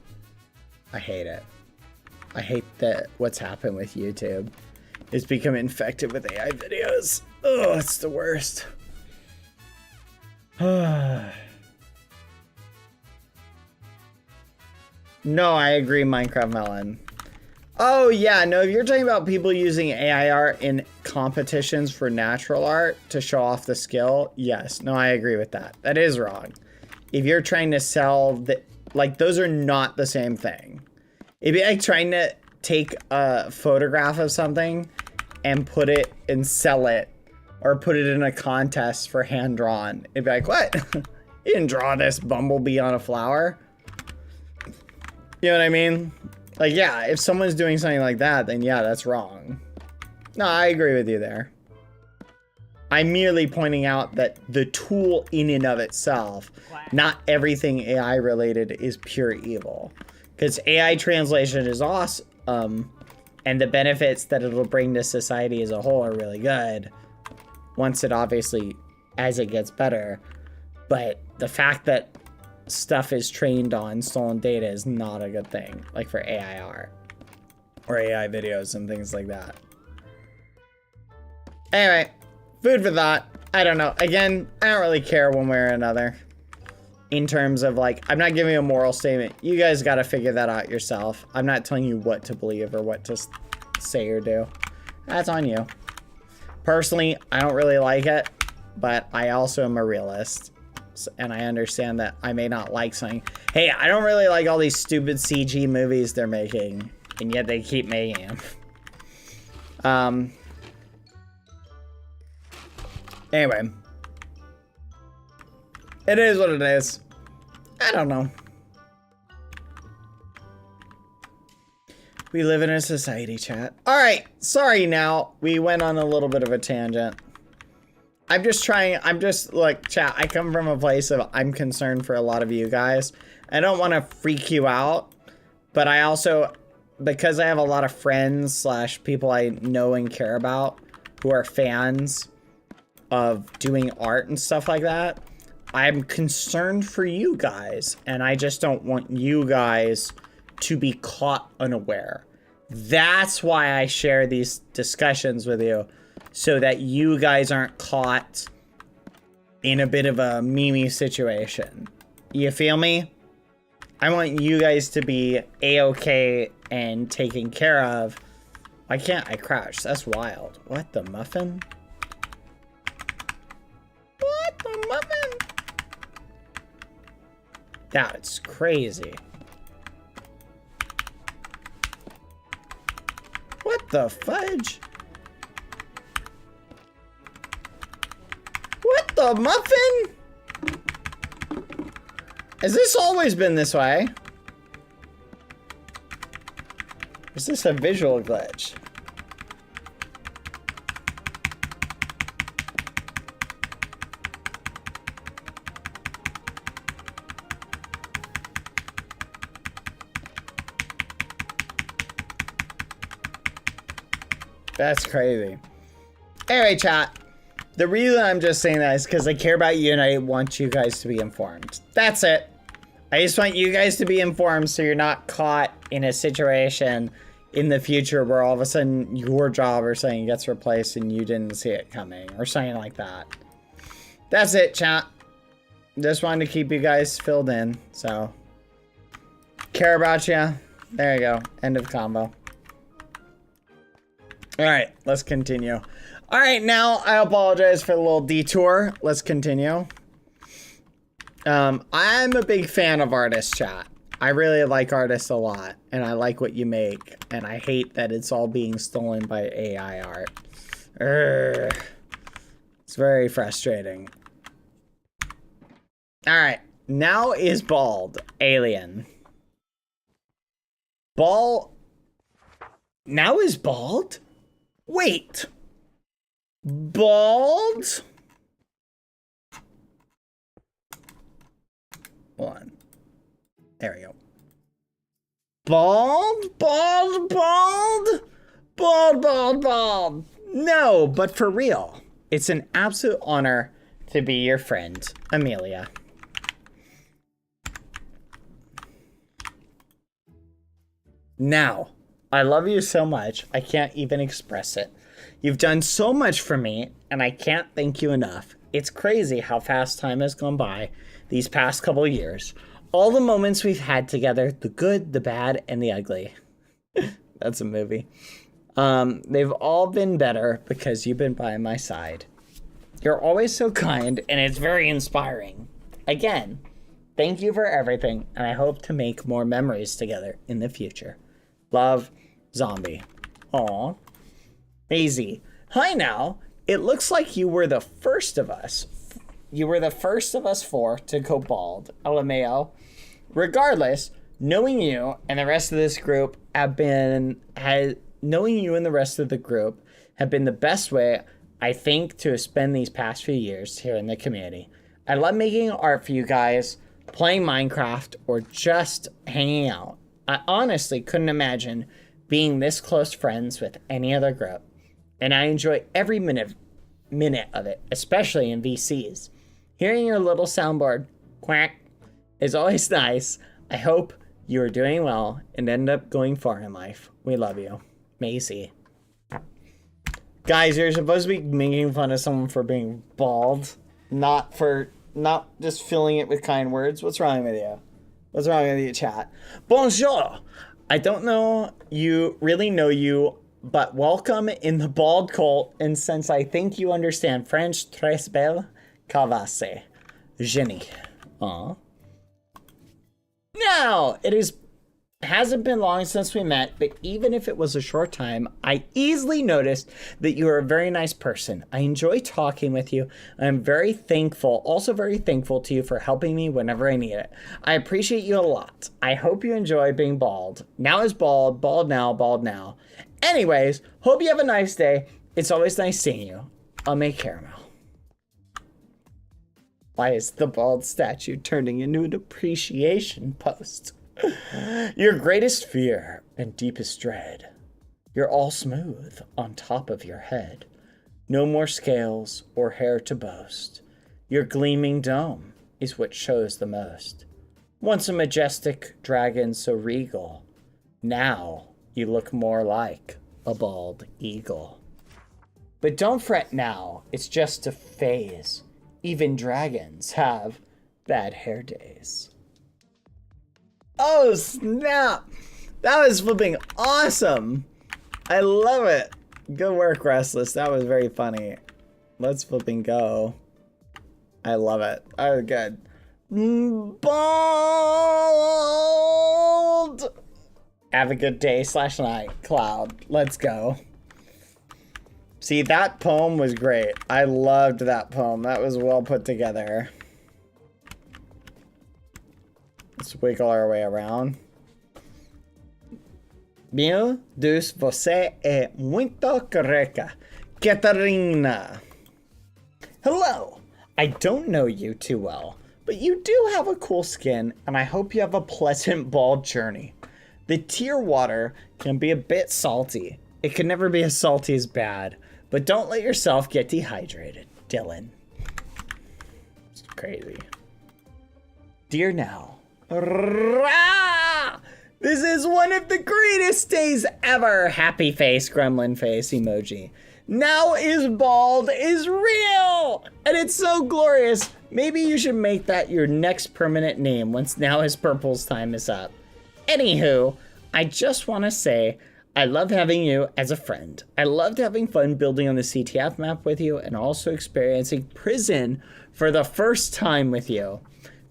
I hate it. I hate that what's happened with YouTube. It's become infected with AI videos. Oh, it's the worst. No, I agree, Minecraft Melon. Oh, yeah, no, if you're talking about people using AI art in competitions for natural art to show off the skill, yes. No, I agree with that. That is wrong. If you're trying to sell, like, those are not the same thing. If you're like, trying to take a photograph of something and put it and sell it, or put it in a contest for hand-drawn, it'd be like, what? You didn't draw this bumblebee on a flower? You know what I mean? Like, yeah, if someone's doing something like that, then yeah, that's wrong. No, I agree with you there. I'm merely pointing out that the tool in and of itself, not everything AI related is pure evil. Because AI translation is awesome, and the benefits that it'll bring to society as a whole are really good. Once it obviously, as it gets better. But the fact that stuff is trained on stolen data is not a good thing. Like for AI art. Or AI videos and things like that. Anyway, food for thought. I don't know. Again, I don't really care one way or another. In terms of like, I'm not giving a moral statement. You guys gotta figure that out yourself. I'm not telling you what to believe or what to say or do. That's on you. Personally, I don't really like it, but I also am a realist. And I understand that I may not like something. Hey, I don't really like all these stupid CG movies they're making, and yet they keep making them. Anyway. It is what it is. I don't know. We live in a society, chat. All right, sorry now. We went on a little bit of a tangent. Look, chat, I come from a place of I'm concerned for a lot of you guys. I don't want to freak you out, but I also, because I have a lot of friends / people I know and care about who are fans of doing art and stuff like that, I'm concerned for you guys, and I just don't want you guys to be caught unaware. That's why I share these discussions with you, so that you guys aren't caught in a bit of a Mimi situation. You feel me? I want you guys to be A-okay and taken care of. Why can't I crouch? That's wild. What the muffin? What the muffin? Yeah, it's crazy. What the fudge? What the muffin? Has this always been this way? Is this a visual glitch? That's crazy. Anyway, chat. The reason I'm just saying that is because I care about you and I want you guys to be informed. That's it. I just want you guys to be informed so you're not caught in a situation in the future where all of a sudden your job or something gets replaced and you didn't see it coming or something like that. That's it, chat. Just wanted to keep you guys filled in. So, care about you. There you go. End of combo. All right, let's continue. All right, now I apologize for the little detour. Let's continue. I'm a big fan of artists, chat. I really like artists a lot, and I like what you make, and I hate that it's all being stolen by AI art. Urgh. It's very frustrating. All right, now is bald alien. Now is bald? Wait. Bald? Hold on. There we go. Bald? Bald? Bald? Bald, bald, bald. No, but for real. It's an absolute honor to be your friend, Amelia. Now, I love you so much, I can't even express it. You've done so much for me, and I can't thank you enough. It's crazy how fast time has gone by these past couple of years. All the moments we've had together, the good, the bad, and the ugly. That's a movie. They've all been better because you've been by my side. You're always so kind, and it's very inspiring. Again, thank you for everything, and I hope to make more memories together in the future. Love, Zombie. Aw. Maisie. Hi now. It looks like you were the first of us. You were the first of us four to go bald. LMAO. Regardless, knowing you and the rest of this group knowing you and the rest of the group have been the best way, I think, to spend these past few years here in the community. I love making art for you guys, playing Minecraft, or just hanging out. I honestly couldn't imagine being this close friends with any other group, and I enjoy every minute of it, especially in VCs. Hearing your little soundboard quack is always nice. I hope you are doing well and end up going far in life. We love you. Macy. Guys, you're supposed to be making fun of someone for being bald, not just filling it with kind words. What's wrong with you? What's wrong with you, chat? Bonjour. I don't really know you, but welcome in the bald cult, and since I think you understand French, très belle, cavasse. Jenny. Aw. Now, hasn't been long since we met, but even if it was a short time, I easily noticed that you are a very nice person. I enjoy talking with you. I'm very thankful to you for helping me whenever I need it. I appreciate you a lot. I hope you enjoy being bald. Now is bald, bald now, bald now. Anyways, hope you have a nice day. It's always nice seeing you. I'll make caramel. Why is the bald statue turning into an appreciation post? Your greatest fear and deepest dread. You're all smooth on top of your head. No more scales or hair to boast. Your gleaming dome is what shows the most. Once a majestic dragon so regal, now you look more like a bald eagle. But don't fret now, it's just a phase. Even dragons have bad hair days. Oh, snap. That was flipping awesome. I love it. Good work, Restless. That was very funny. Let's flipping go. I love it. Oh, good. Bald. Have a good day / night, Cloud. Let's go. See, that poem was great. I loved that poem. That was well put together. Let's wiggle our way around. Meu Deus, você é muito correta, Catarina. Hello. I don't know you too well, but you do have a cool skin, and I hope you have a pleasant bald journey. The tier water can be a bit salty. It can never be as salty as bad, but don't let yourself get dehydrated, Dylan. It's crazy. Dear now. This is one of the greatest days ever. Happy face, gremlin face emoji. Now is bald is real, and it's so glorious. Maybe you should make that your next permanent name once Now is Purple's time is up. Anywho, I just want to say I love having you as a friend. I loved having fun building on the CTF map with you and also experiencing prison for the first time with you.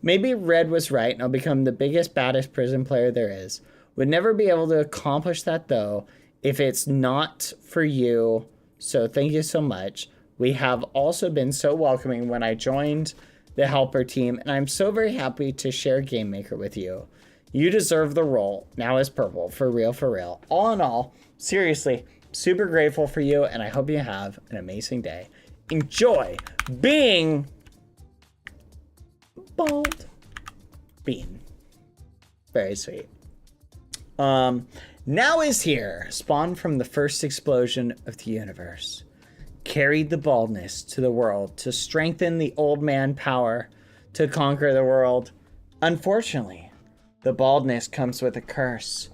Maybe Red was right and I'll become the biggest, baddest prison player there is. Would never be able to accomplish that though if it's not for you. So thank you so much. We have also been so welcoming when I joined the helper team, and I'm so very happy to share Game Maker with you. You deserve the role. Now is Purple. For real, for real. All in all, seriously, super grateful for you, and I hope you have an amazing day. Enjoy being bald bean. Very sweet. Now is here, spawned from the first explosion of the universe. Carried the baldness to the world to strengthen the old man power to conquer the world. Unfortunately, the baldness comes with a curse.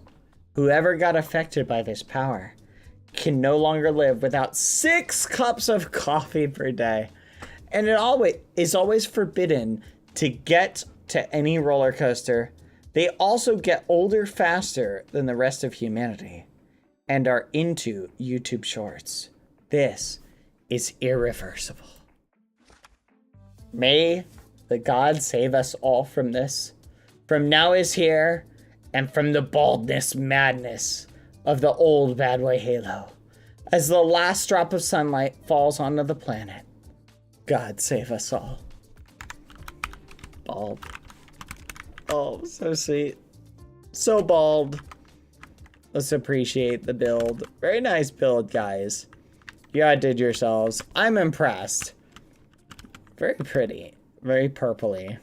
Whoever got affected by this power can no longer live without 6 cups of coffee per day. And it is always forbidden to get to any roller coaster. They also get older faster than the rest of humanity and are into YouTube shorts. This is irreversible. May the gods save us all from this, from Now is Here, and from the baldness madness of the old bad boy Halo. As the last drop of sunlight falls onto the planet, God save us all. Bald. Oh, so sweet. So bald. Let's appreciate the build. Very nice build, guys. You outdid yourselves. I'm impressed. Very pretty. Very purpley.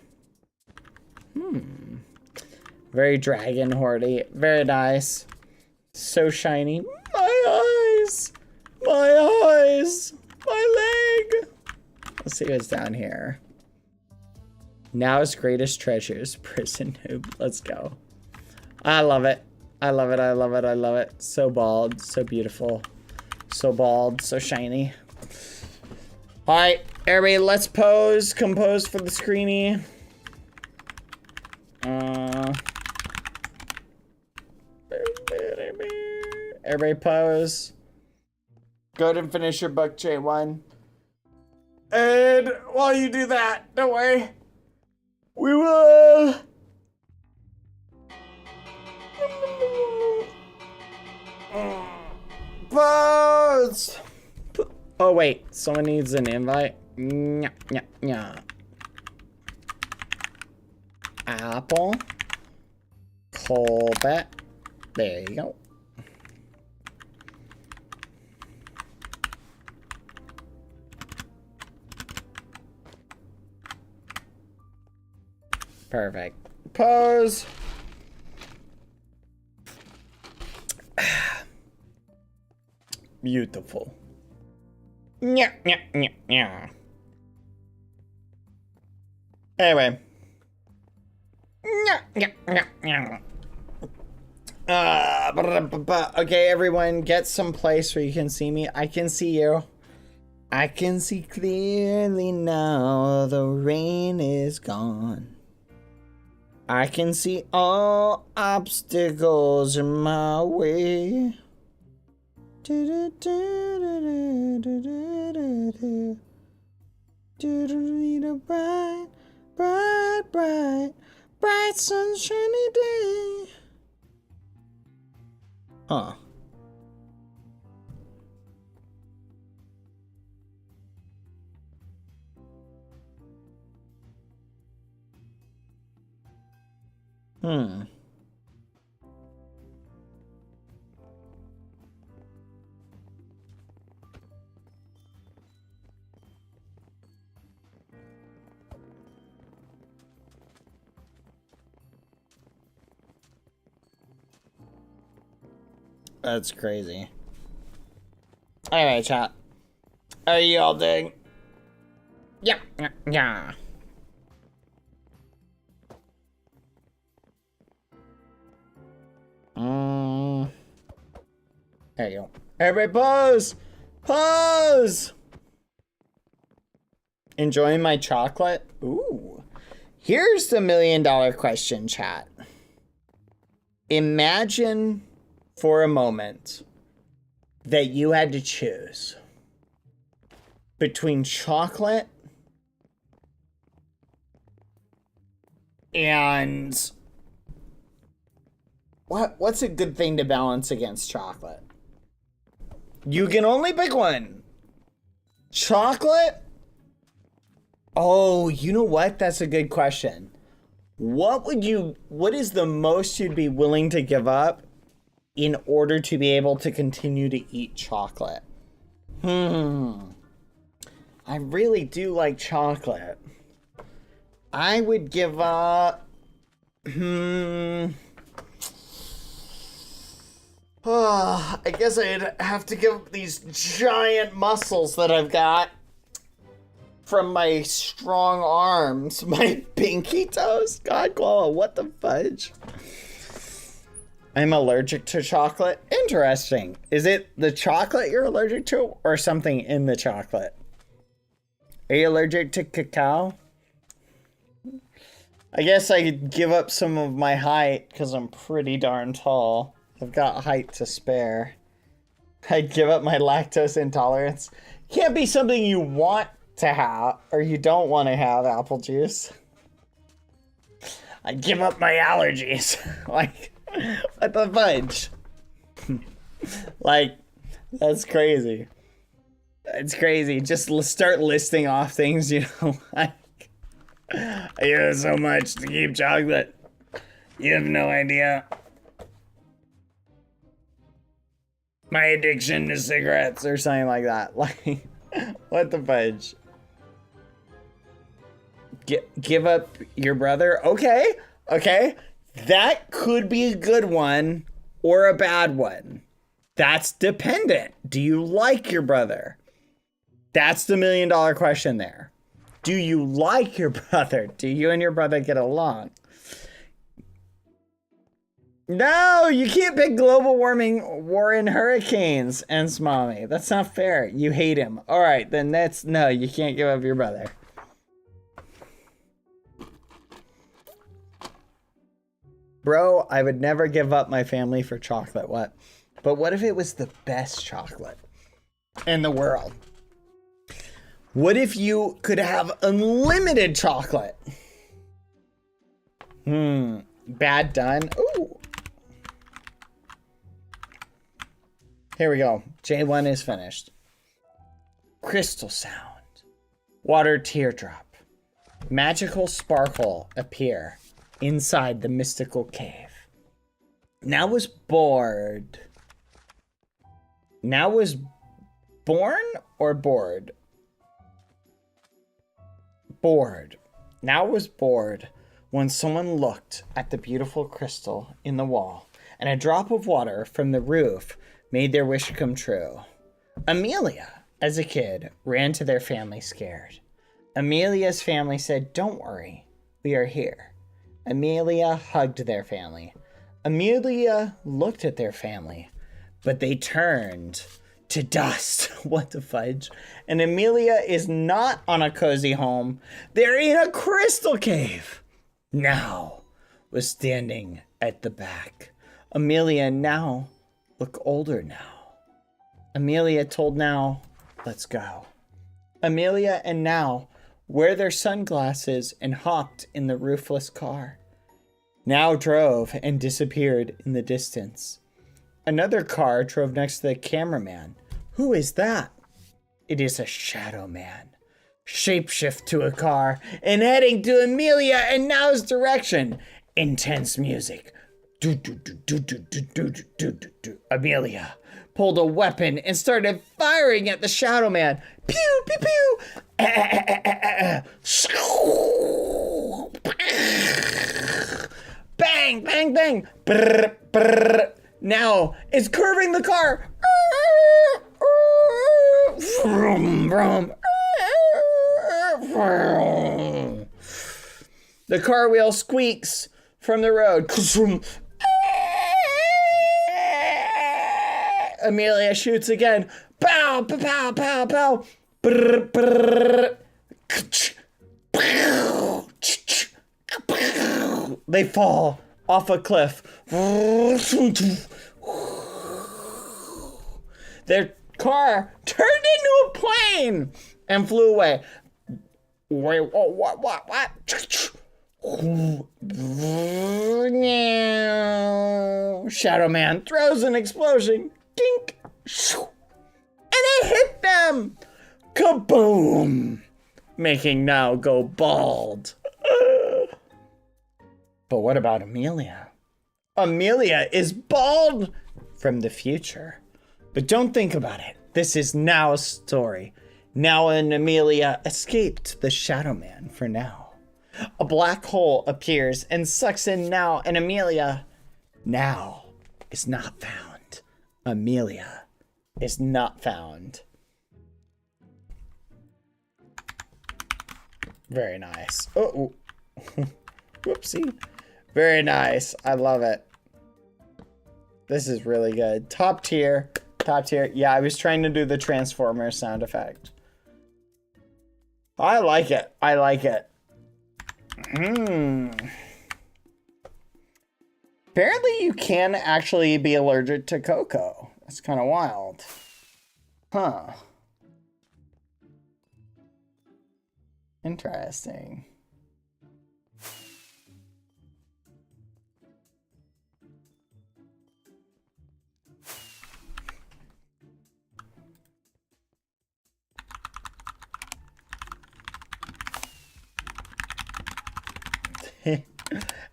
Very dragon hordy. Very nice. So shiny. My eyes. My eyes. My leg. Let's see what's down here. Now's greatest treasures. Prison noob. Let's go. I love it. I love it. I love it. I love it. So bald. So beautiful. So bald. So shiny. Alright. Everybody, let's pose. Compose for the screeny. Everybody pose. Go ahead and finish your book, J1. And while you do that, don't worry. We will. Pose. Oh wait, someone needs an invite. Nya, nya, nya. Apple. Colbert. There you go. Perfect. Pose. Beautiful. Nya, nya, nya, nya. Anyway. Nya, nya, nya, nya. Okay, everyone, get some place where you can see me. I can see you. I can see clearly now. The rain is gone. I can see all obstacles in my way. Need a bright bright, bright, bright sunshiny day. Huh. That's crazy. Alright, chat. How are you all doing? Yeah. There you go. Everybody pose! Pose! Enjoying my chocolate? Ooh. Here's the $1 million question, chat. Imagine for a moment that you had to choose between chocolate and what's a good thing to balance against chocolate? You can only pick one. Chocolate? Oh, you know what? That's a good question. What is the most you'd be willing to give up in order to be able to continue to eat chocolate? I really do like chocolate. I would give up... I guess I'd have to give up these giant muscles that I've got from my strong arms. My pinky toes? God, Glow, what the fudge? I'm allergic to chocolate. Interesting. Is it the chocolate you're allergic to or something in the chocolate? Are you allergic to cacao? I guess I could give up some of my height because I'm pretty darn tall. I've got height to spare. I'd give up my lactose intolerance. Can't be something you want to have or you don't want to have, apple juice. I'd give up my allergies. Like, what the fudge? Like, that's crazy. It's crazy. Just start listing off things, you know, like, I use so much to keep chocolate. You have no idea. My addiction to cigarettes or something like that. Like, what the fudge? Give up your brother? Okay. That could be a good one or a bad one. That's dependent. Do you like your brother? That's the $1 million question there. Do you like your brother? Do you and your brother get along? No, you can't pick global warming, war, and hurricanes, and Smommy. That's not fair. You hate him. All right, then no, you can't give up your brother. Bro, I would never give up my family for chocolate. What? But what if it was the best chocolate in the world? What if you could have unlimited chocolate? Bad done. Ooh. Here we go. J1 is finished. Crystal sound. Water teardrop. Magical sparkle appear inside the mystical cave. Now was bored. Now was born or bored? Bored. Now was bored when someone looked at the beautiful crystal in the wall and a drop of water from the roof made their wish come true. Amelia, as a kid, ran to their family scared. Amelia's family said, "Don't worry, we are here." Amelia hugged their family. Amelia looked at their family, but they turned to dust. What the fudge? And Amelia is not on a cozy home. They're in a crystal cave. Now was standing at the back. Amelia now look older now. Amelia told Now, "Let's go." Amelia and Now wear their sunglasses, and hopped in the roofless car. Now drove and disappeared in the distance. Another car drove next to the cameraman. Who is that? It is a shadow man. Shapeshift to a car and heading to Amelia and Now's direction. Intense music. Amelia pulled a weapon and started firing at the shadow man. Pew, pew, pew. Bang, bang, bang. Brr, brr. Now it's curving the car. Vroom, vroom. The car wheel squeaks from the road. Amelia shoots again. Pow, pow, pow, pow, pow. Brr, brr. They fall off a cliff. Their car turned into a plane and flew away. Wait, what? Shadow Man throws an explosion. Dink. And it hit them. Kaboom. Making Now go bald. But what about Amelia? Amelia is bald from the future. But don't think about it. This is Now's story. Now and Amelia escaped the Shadow Man for now. A black hole appears and sucks in Now and Amelia. Now is not found. Amelia is not found. Very nice. Oh, whoopsie. Very nice. I love it. This is really good. Top tier. Top tier. Yeah, I was trying to do the Transformers sound effect. I like it. I like it. Apparently you can actually be allergic to cocoa. That's kind of wild. Huh. Interesting.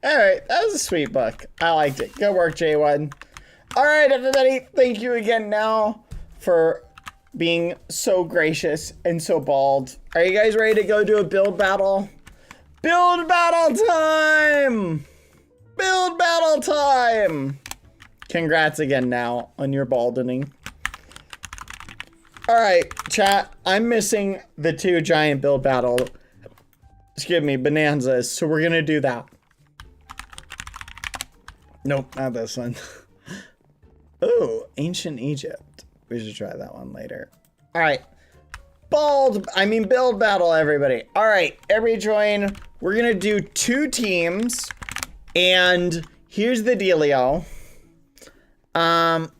All right, that was a sweet book. I liked it. Good work, J1. All right, everybody. Thank you again now for being so gracious and so bald. Are you guys ready to go do a build battle? Build battle time! Build battle time! Congrats again now on your baldening. All right, chat. I'm missing the 2 giant build battle. Excuse me, bonanzas. So we're gonna do that. Nope, not this one. Oh, ancient Egypt. We should try that one later. All right. Build battle, everybody. All right, everybody join. We're going to do 2 teams. And here's the dealio.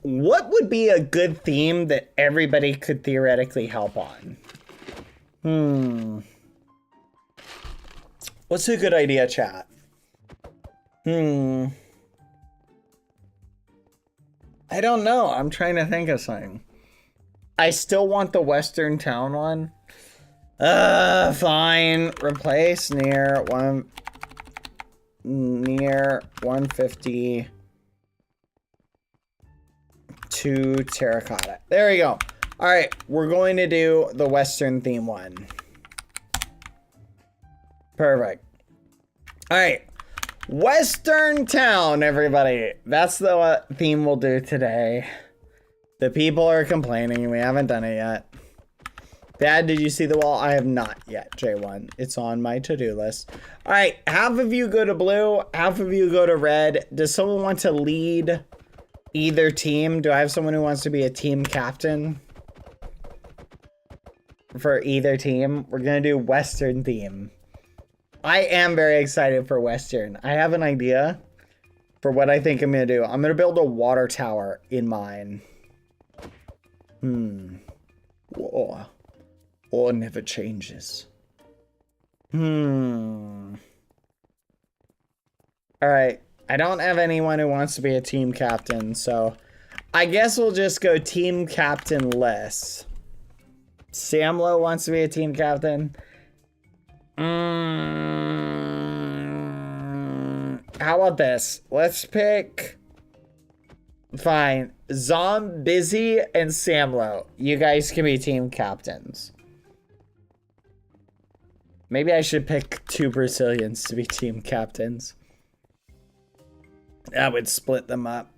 What would be a good theme that everybody could theoretically help on? What's a good idea, chat? I don't know. I'm trying to think of something. I still want the Western Town one. Fine. Replace near 150 to terracotta. There we go. All right, we're going to do the Western theme one. Perfect. All right. Western Town, everybody. That's the theme we'll do today. The people are complaining. We haven't done it yet. Dad, did you see the wall? I have not yet, J1. It's on my to-do list. All right. Half of you go to blue. Half of you go to red. Does someone want to lead either team? Do I have someone who wants to be a team captain for either team? We're going to do Western theme. I am very excited for Western. I have an idea for what I think I'm going to do. I'm going to build a water tower in mine. Whoa. War never changes. Alright. I don't have anyone who wants to be a team captain, so I guess we'll just go team captain-less. Samlo wants to be a team captain. How about this? Let's pick... Fine. Zombizzy and Samlo. You guys can be team captains. Maybe I should pick 2 Brazilians to be team captains. That would split them up.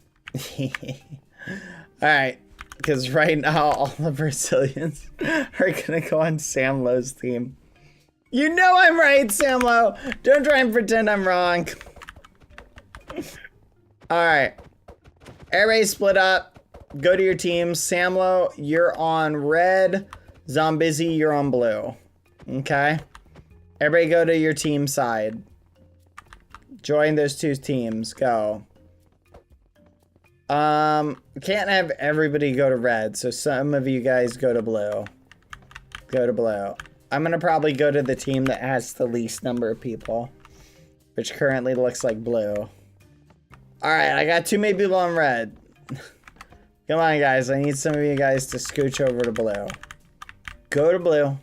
Alright. Because right now, all the Brazilians are going to go on Samlo's team. You know I'm right, Samlo. Don't try and pretend I'm wrong. Alright. Everybody split up. Go to your team. Samlo, you're on red. Zombizzy, you're on blue. Okay? Everybody go to your team side. Join those 2 teams. Go. Can't have everybody go to red, so some of you guys go to blue. Go to blue. I'm gonna probably go to the team that has the least number of people, which currently looks like blue. Alright, I got too many people on red. Come on, guys. I need some of you guys to scooch over to blue. Go to blue.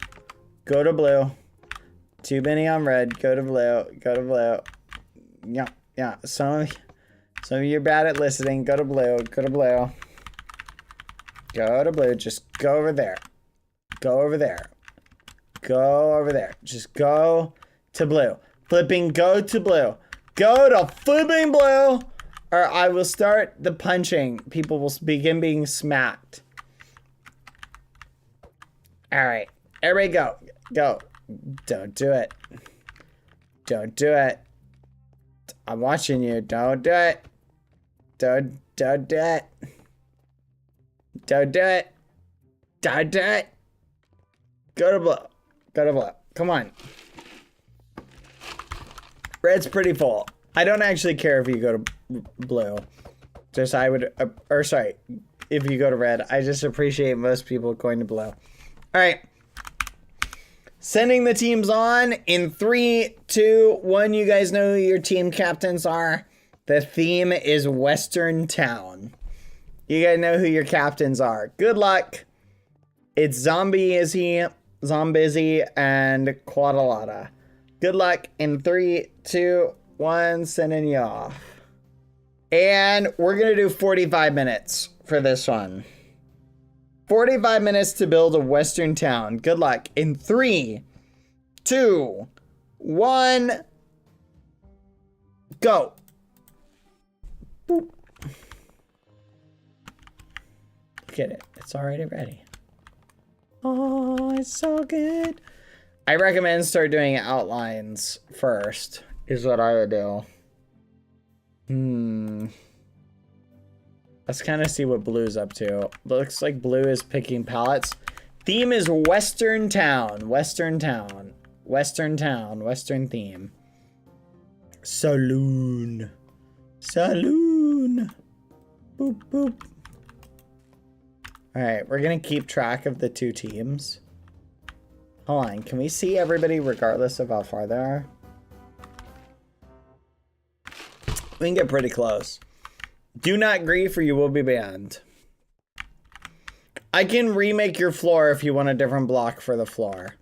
Go to blue. Too many on red. Go to blue. Go to blue. Yeah, yeah. Some of you are bad at listening. Go to blue. Go to blue. Go to blue. Just go over there. Go over there. Go over there. Just go to blue. Flipping go to blue. Go to flipping blue, or I will start the punching. People will begin being smacked. Alright. Everybody go. Go. Don't do it. Don't do it. I'm watching you. Don't do it. Don't do it. Don't do it. Don't do it. Go to blue. Go to blue. Come on. Red's pretty full. I don't actually care if you go to blue. Just I would, or sorry, if you go to red. I just appreciate most people going to blue. All right. Sending the teams on in 3, 2, 1. You guys know who your team captains are. The theme is Western Town. You guys know who your captains are. Good luck. It's Zombizzy, and Quadalata. Good luck in 3, 2, 1. Sending you off. And we're going to do 45 minutes for this one. 45 minutes to build a Western town. Good luck. In 3, 2, 1. Go. Boop. Look at it. It's already ready. Oh, it's so good. I recommend start doing outlines first, is what I would do. Let's kind of see what blue's up to. Looks like blue is picking palettes. Theme is Western Town. Western Town. Western Town. Western theme. Saloon. Saloon. Boop, boop. Alright, we're going to keep track of the 2 teams. Hold on, can we see everybody regardless of how far they are? We can get pretty close. Do not grief or you will be banned. I can remake your floor if you want a different block for the floor.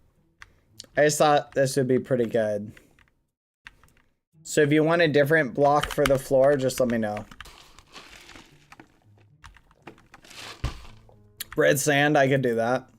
I just thought this would be pretty good. So if you want a different block for the floor, just let me know. Red sand, I could do that.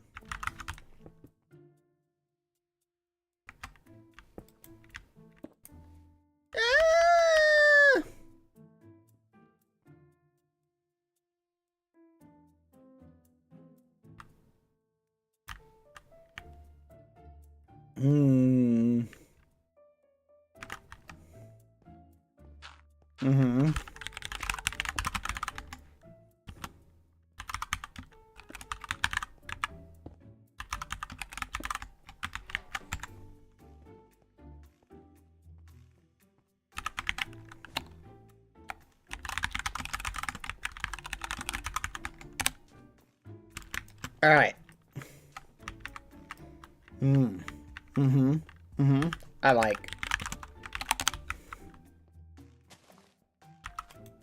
All right. I like.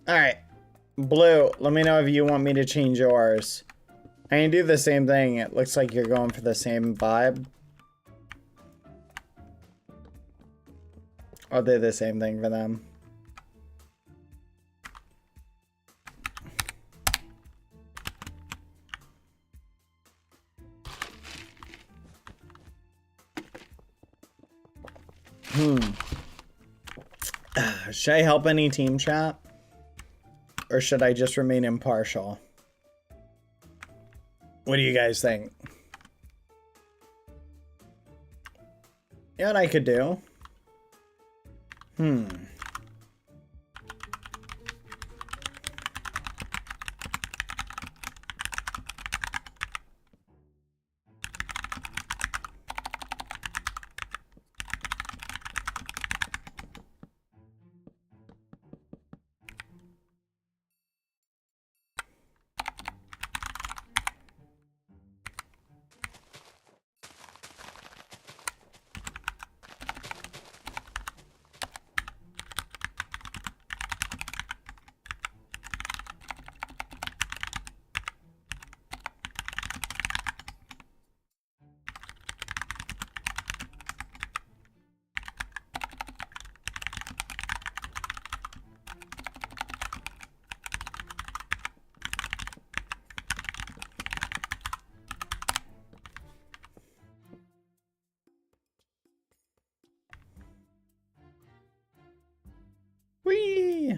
Alright. Blue, let me know if you want me to change yours. I can do the same thing. It looks like you're going for the same vibe. I'll do the same thing for them. Should I help any team chat? Or should I just remain impartial? What do you guys think? You know what I could do? Whee!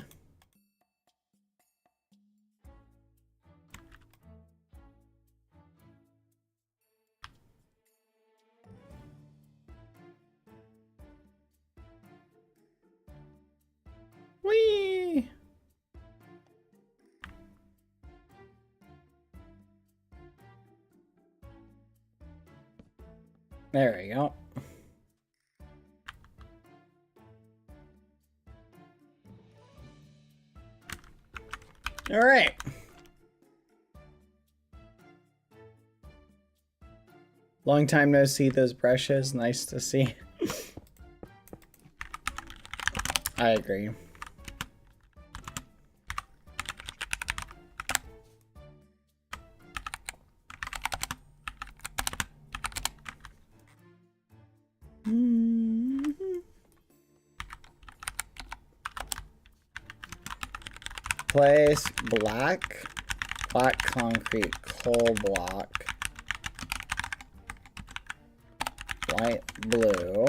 Whee! There we go. All right. Long time no see those brushes. Nice to see. I agree. Place black concrete, coal block, light blue,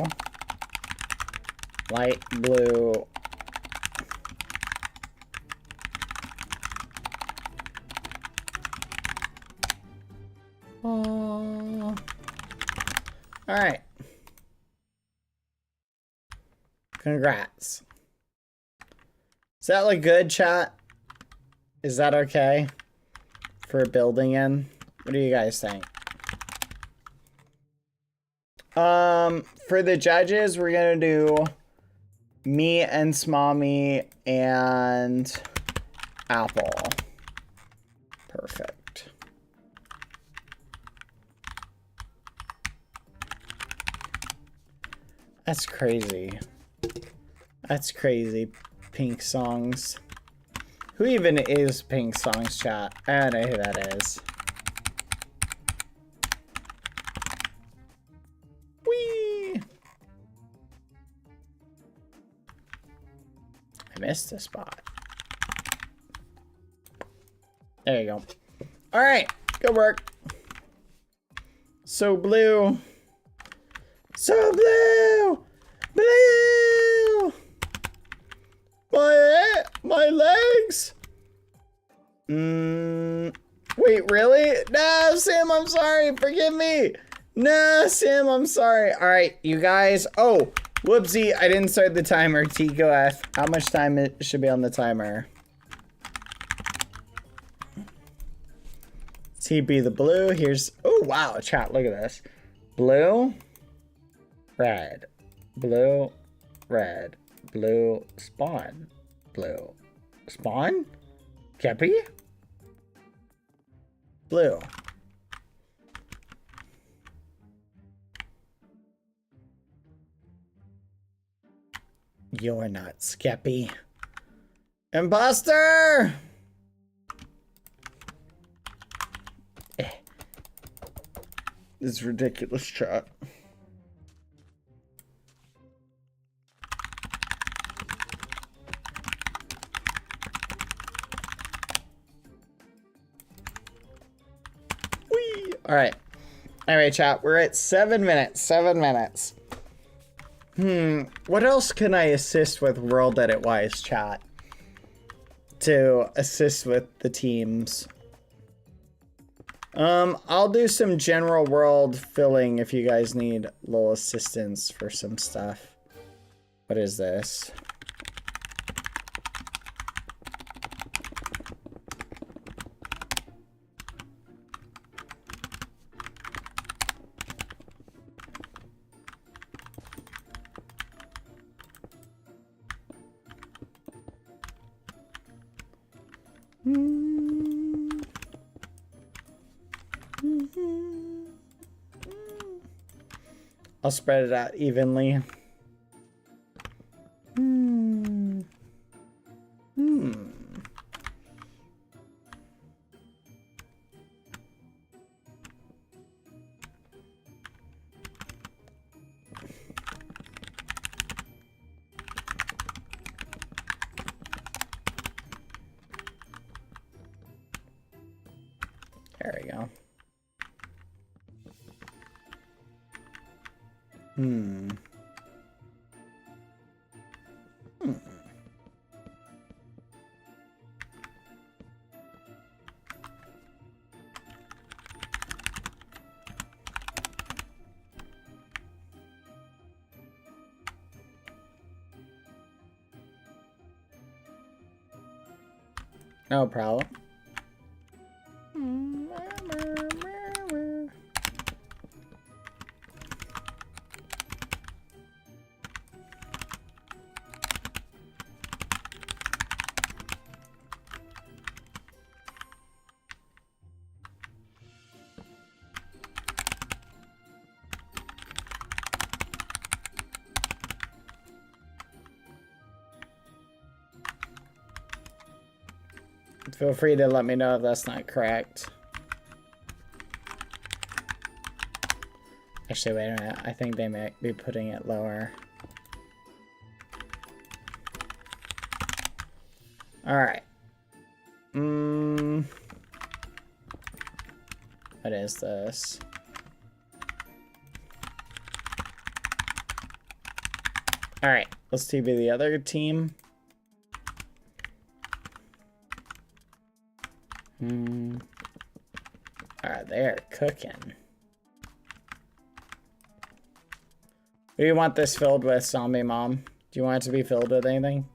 all right. Congrats. Does that look good, chat? Is that okay for building in? What do you guys think? For the judges, we're gonna do me and Smommy and Apple. Perfect. That's crazy. That's crazy. Pink Songs. Who even is Pink Songs, chat? I don't know who that is. Whee! I missed a spot. There you go. All right, good work. So blue. So blue! Blue! My legs? Wait, really? No, Sam, I'm sorry. Forgive me. No, Sam, I'm sorry. All right, you guys. Oh, whoopsie. I didn't start the timer. Tico F. How much time it should be on the timer? TB the blue. Here's... Oh, wow. Chat, look at this. Blue. Red. Blue. Red. Blue. Spawn. Blue. Spawn? Kepi? Blue. You're not Skeppy. Imposter! This is ridiculous, chat. Whee! All right. Anyway, chat, we're at 7 minutes. 7 minutes. What else can I assist with World Edit Wise, chat? To assist with the teams. I'll do some general world filling if you guys need a little assistance for some stuff. What is this? I'll spread it out evenly. There we go. No problem. Feel free to let me know if that's not correct. Actually, wait a minute. I think they might be putting it lower. All right. What is this? All right. Let's TB the other team. Alright, they are cooking. What do you want this filled with, Zombie Mom? Do you want it to be filled with anything?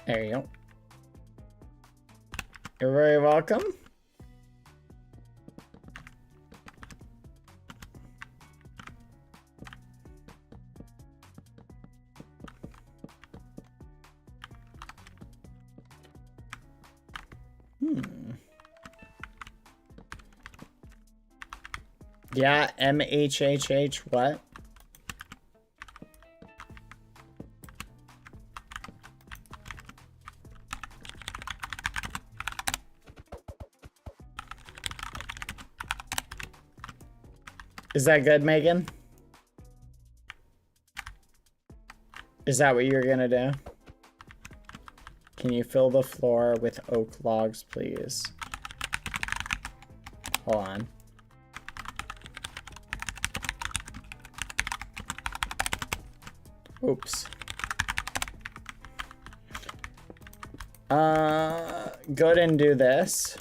There you go. You're very welcome. Yeah, MHHH, what? Is that good, Megan? Is that what you're gonna do? Can you fill the floor with oak logs, please? Hold on. Oops. Go ahead and do this.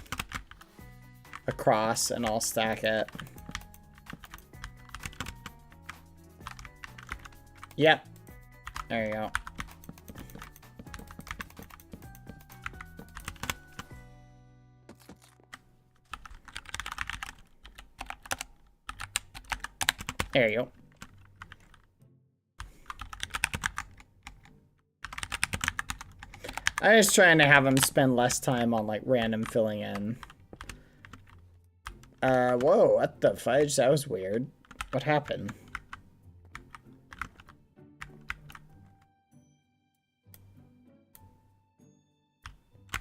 Across, and I'll stack it. Yep. There you go. There you go. I'm just trying to have him spend less time on like random filling in. Whoa, what the fudge? That was weird. What happened?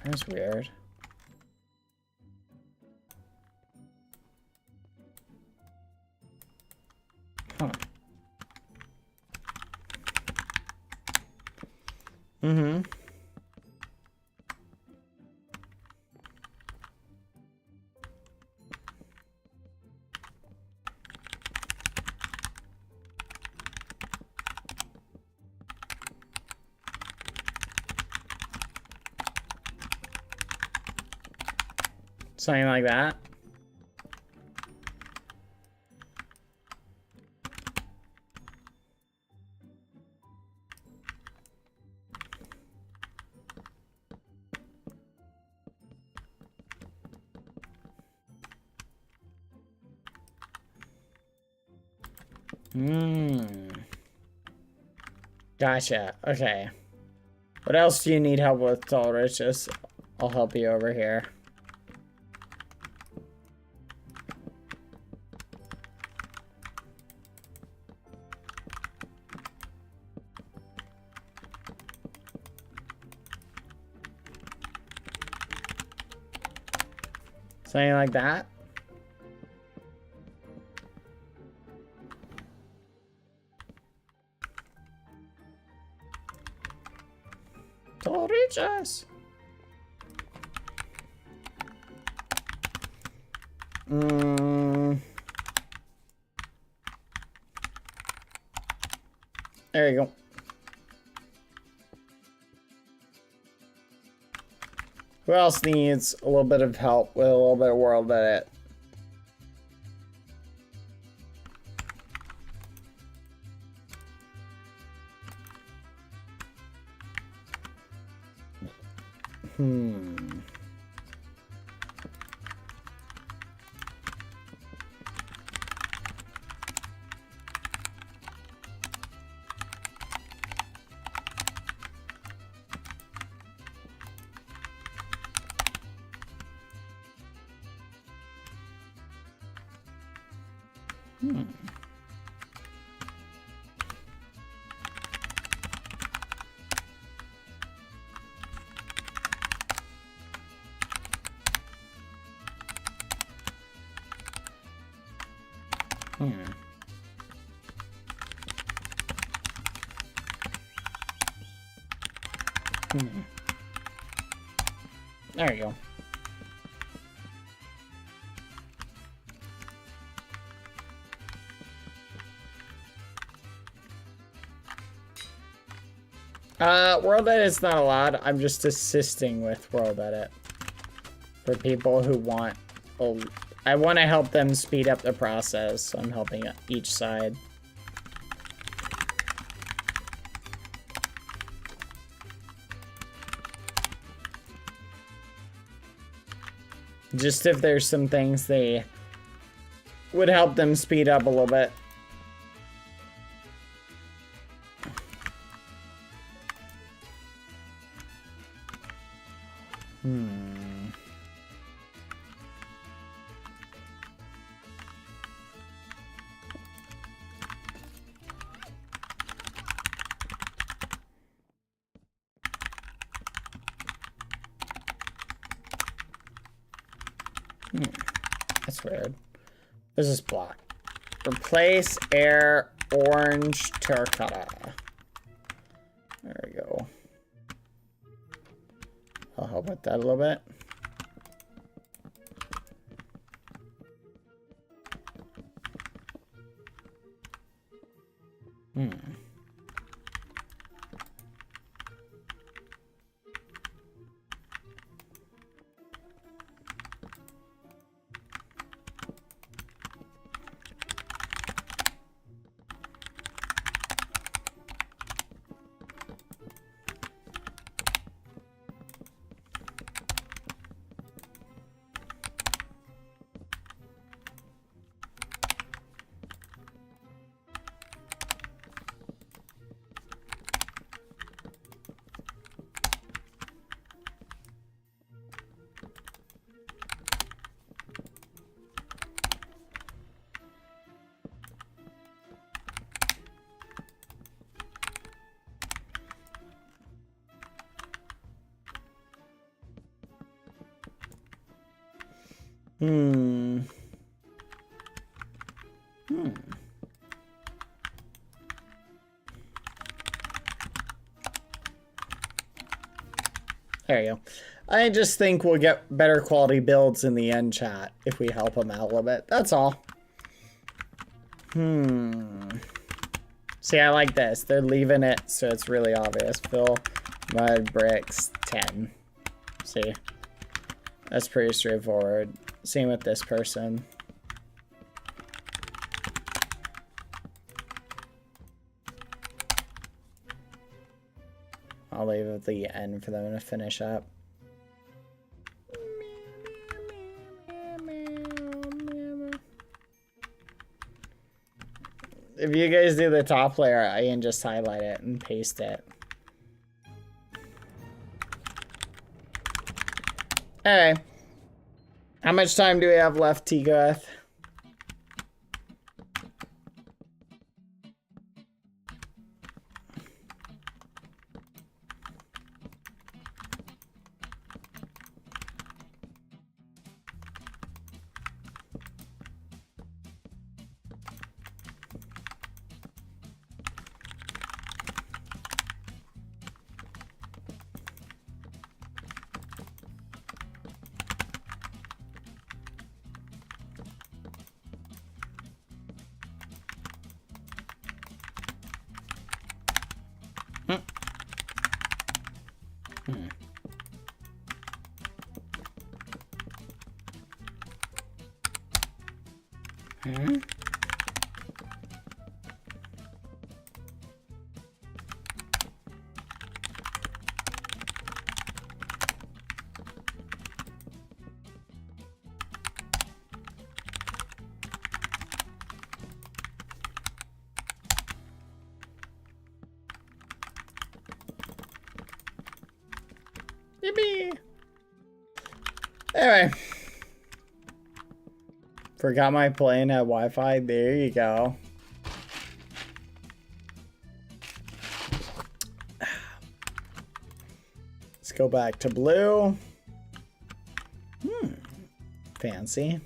That was weird. Huh. Mm-hmm. Something like that. Gotcha. Okay. What else do you need help with, Tall Riches? I'll help you over here. Something like that. Tall Riches. There you go. Who else needs a little bit of help with a little bit of world edit? There you go. World edit's not allowed. I'm just assisting with world edit for people who want. I want to help them speed up the process, so I'm helping each side. Just if there's some things they would help them speed up a little bit. That's weird. This is block. Replace air orange terracotta. There we go. I'll help with that a little bit. Hmm. There you go. I just think we'll get better quality builds in the end, chat, if we help them out a little bit. That's all. See, I like this. They're leaving it so it's really obvious. Fill mud bricks 10. See? That's pretty straightforward. Same with this person. I'll leave it at the end for them to finish up. If you guys do the top layer, I can just highlight it and paste it. Alright. How much time do we have left, Tigath? Yippee! Anyway. Forgot my plane had Wi-Fi. There you go. Let's go back to blue. Fancy.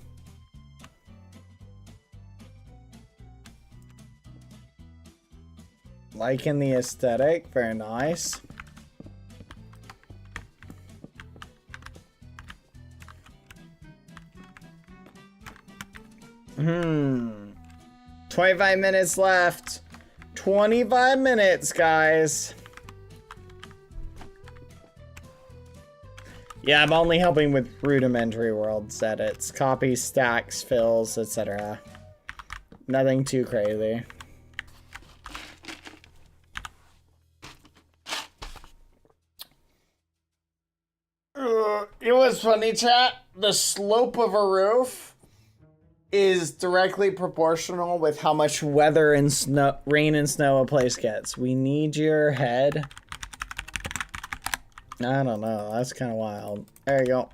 Liking the aesthetic. Very nice. 25 minutes left. 25 minutes, guys. Yeah, I'm only helping with rudimentary worlds edits, copies, stacks, fills, etc. Nothing too crazy. It was funny, chat. The slope of a roof is directly proportional with how much weather and snow, rain and snow a place gets. We need your head. I don't know. That's kind of wild. There you go.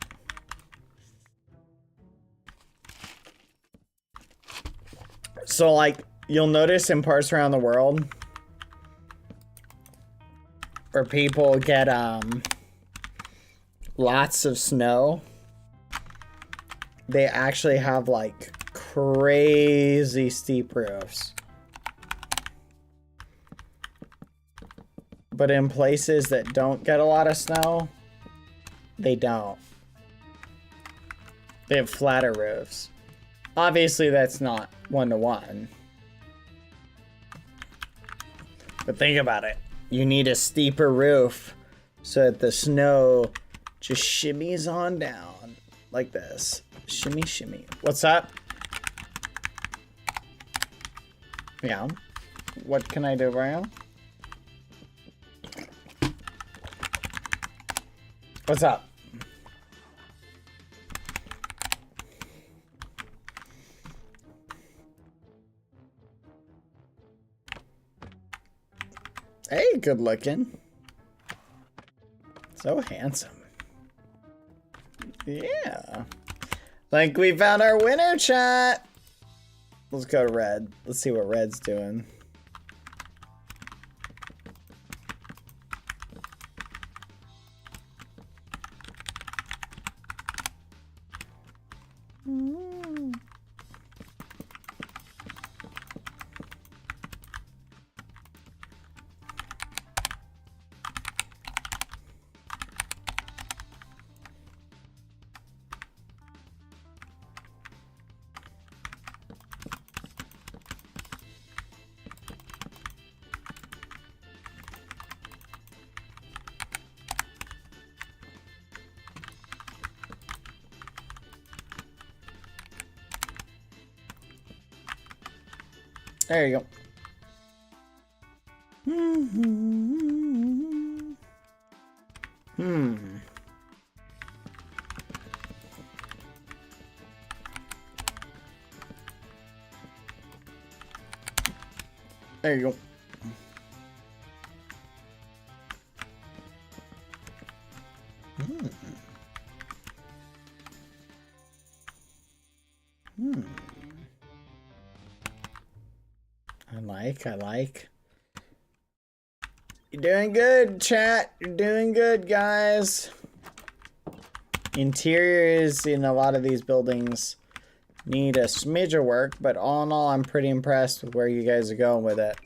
So, like, you'll notice in parts around the world where people get, lots of snow, they actually have, like, crazy steep roofs. But in places that don't get a lot of snow, they don't. They have flatter roofs. Obviously, that's not one-to-one. But think about it. You need a steeper roof so that the snow just shimmies on down like this. Shimmy, shimmy. What's up? Yeah. What can I do, Brian? What's up? Hey, good looking. So handsome. Yeah. Like we found our winner, chat. Let's go to red. Let's see what red's doing. There you go. There you go. I like. You're doing good, chat. You're doing good, guys. Interiors in a lot of these buildings need a smidge of work, but all in all, I'm pretty impressed with where you guys are going with it.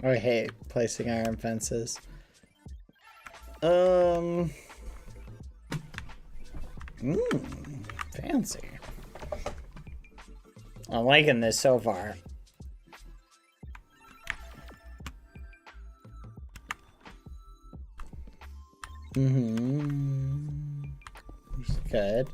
I hate placing iron fences. Fancy. I'm liking this so far. It's good.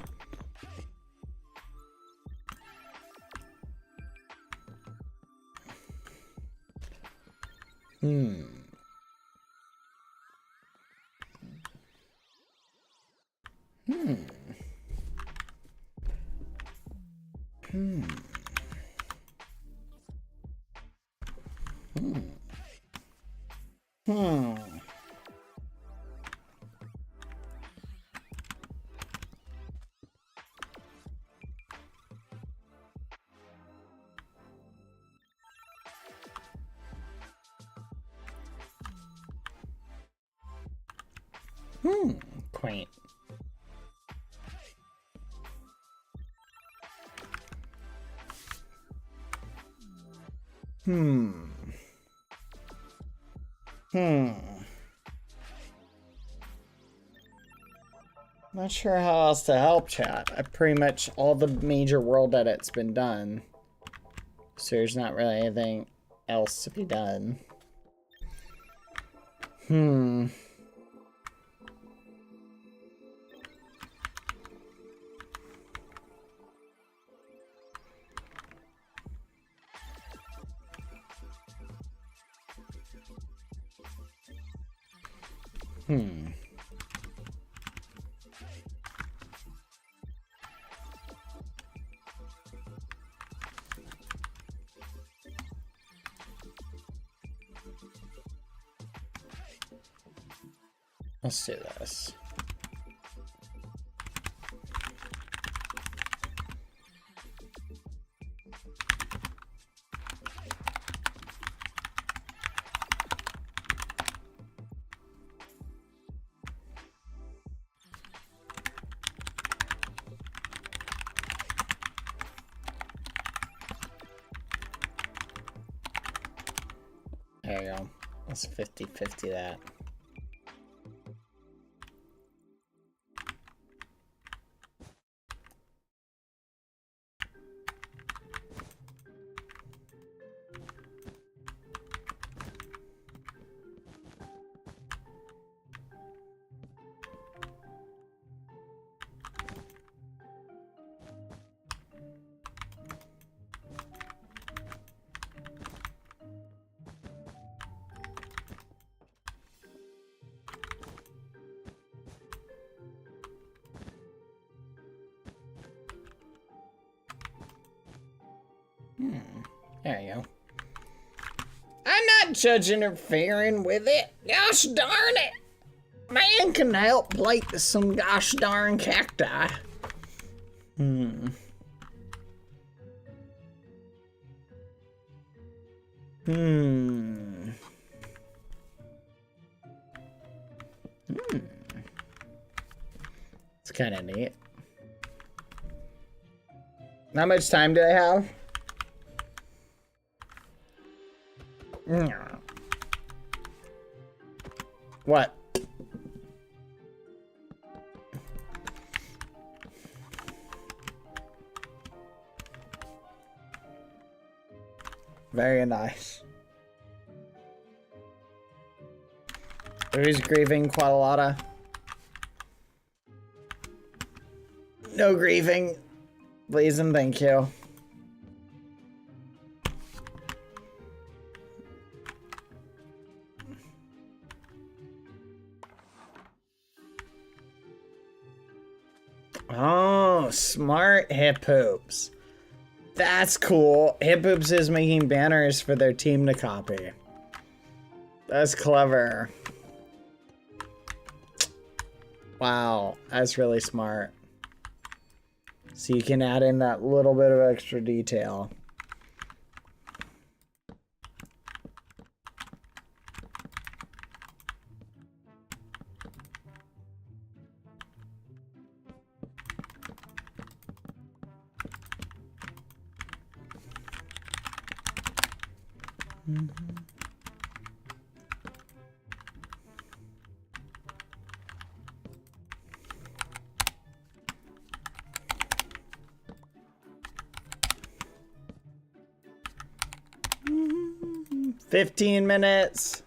Quaint. Not sure how else to help, chat. I pretty much all the major world edits been done. So there's not really anything else to be done. Let's do this. There you go. Let's 50-50 that. There you go. I'm not judge interfering with it. Gosh darn it. Man can help plate some gosh darn cacti. Hmm. It's kind of neat. How much time do I have? What? Very nice. Who's grieving, Qualalata? No grieving. Please and thank you. Oh, smart Hip Hoops. That's cool. Hip Hoops is making banners for their team to copy. That's clever. Wow, that's really smart. So you can add in that little bit of extra detail. Mm-hmm. Mm-hmm. 15 minutes.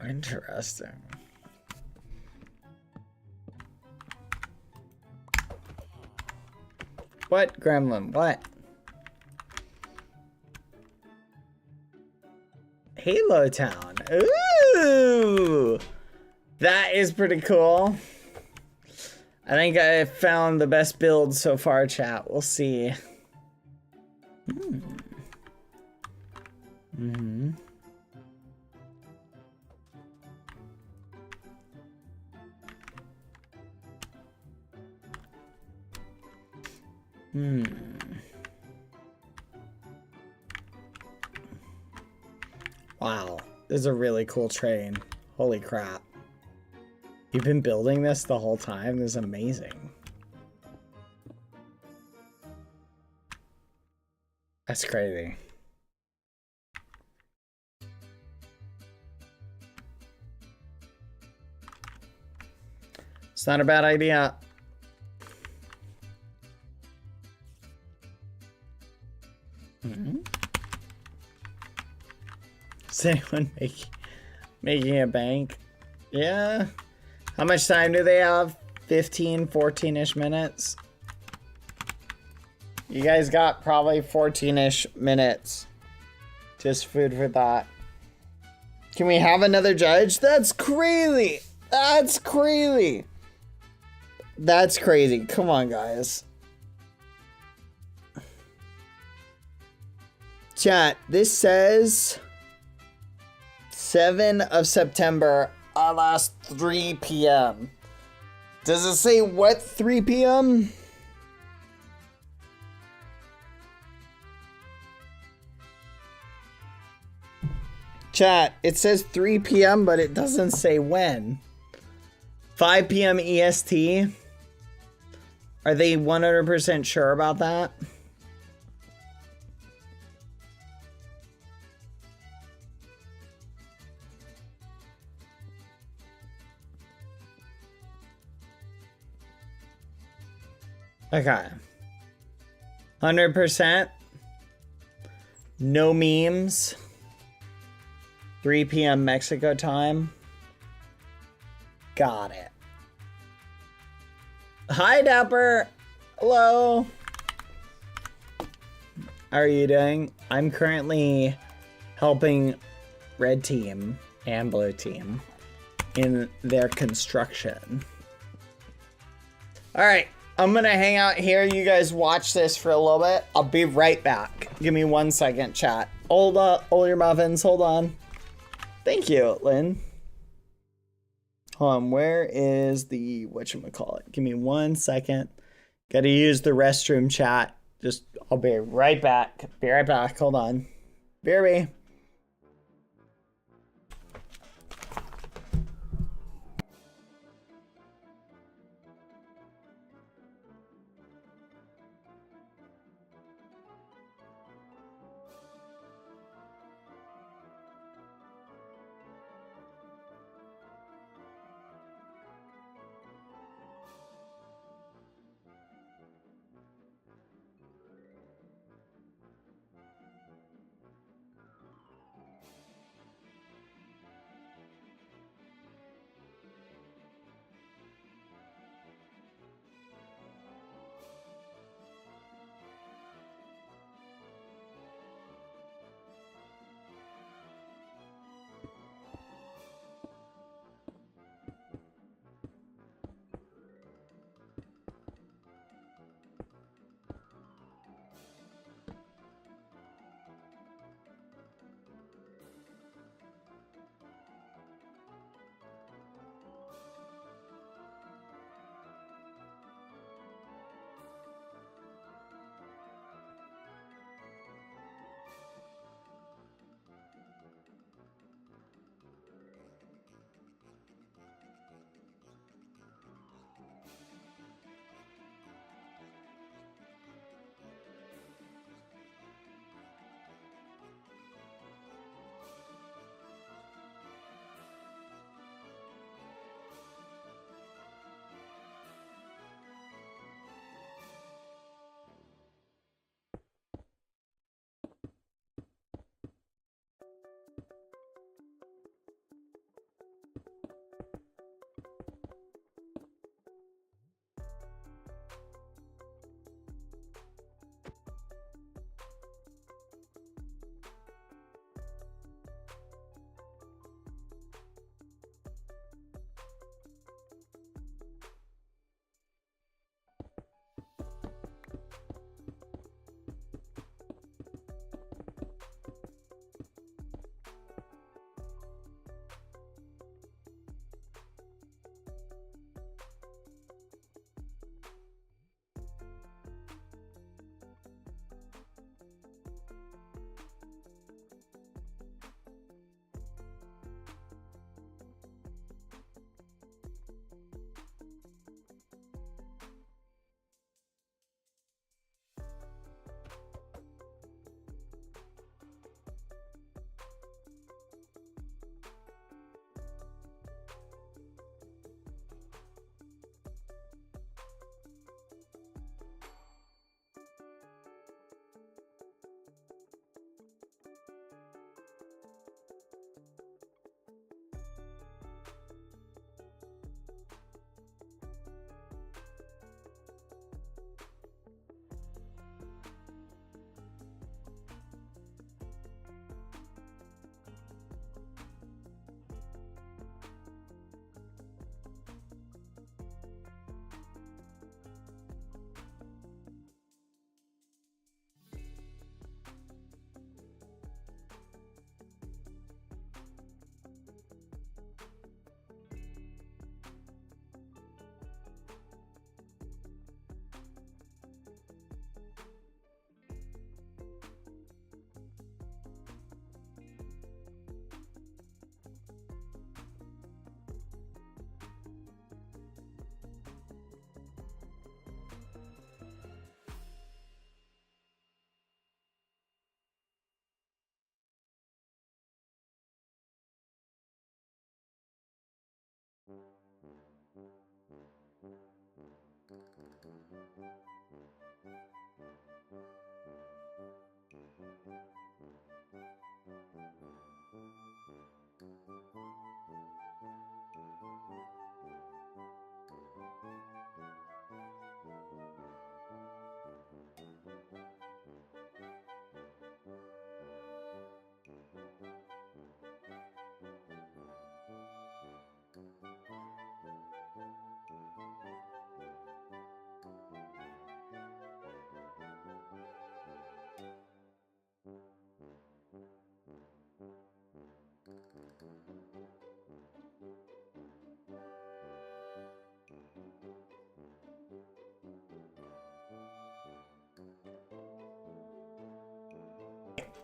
Interesting. What, Gremlin? What? Halo Town. Ooh! That is pretty cool. I think I found the best build so far, chat. We'll see. Wow, this is a really cool train. Holy crap. You've been building this the whole time? This is amazing. That's crazy. It's not a bad idea. Is anyone making a bank? Yeah. How much time do they have? 15, 14-ish minutes? You guys got probably 14-ish minutes. Just food for thought. Can we have another judge? That's crazy! That's crazy! That's crazy. Come on, guys. Chat, this says 7 of September, last 3 p.m. Does it say what 3 p.m.? Chat, it says 3 p.m., but it doesn't say when. 5 p.m. EST? Are they 100% sure about that? Okay. 100%. No memes. 3 p.m. Mexico time. Got it. Hi, Dapper. Hello. How are you doing? I'm currently helping red team and blue team in their construction. All right, I'm gonna hang out here. You guys watch this for a little bit. I'll be right back. Give me 1 second, chat. Hold up, hold your muffins, hold on. Thank you, Lynn. Hold on, where is the whatchamacallit? Give me 1 second. Gotta use the restroom, chat. I'll be right back. Be right back, hold on. BRB.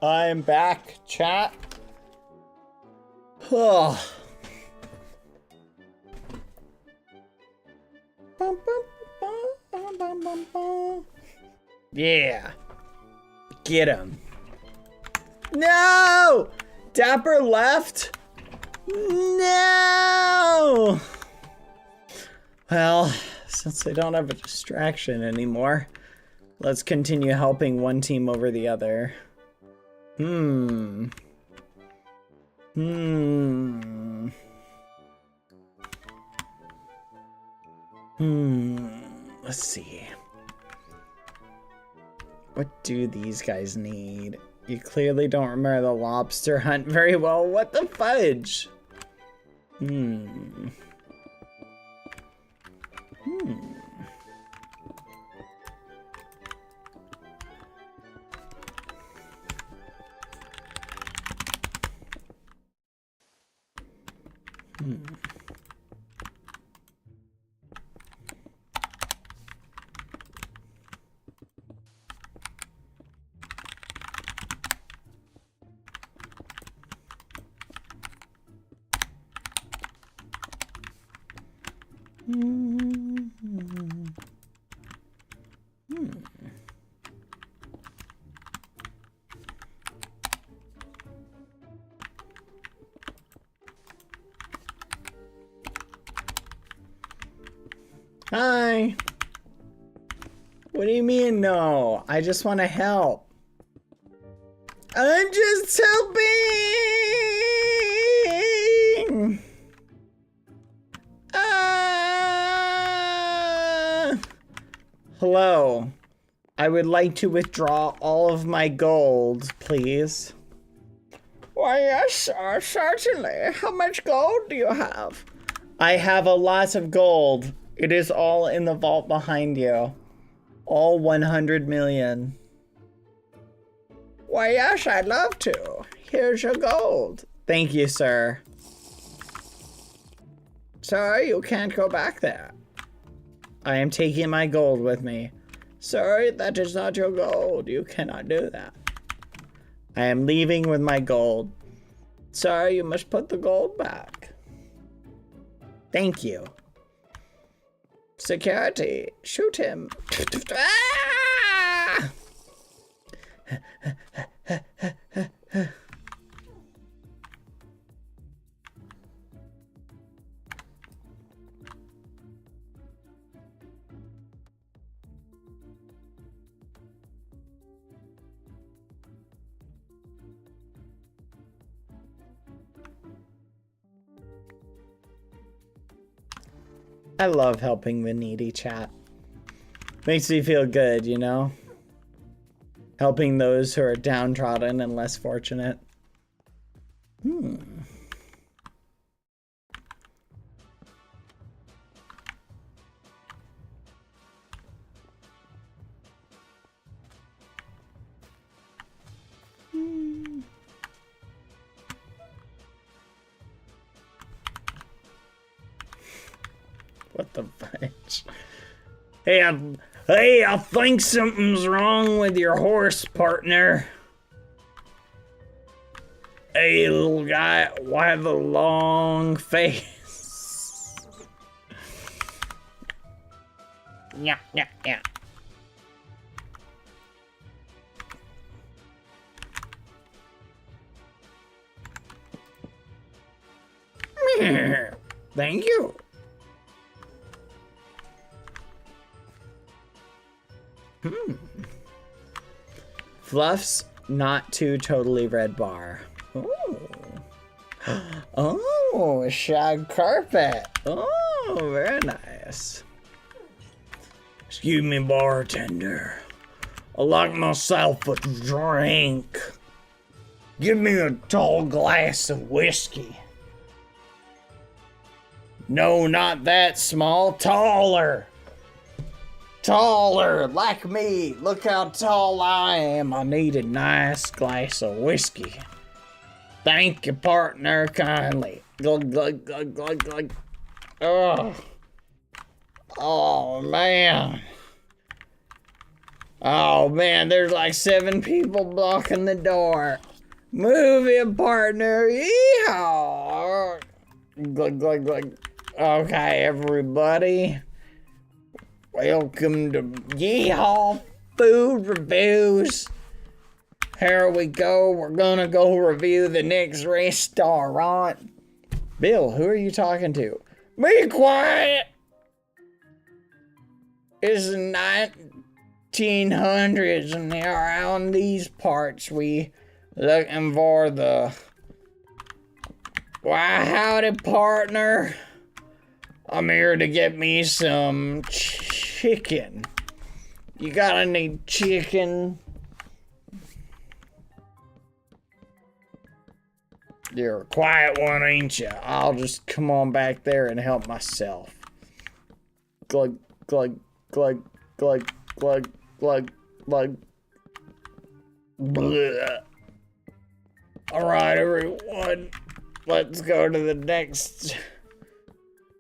I'm back, chat. Oh. Yeah. Get him. No! Dapper left? No! Well, since I don't have a distraction anymore, let's continue helping one team over the other. Let's see. What do these guys need? You clearly don't remember the lobster hunt very well. What the fudge? Hi. What do you mean no? I just want to help. I'm just helping. Hello. I would like to withdraw all of my gold, please. Why, yes, sir, certainly. How much gold do you have? I have a lot of gold. It is all in the vault behind you. All 100 million. Why, yes, I'd love to. Here's your gold. Thank you, sir. Sorry, you can't go back there. I am taking my gold with me. Sorry, that is not your gold. You cannot do that. I am leaving with my gold. Sorry, you must put the gold back. Thank you. Security, shoot him. Ah! I love helping the needy, chat. Makes me feel good, you know? Helping those who are downtrodden and less fortunate. What the fudge? Hey, I think something's wrong with your horse, partner. Hey, little guy, why the long face? Yeah. Thank you. Fluff's not too totally red bar. Oh, shag carpet. Oh, very nice. Excuse me, bartender. I like myself a drink. Give me a tall glass of whiskey. No, not that small. Taller. Taller, like me. Look how tall I am. I need a nice glass of whiskey. Thank you, partner, kindly. Glug, glug, glug, glug, glug. Oh. Oh, man. Oh, man, there's like 7 people blocking the door. Move in, partner. Yeehaw. Glug, glug, glug. Okay, everybody. Welcome to Yeehaw Food Reviews. Here we go. We're gonna go review the next restaurant. Bill, who are you talking to? Be quiet! It's the 1900s and around these parts we looking for the... Why, howdy, partner. I'm here to get me some chicken. You got any chicken? You're a quiet one, ain't you? I'll just come on back there and help myself. Glug, glug, glug, glug, glug, glug, glug. Blech. Alright, everyone. Let's go to the next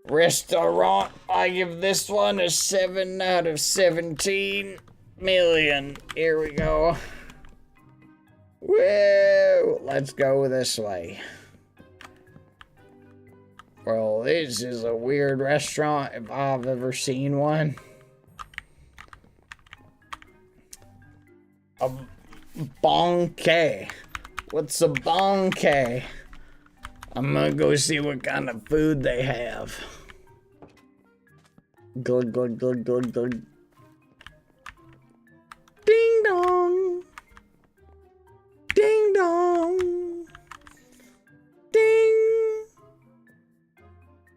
restaurant. I give this one a 7 out of 17 million. Here we go. Woo! Let's go this way. Well, this is a weird restaurant if I've ever seen one. A bonke. What's a bonke? I'm gonna go see what kind of food they have. Glug, glug, glug, glug, glug. Ding dong. Ding dong. Ding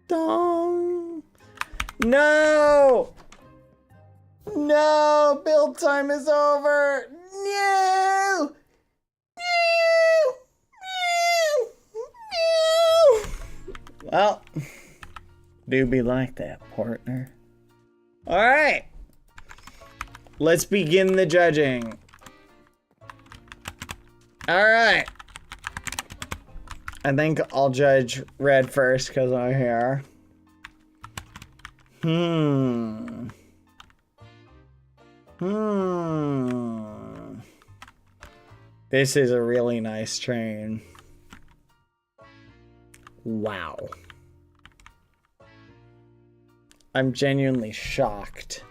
dong. No! No! Build time is over! No! No! No! No! Well, do be like that, partner. Alright. Let's begin the judging. Alright. I think I'll judge red first because I'm here. This is a really nice train. Wow. I'm genuinely shocked.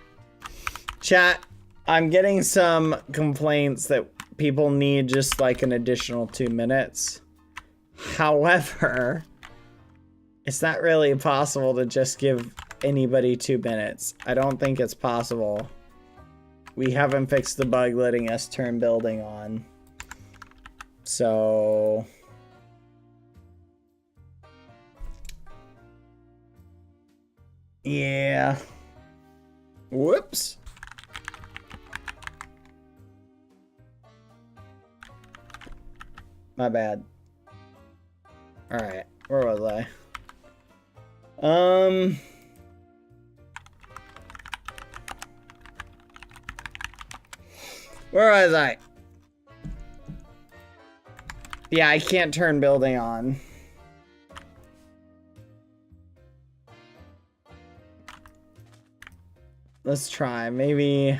Chat, I'm getting some complaints that people need just like an additional 2 minutes. However, it's not really possible to just give anybody 2 minutes. I don't think it's possible. We haven't fixed the bug letting us turn building on. So... yeah. Whoops. My bad. Alright, where was I? Where was I? Yeah, I can't turn building on. Let's try. Maybe...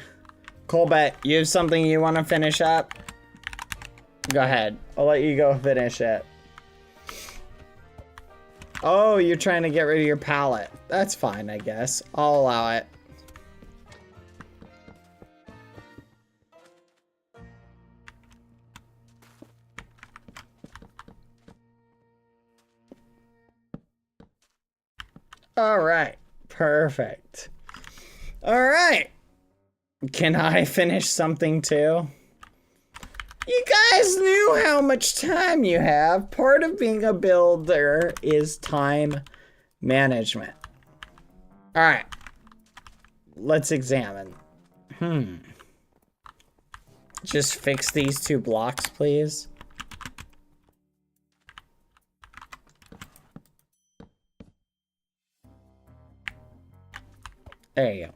Colbert, you have something you want to finish up? Go ahead. I'll let you go finish it. Oh, you're trying to get rid of your pallet. That's fine, I guess. I'll allow it. Alright. Perfect. Alright. Can I finish something too? You guys knew how much time you have. Part of being a builder is time management. Alright. Let's examine. Just fix these 2 blocks, please. There you go.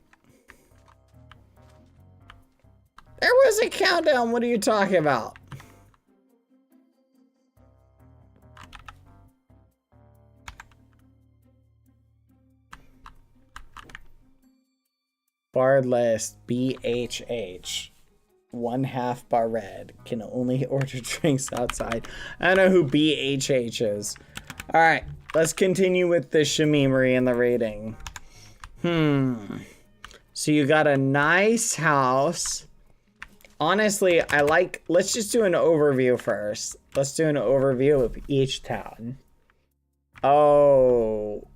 There was a countdown. What are you talking about? Bar list BHH. 1/2 bar red. Can only order drinks outside. I don't know who BHH is. Alright, let's continue with the shamemery and the rating. So you got a nice house. Honestly, let's just do an overview first. Let's do an overview of each town. Oh.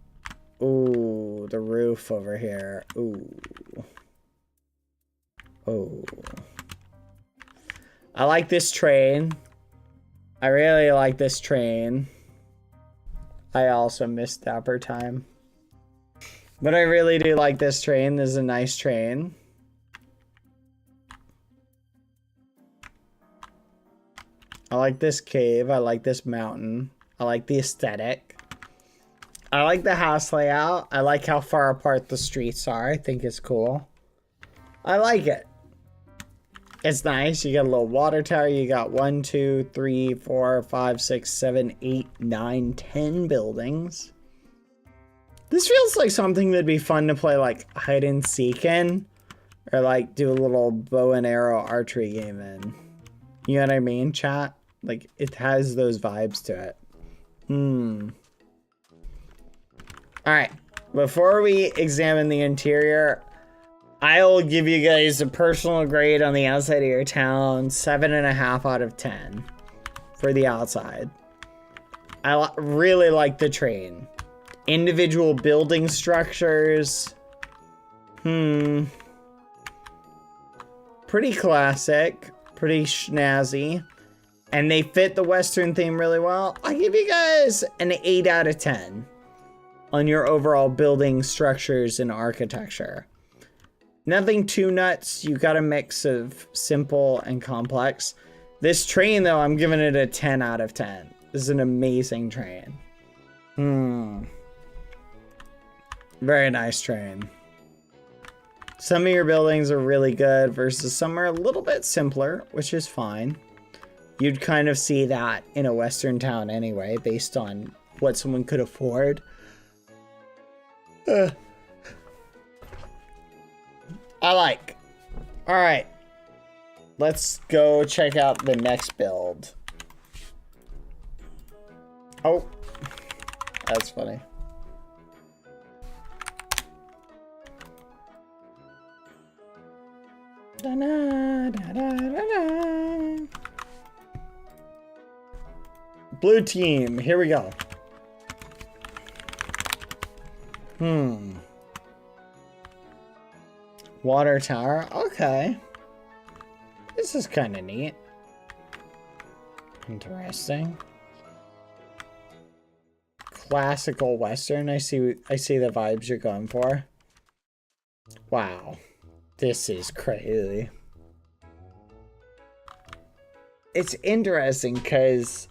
Ooh, the roof over here. Ooh. Oh. I like this train. I really like this train. I also missed Dapper Time. But I really do like this train. This is a nice train. I like this cave. I like this mountain. I like the aesthetic. I like the house layout. I like how far apart the streets are. I think it's cool. I like it. It's nice. You got a little water tower. You got 1, 2, 3, 4, 5, 6, 7, 8, 9, 10 buildings. This feels like something that'd be fun to play like hide and seek in. Or like do a little bow and arrow archery game in. You know what I mean, chat? Like it has those vibes to it. Alright. Before we examine the interior, I'll give you guys a personal grade on the outside of your town. 7.5 out of 10 for the outside. I really like the train. Individual building structures. Pretty classic. Pretty snazzy. And they fit the Western theme really well. I'll give you guys an 8 out of 10 on your overall building structures and architecture. Nothing too nuts. You got a mix of simple and complex. This train, though, I'm giving it a 10 out of 10. This is an amazing train. Very nice train. Some of your buildings are really good versus some are a little bit simpler, which is fine. You'd kind of see that in a Western town anyway, based on what someone could afford. I like. All right. Let's go check out the next build. Oh, that's funny. Da -da, da -da, da -da. Blue team, here we go. Water tower, okay. This is kind of neat. Interesting. Classical Western, I see the vibes you're going for. Wow. This is crazy. It's interesting because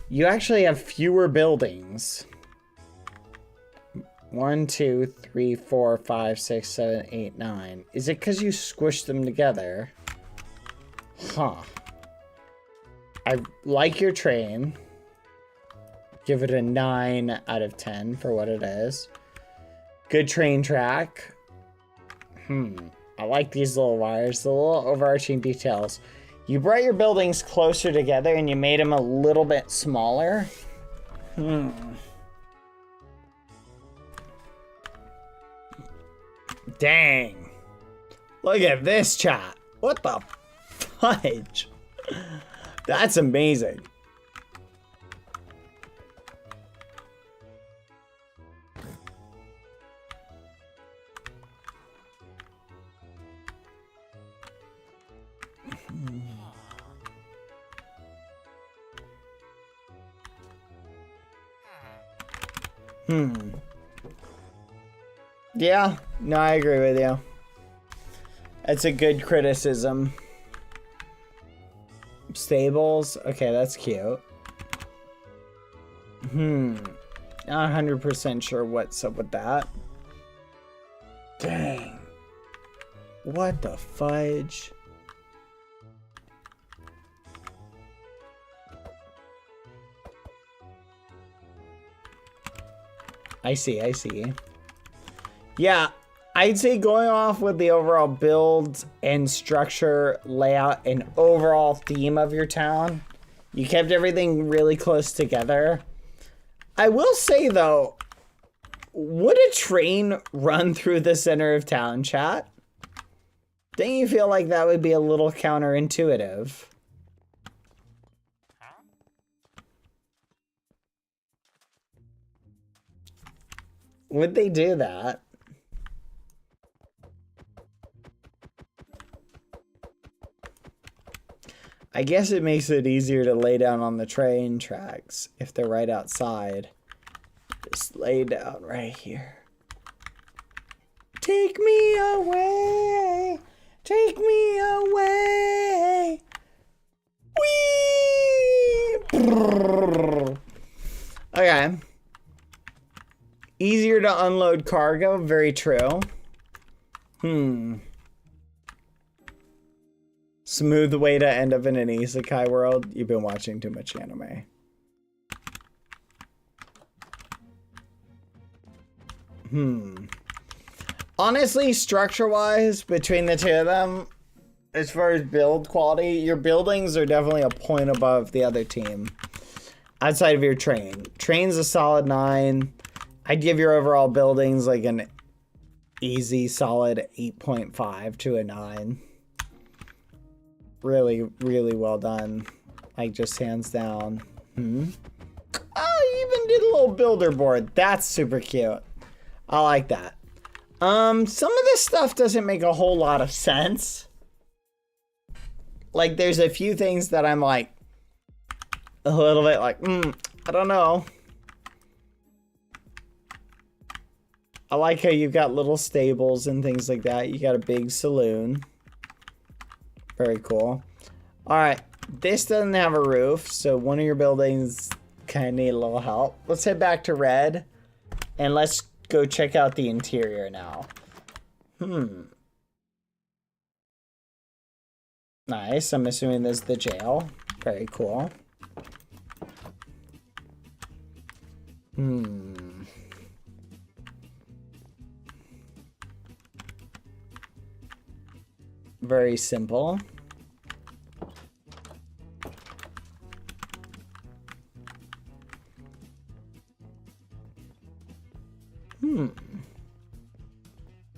you actually have fewer buildings. 1, 2, 3, 4, 5, 6, 7, 8, 9. Is it because you squished them together? Huh. I like your train. Give it a 9 out of 10 for what it is. Good train track. I like these little wires, the little overarching details. You brought your buildings closer together and you made them a little bit smaller. Dang. Look at this, chat. What the fudge? That's amazing. Yeah, no, I agree with you. That's a good criticism. Stables, okay, that's cute. Not 100% sure what's up with that. Dang. What the fudge? I see. Yeah, I'd say going off with the overall build and structure, layout, and overall theme of your town, you kept everything really close together. I will say though, would a train run through the center of town, chat? Don't you feel like that would be a little counterintuitive? Would they do that? I guess it makes it easier to lay down on the train tracks if they're right outside. Just lay down right here. Take me away. Take me away. Whee! Okay. Easier to unload cargo. Very true. Smooth way to end up in an isekai world. You've been watching too much anime. Honestly, structure-wise, between the two of them, as far as build quality, your buildings are definitely a point above the other team. Outside of your train. Train's a solid 9. I'd give your overall buildings like an easy, solid 8.5 to a 9. Really, really well done. Like, just hands down. Oh, you even did a little builder board. That's super cute. I like that. Some of this stuff doesn't make a whole lot of sense. Like, there's a few things that I'm like, a little bit like, I don't know. I like how you've got little stables and things like that. You got a big saloon. Very cool. All right, this doesn't have a roof, so one of your buildings kind of need a little help. Let's head back to red, and let's go check out the interior now. Nice. I'm assuming this is the jail. Very cool. Very simple.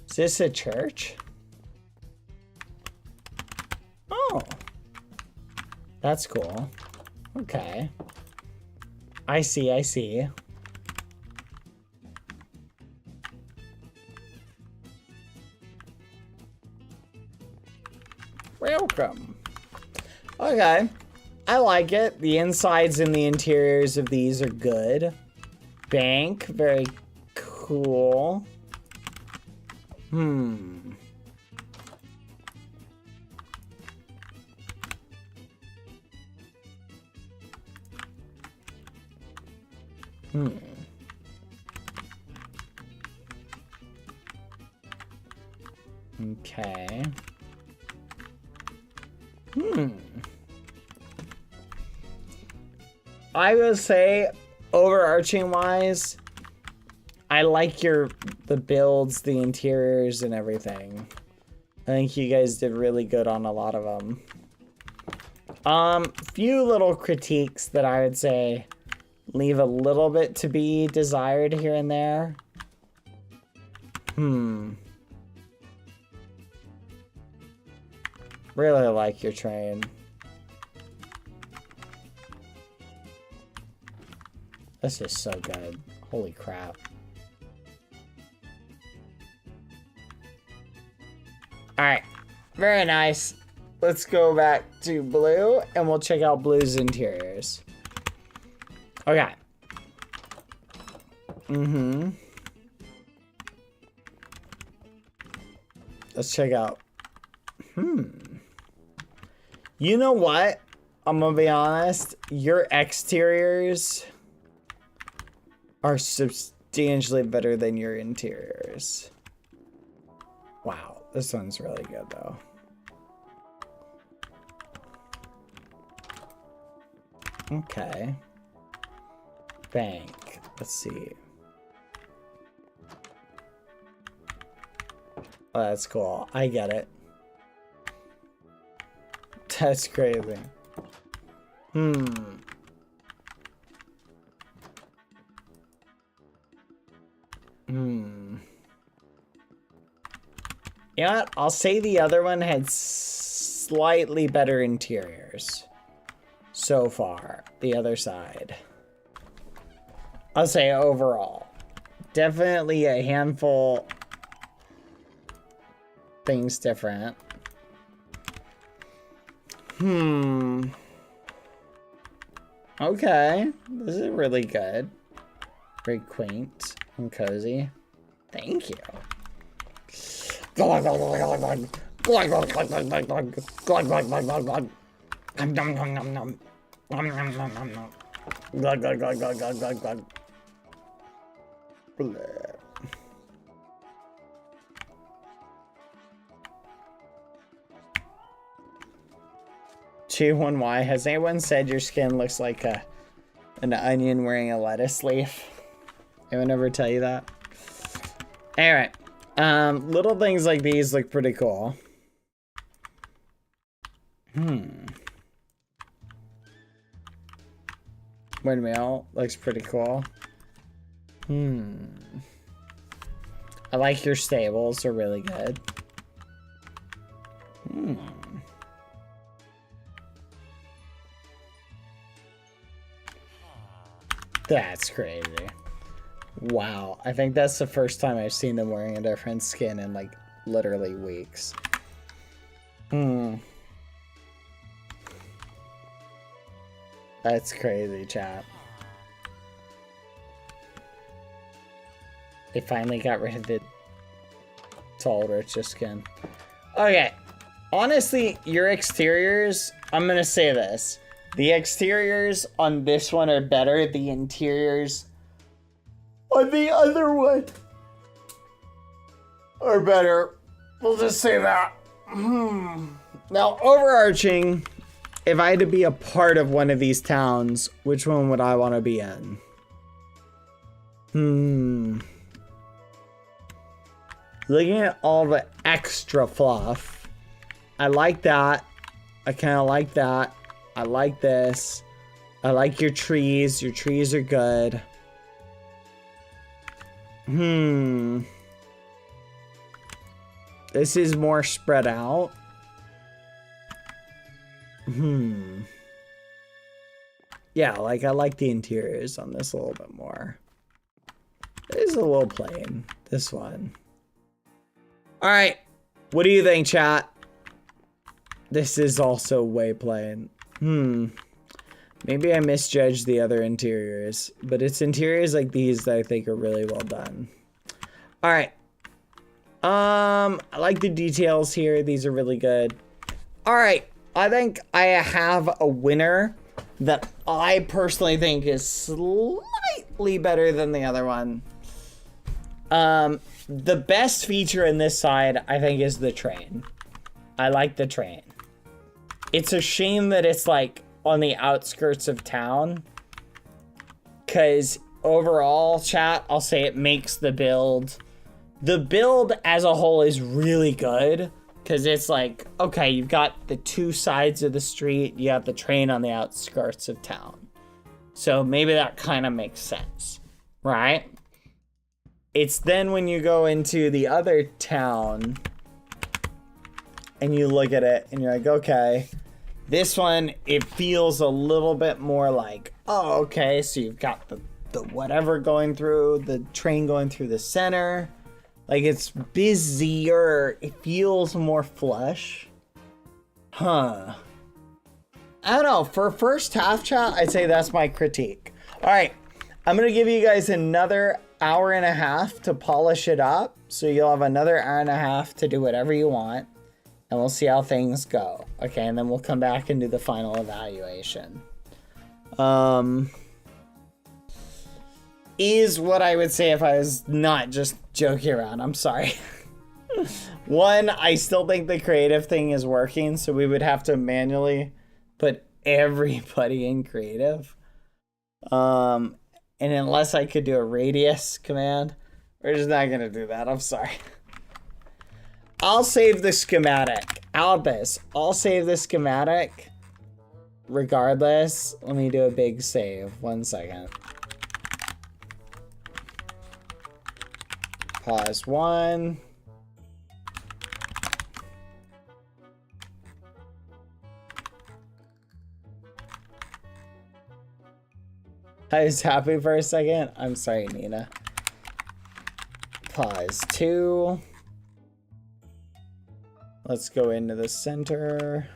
Is this a church? Oh. That's cool. Okay. I see, I see. Welcome. Okay. I like it. The insides and the interiors of these are good. Bank, very cool. Okay. I will say, overarching wise, I like the builds, the interiors, and everything. I think you guys did really good on a lot of them. Few little critiques that I would say leave a little bit to be desired here and there. Really like your train. This is so good. Holy crap. Alright. Very nice. Let's go back to blue and we'll check out blue's interiors. Okay. Let's check out. You know what? I'm gonna be honest. Your exteriors are substantially better than your interiors. Wow, this one's really good though. Okay. Bank. Let's see. Oh, that's cool. I get it. That's crazy. Hmm. You know what? I'll say the other one had slightly better interiors. So far. The other side. I'll say overall. Definitely a handful things different. Okay. This is really good. Very quaint and cozy. Thank you. G1Y, has anyone said your skin looks like an onion wearing a lettuce leaf? Anyone ever tell you that? Anyway, little things like these look pretty cool. Windmill looks pretty cool. I like your stables, they're really good. That's crazy. Wow, I think that's the first time I've seen them wearing a different skin in like literally weeks. That's crazy, chat. They finally got rid of the tall Richa skin. Okay, honestly, your exteriors, I'm gonna say this. The exteriors on this one are better. The interiors on the other one are better. We'll just say that. Now, overarching, if I had to be a part of one of these towns, which one would I want to be in? Looking at all the extra fluff, I like that. I kind of like that. I like this. I like your trees. Your trees are good. This is more spread out. Yeah, like I like the interiors on this a little bit more. This is a little plain. This one. All right. What do you think, chat? This is also way plain. Maybe I misjudged the other interiors, but it's interiors like these that I think are really well done. All right. I like the details here. These are really good. All right. I think I have a winner that I personally think is slightly better than the other one. The best feature in this side, I think, is the train. I like the train. It's a shame that it's like on the outskirts of town, because overall, chat, I'll say it makes the build as a whole is really good, because it's like, okay, you've got the two sides of the street, you have the train on the outskirts of town, so maybe that kind of makes sense, right? It's then when you go into the other town and you look at it and you're like, okay, this one, it feels a little bit more like, oh, okay, so you've got the whatever going through, the train going through the center. Like, it's busier. It feels more flush. I don't know. For first half, chat, I'd say that's my critique. All right. I'm going to give you guys another hour and a half to polish it up. So you'll have another hour and a half to do whatever you want. And we'll see how things go. Okay, and then we'll come back and do the final evaluation. Is what I would say if I was not just joking around. I'm sorry. One, I still think the creative thing is working, so we would have to manually put everybody in creative. And unless I could do a radius command, we're just not going to do that. I'm sorry. I'll save the schematic. How about this? I'll save the schematic regardless. Let me do a big save. 1 second. Pause 1. I was happy for a second. I'm sorry, Nina. Pause 2. Let's go into the center.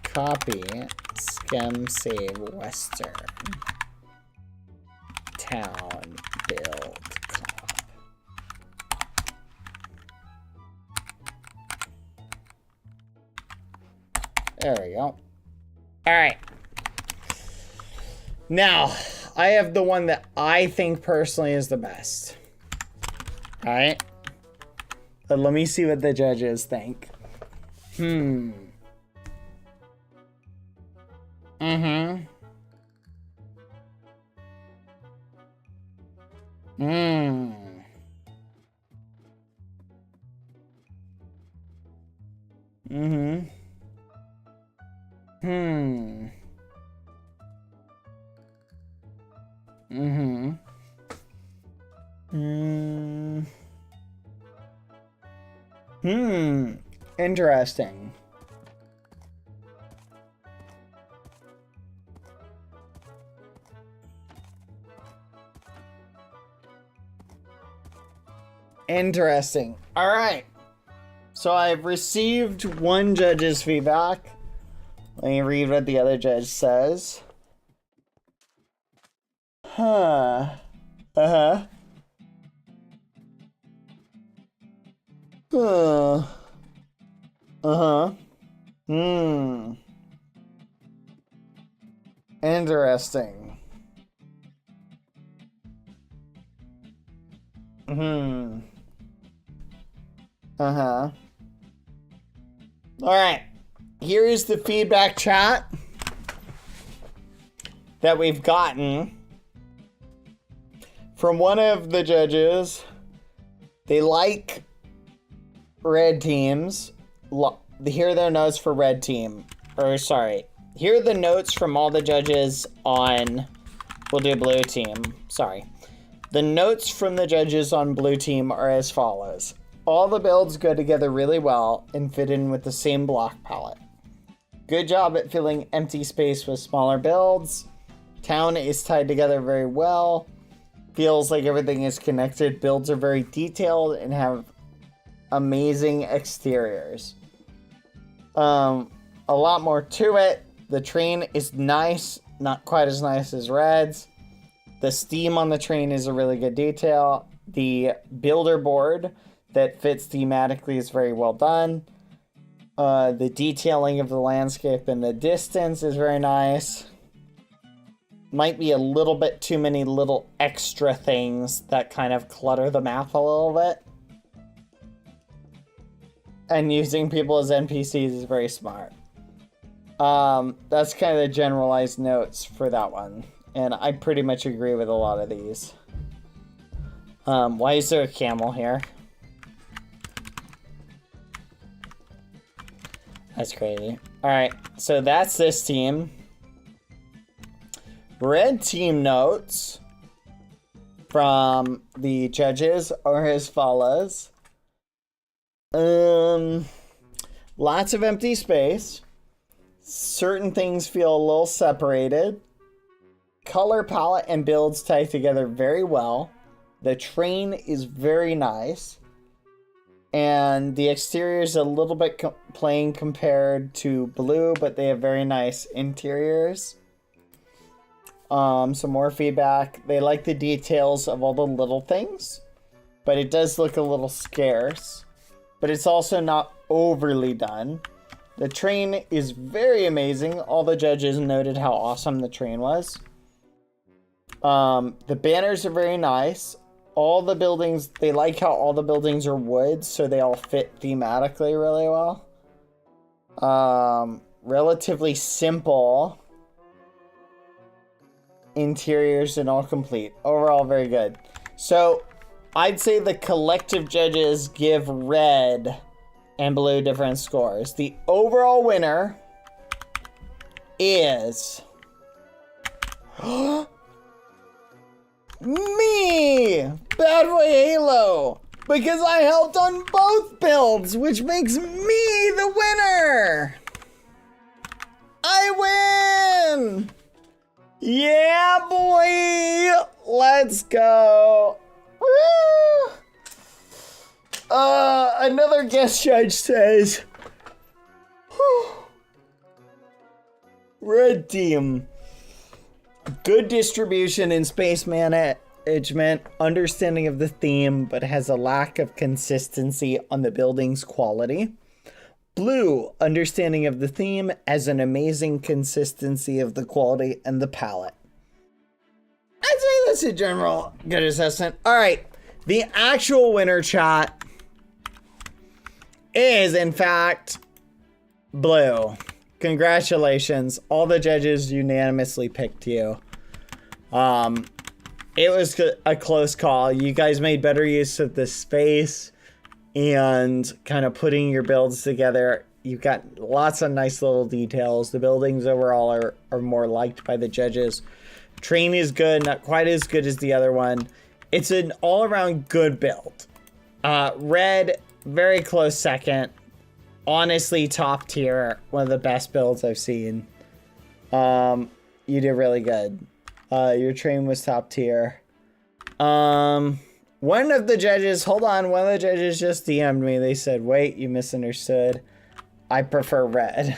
Copy, schem save western. Town build comp. There we go. All right. Now, I have the one that I think personally is the best. All right. But let me see what the judges think. Mm-hmm. Mm. Mm-hmm. Hmm. Mm-hmm. Interesting. Interesting. All right. So I've received one judge's feedback. Let me read what the other judge says. Huh. Uh-huh. Uh-huh. Interesting. Uh-huh. All right. Here is the feedback chat that we've gotten from one of the judges. They like red teams. Here are their notes for red team. Or sorry. Here are the notes from all the judges on... We'll do blue team. Sorry. The notes from the judges on blue team are as follows. All the builds go together really well and fit in with the same block palette. Good job at filling empty space with smaller builds. Town is tied together very well. Feels like everything is connected. Builds are very detailed and have amazing exteriors. A lot more to it. The train is nice, not quite as nice as Red's. The steam on the train is a really good detail. The builder board that fits thematically is very well done. The detailing of the landscape in the distance is very nice. Might be a little bit too many little extra things that kind of clutter the map a little bit. And using people as NPCs is very smart. That's kind of the generalized notes for that one. And I pretty much agree with a lot of these. Why is there a camel here? That's crazy. Alright, so that's this team. Red team notes from the judges are as follows. Lots of empty space. Certain things feel a little separated. Color palette and builds tie together very well. The train is very nice. And the exterior is a little bit plain compared to blue, but they have very nice interiors. Some more feedback. They like the details of all the little things, but it does look a little scarce. But it's also not overly done. The train is very amazing. All the judges noted how awesome the train was. The banners are very nice. All the buildings, they like how all the buildings are wood, so they all fit thematically really well. Relatively simple. Interiors and all complete. Overall, very good. So, I'd say the collective judges give red and blue different scores. The overall winner is... me! Bad Boy Halo! Because I helped on both builds, which makes me the winner! I win! Yeah, boy! Let's go! Woo! Another guest judge says, red team. Good distribution in space management, understanding of the theme, but has a lack of consistency on the building's quality. Blue, understanding of the theme, has an amazing consistency of the quality and the palette. I'd say that's a general good assessment. All right, the actual winner, chat, is in fact blue. Congratulations. All the judges unanimously picked you. It was a close call. You guys made better use of the space and kind of putting your builds together. You've got lots of nice little details. The buildings overall are more liked by the judges. Train is good, not quite as good as the other one. It's an all-around good build. Red, very close second. Honestly, top tier. One of the best builds I've seen. You did really good. Your train was top tier. One of the judges, hold on, one of the judges just DM'd me. They said, wait, you misunderstood. I prefer red.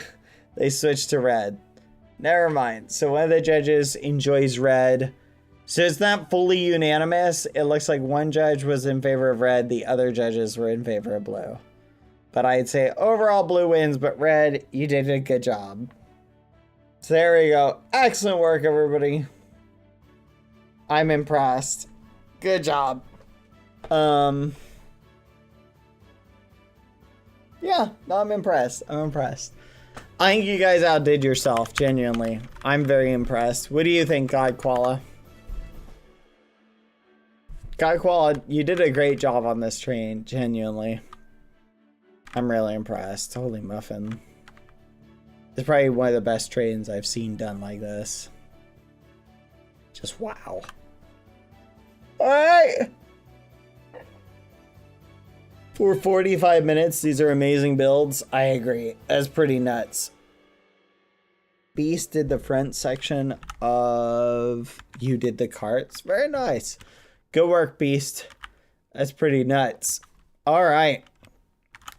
They switched to red. Never mind. So one of the judges enjoys red. So it's not fully unanimous. It looks like one judge was in favor of red. The other judges were in favor of blue. But I'd say overall blue wins, but red, you did a good job. So there we go. Excellent work, everybody. I'm impressed. Good job. Yeah, no, I'm impressed. I'm impressed. I think you guys outdid yourself, genuinely. I'm very impressed. What do you think, God Koala? God Koala, you did a great job on this train, genuinely. I'm really impressed. Holy muffin. It's probably one of the best trains I've seen done like this. Just wow. Alright! For 45 minutes, these are amazing builds. I agree. That's pretty nuts. Beast did the front section of... You did the carts. Very nice. Good work, Beast. That's pretty nuts. Alright.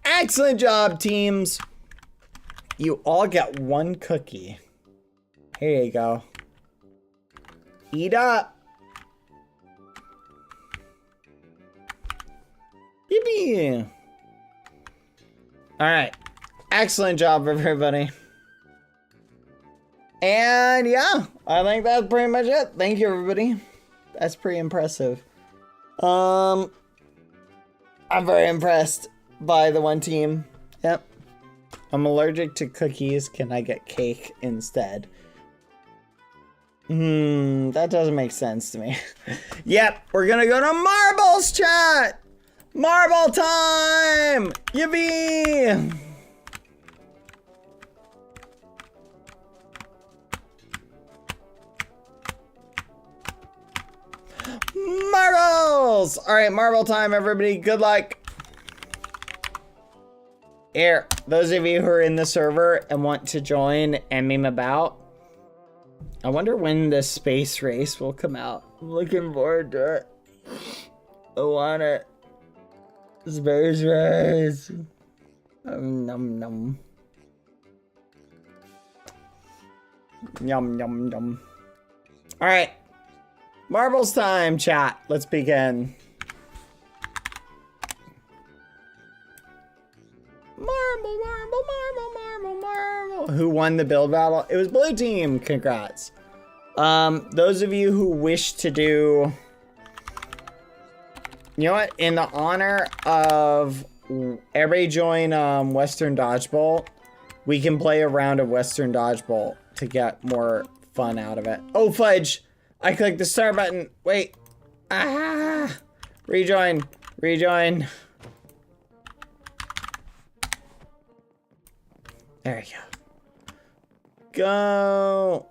Excellent job, teams. You all get one cookie. Here you go. Eat up. Yippee. Alright. Excellent job, everybody. And yeah, I think that's pretty much it. Thank you, everybody. That's pretty impressive. I'm very impressed by the one team. Yep. I'm allergic to cookies. Can I get cake instead? That doesn't make sense to me. Yep, we're gonna go to marbles, chat! Marble time! Yippee! Marbles! Alright, marble time, everybody. Good luck. Here, those of you who are in the server and want to join and meme about, I wonder when the space race will come out. I'm looking forward to it. I want it. Space race. Num num. Yum yum yum. Alright. Marbles time, chat. Let's begin. Marble, marble, marble, marble, marble. Who won the build battle? It was blue team. Congrats. Those of you who wish to do... You know what? In the honor of everybody join Western Dodgeball, we can play a round of Western Dodgeball to get more fun out of it. Oh, fudge. I clicked the start button. Wait. Ah! Rejoin. Rejoin. There you go. Go.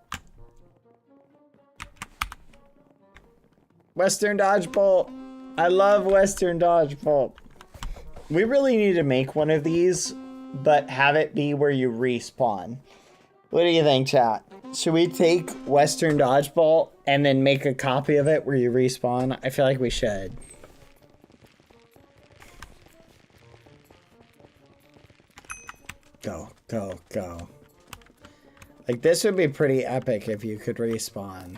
Western Dodgeball. I love Western Dodgeball. We really need to make one of these, but have it be where you respawn. What do you think, chat? Should we take Western Dodgeball and then make a copy of it where you respawn? I feel like we should. Go, go, go. Like, this would be pretty epic if you could respawn.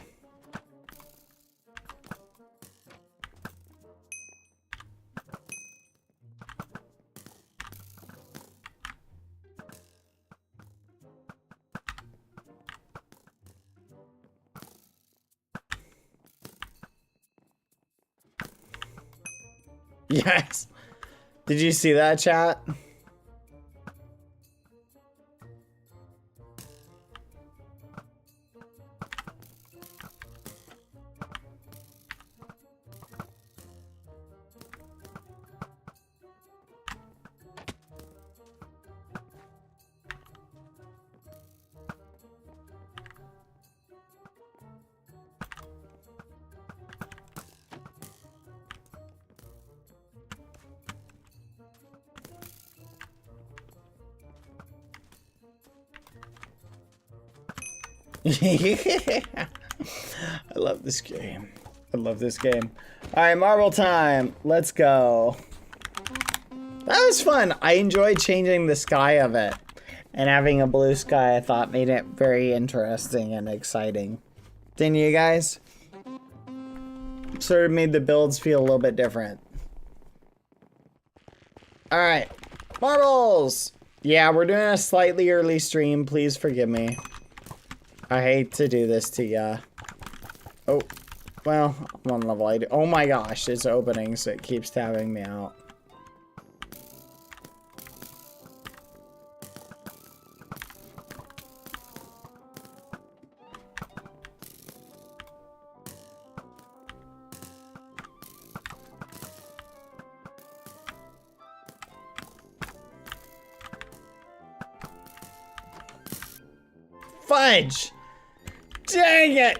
Yes. Did you see that, chat? I love this game. I love this game. Alright, marble time. Let's go. That was fun. I enjoyed changing the sky of it. And having a blue sky, I thought, made it very interesting and exciting. Didn't you guys? Sort of made the builds feel a little bit different. Alright. Marbles! Yeah, we're doing a slightly early stream. Please forgive me. I hate to do this to ya. Oh, well, one level 80. Oh my gosh, it's opening, so it keeps tabbing me out. Fudge! Dang it!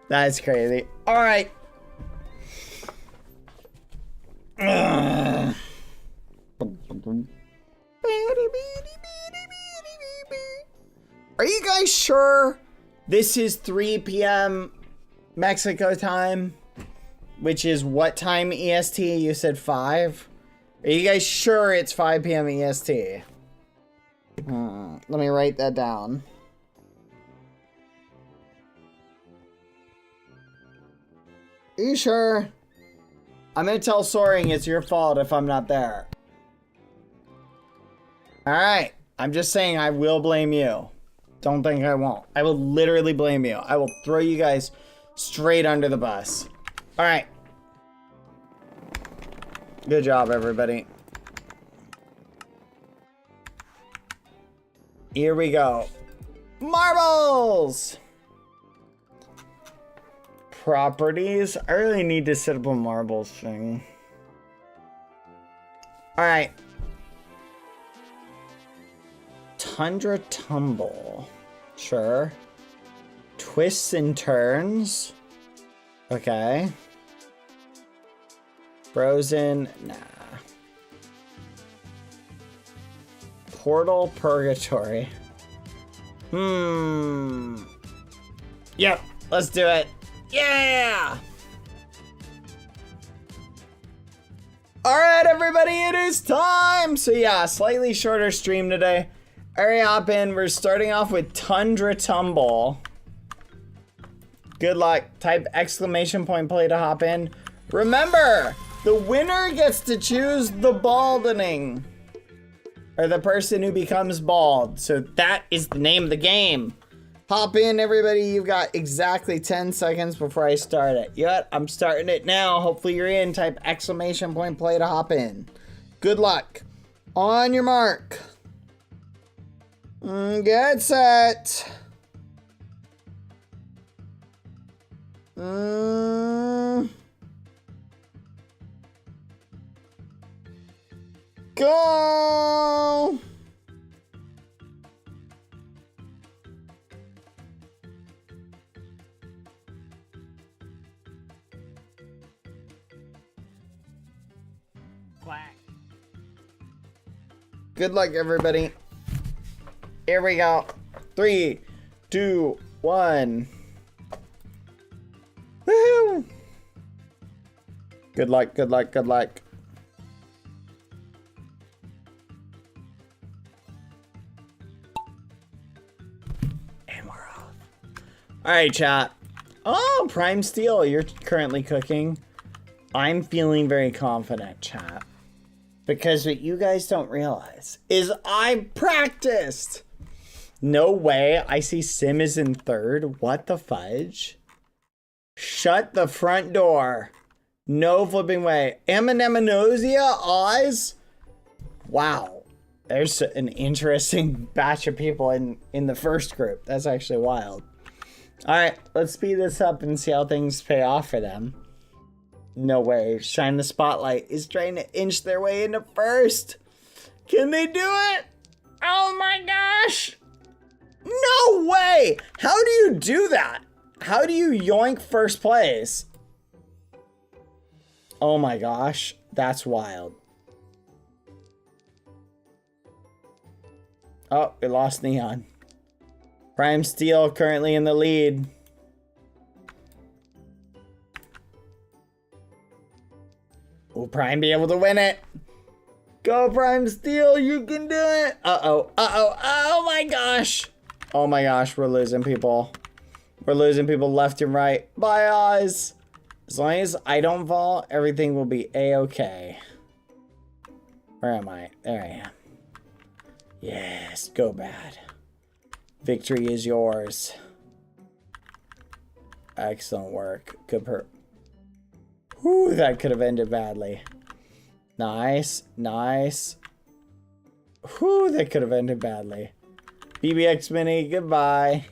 That's crazy. Alright. Are you guys sure this is 3 p.m. Mexico time? Which is what time EST? You said 5? Are you guys sure it's 5 p.m. EST? Let me write that down. Are you sure? I'm gonna tell Soaring it's your fault if I'm not there. Alright. I'm just saying I will blame you. Don't think I won't. I will literally blame you. I will throw you guys straight under the bus. Alright. Good job, everybody. Here we go. Marbles! Properties. I really need to set up a marbles thing. Alright. Tundra Tumble. Sure. Twists and turns. Okay. Frozen. Nah. Portal Purgatory. Yep, let's do it. Yeah! Alright, everybody, it is time! So yeah, slightly shorter stream today. Alright, hop in. We're starting off with Tundra Tumble. Good luck. Type exclamation point play to hop in. Remember, the winner gets to choose the baldening. Or the person who becomes bald. So that is the name of the game. Hop in, everybody. You've got exactly 10 seconds before I start it. Yep, I'm starting it now. Hopefully you're in. Type exclamation point play to hop in. Good luck. On your mark. Get set. Go! Quack. Good luck, everybody. Here we go. 3, 2, 1. Woohoo! Good luck, good luck, good luck. And we're off. Alright, chat. Oh, Prime Steel, you're currently cooking. I'm feeling very confident, chat. Because what you guys don't realize is I practiced. No way. I see Sim is in third. What the fudge? Shut the front door. No flipping way. Emineminosia Oz? Wow. There's an interesting batch of people in the first group. That's actually wild. Alright, let's speed this up and see how things pay off for them. No way. Shine the Spotlight is trying to inch their way into first. Can they do it? Oh my gosh. No way. How do you do that? How do you yoink first place? Oh my gosh. That's wild. Oh, we lost Neon. Prime Steel currently in the lead. Will Prime be able to win it? Go Prime Steel, you can do it. Uh-oh, uh-oh, oh my gosh. Oh my gosh, we're losing people. We're losing people left and right. Bye, Oz. As long as I don't fall, everything will be a-okay. Where am I? There I am. Yes, go Bad. Victory is yours. Excellent work. Good Whew, that could have ended badly. Nice, nice. Whew, that could have ended badly. BBX Mini, goodbye.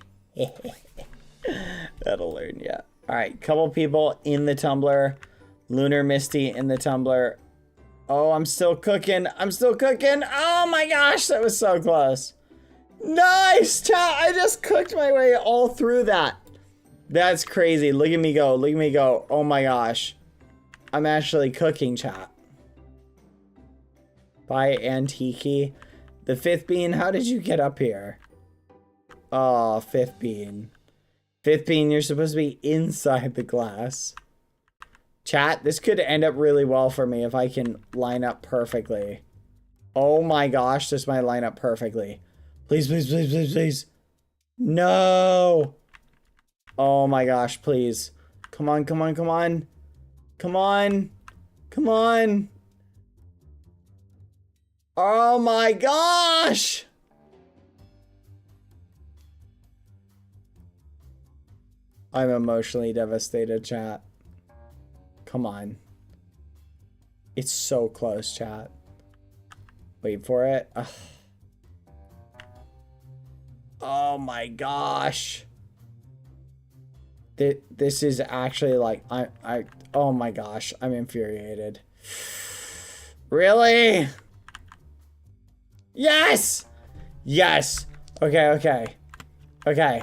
That'll learn, yeah. Alright, couple people in the tumbler. Lunar Misty in the tumbler. Oh, I'm still cooking. I'm still cooking. Oh my gosh, that was so close. Nice, chat. I just cooked my way all through that. That's crazy. Look at me go. Look at me go. Oh my gosh. I'm actually cooking, chat. Bye, Antiki. The fifth bean, how did you get up here? Oh, fifth bean. Fifth bean, you're supposed to be inside the glass. Chat, this could end up really well for me if I can line up perfectly. Oh my gosh, this might line up perfectly. Please, please, please, please, please. No. Oh my gosh, please. Come on, come on, come on. Come on. Come on. Oh my gosh. I'm emotionally devastated, chat. Come on. It's so close, chat. Wait for it. Ugh. Oh my gosh. This is actually like, oh my gosh, I'm infuriated. Really? Yes! Yes! Okay, okay. Okay.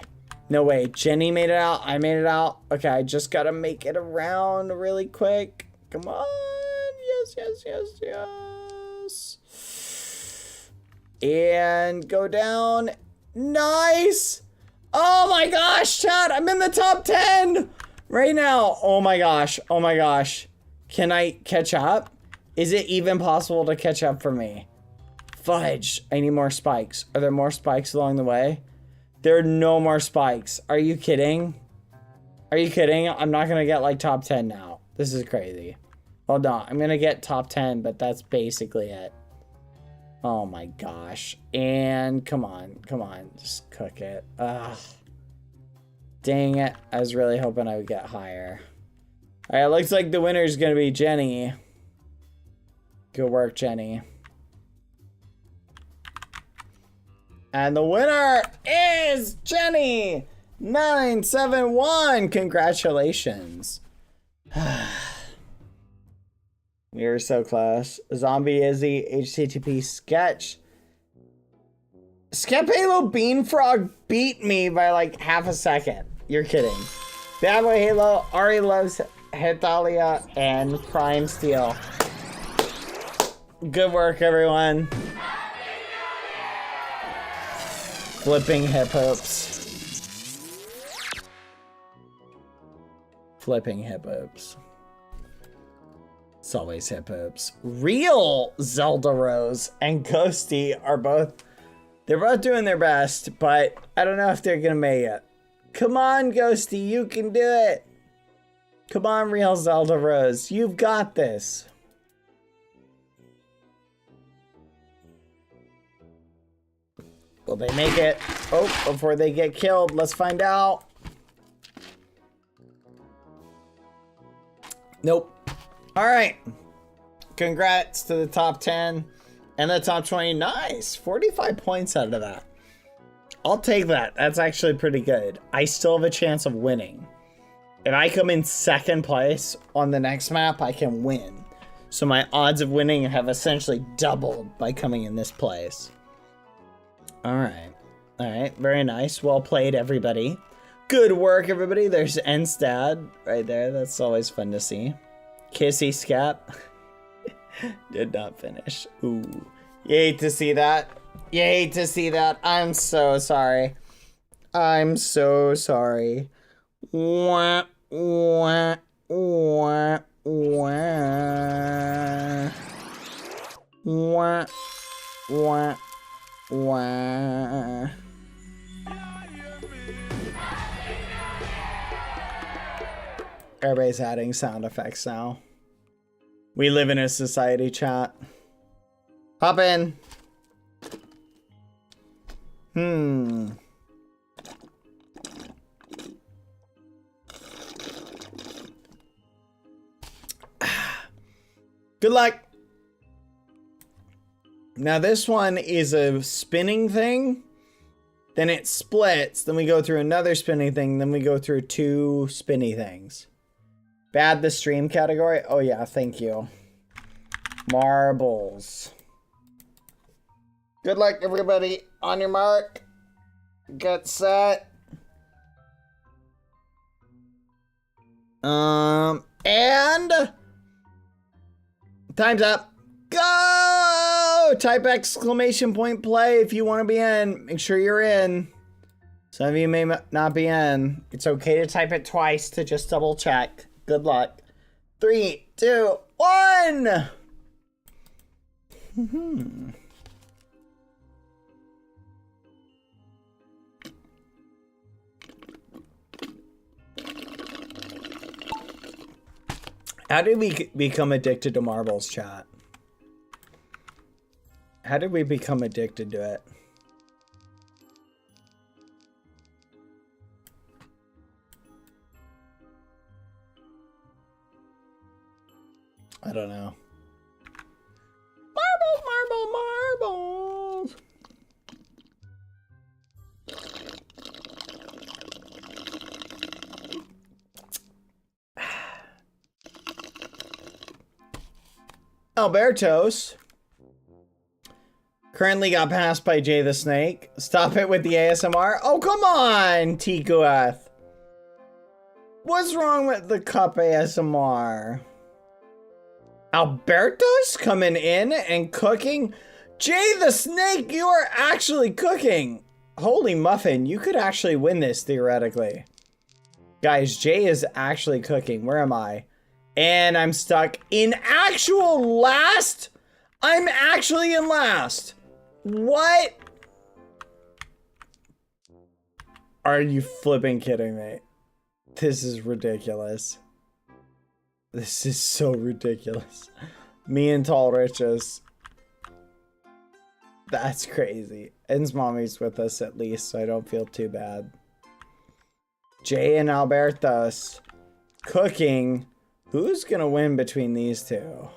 No way. Jenny made it out. I made it out. Okay, I just gotta make it around really quick. Come on. Yes, yes, yes, yes. And go down. Nice! Oh my gosh, chat! I'm in the top 10 right now. Oh my gosh. Oh my gosh. Can I catch up? Is it even possible to catch up for me? Fudge. I need more spikes. Are there more spikes along the way? There are no more spikes. Are you kidding? Are you kidding? I'm not gonna get like top 10 now. This is crazy. Hold on. I'm gonna get top 10, but that's basically it. Oh my gosh. And come on. Come on. Just cook it. Ugh. Dang it. I was really hoping I would get higher. Alright, looks like the winner is gonna be Jenny. Good work, Jenny. And the winner is Jenny! 971. Congratulations. We are so close. Zombie Izzy, HTTP sketch. Skep-Halo Beanfrog beat me by like half a second. You're kidding. Bad Boy Halo, Ari Loves Hetalia, and Prime Steel. Good work, everyone. Flipping hip hoops. Flipping hip hoops. It's always hip hoops. Real Zelda Rose and Ghosty are both, they're both doing their best, but I don't know if they're gonna make it. Come on, Ghosty, you can do it. Come on, Real Zelda Rose, you've got this. Will they make it? Oh, before they get killed, let's find out. Nope. All right. Congrats to the top 10 and the top 20. Nice. 45 points out of that. I'll take that. That's actually pretty good. I still have a chance of winning. If I come in second place on the next map, I can win. So my odds of winning have essentially doubled by coming in this place. All right. All right. Very nice. Well played, everybody. Good work, everybody. There's Enstad right there. That's always fun to see. Kissy Scap. Did not finish. Ooh. You hate to see that. You hate to see that. I'm so sorry. I'm so sorry. Wah, wah, wah, wah. Wah, wah, wah. Everybody's adding sound effects now. We live in a society, chat. Hop in. Good luck. Now this one is a spinning thing. Then it splits. Then we go through another spinning thing. Then we go through two spinny things. Bad the stream category? Oh yeah, thank you. Marbles. Good luck, everybody. On your mark. Get set. And time's up. Go! Type exclamation point play if you want to be in. Make sure you're in. Some of you may not be in. It's okay to type it twice to just double check. Good luck. 3, 2, 1. How did we become addicted to marbles, chat? How did we become addicted to it? I don't know. Marbles, marbles, marbles. Alberto's currently got passed by Jay the Snake. Stop it with the ASMR. Oh, come on, Tikueth. What's wrong with the cup ASMR? Alberto's coming in and cooking. Jay the Snake, you are actually cooking. Holy muffin, you could actually win this theoretically. Guys, Jay is actually cooking. Where am I? And I'm stuck in actual last. I'm actually in last. What? Are you flipping kidding me? This is ridiculous. This is so ridiculous. Me and Tall Riches. That's crazy. En's mommy's with us at least, so I don't feel too bad. Jay and Albertos cooking. Who's gonna win between these two?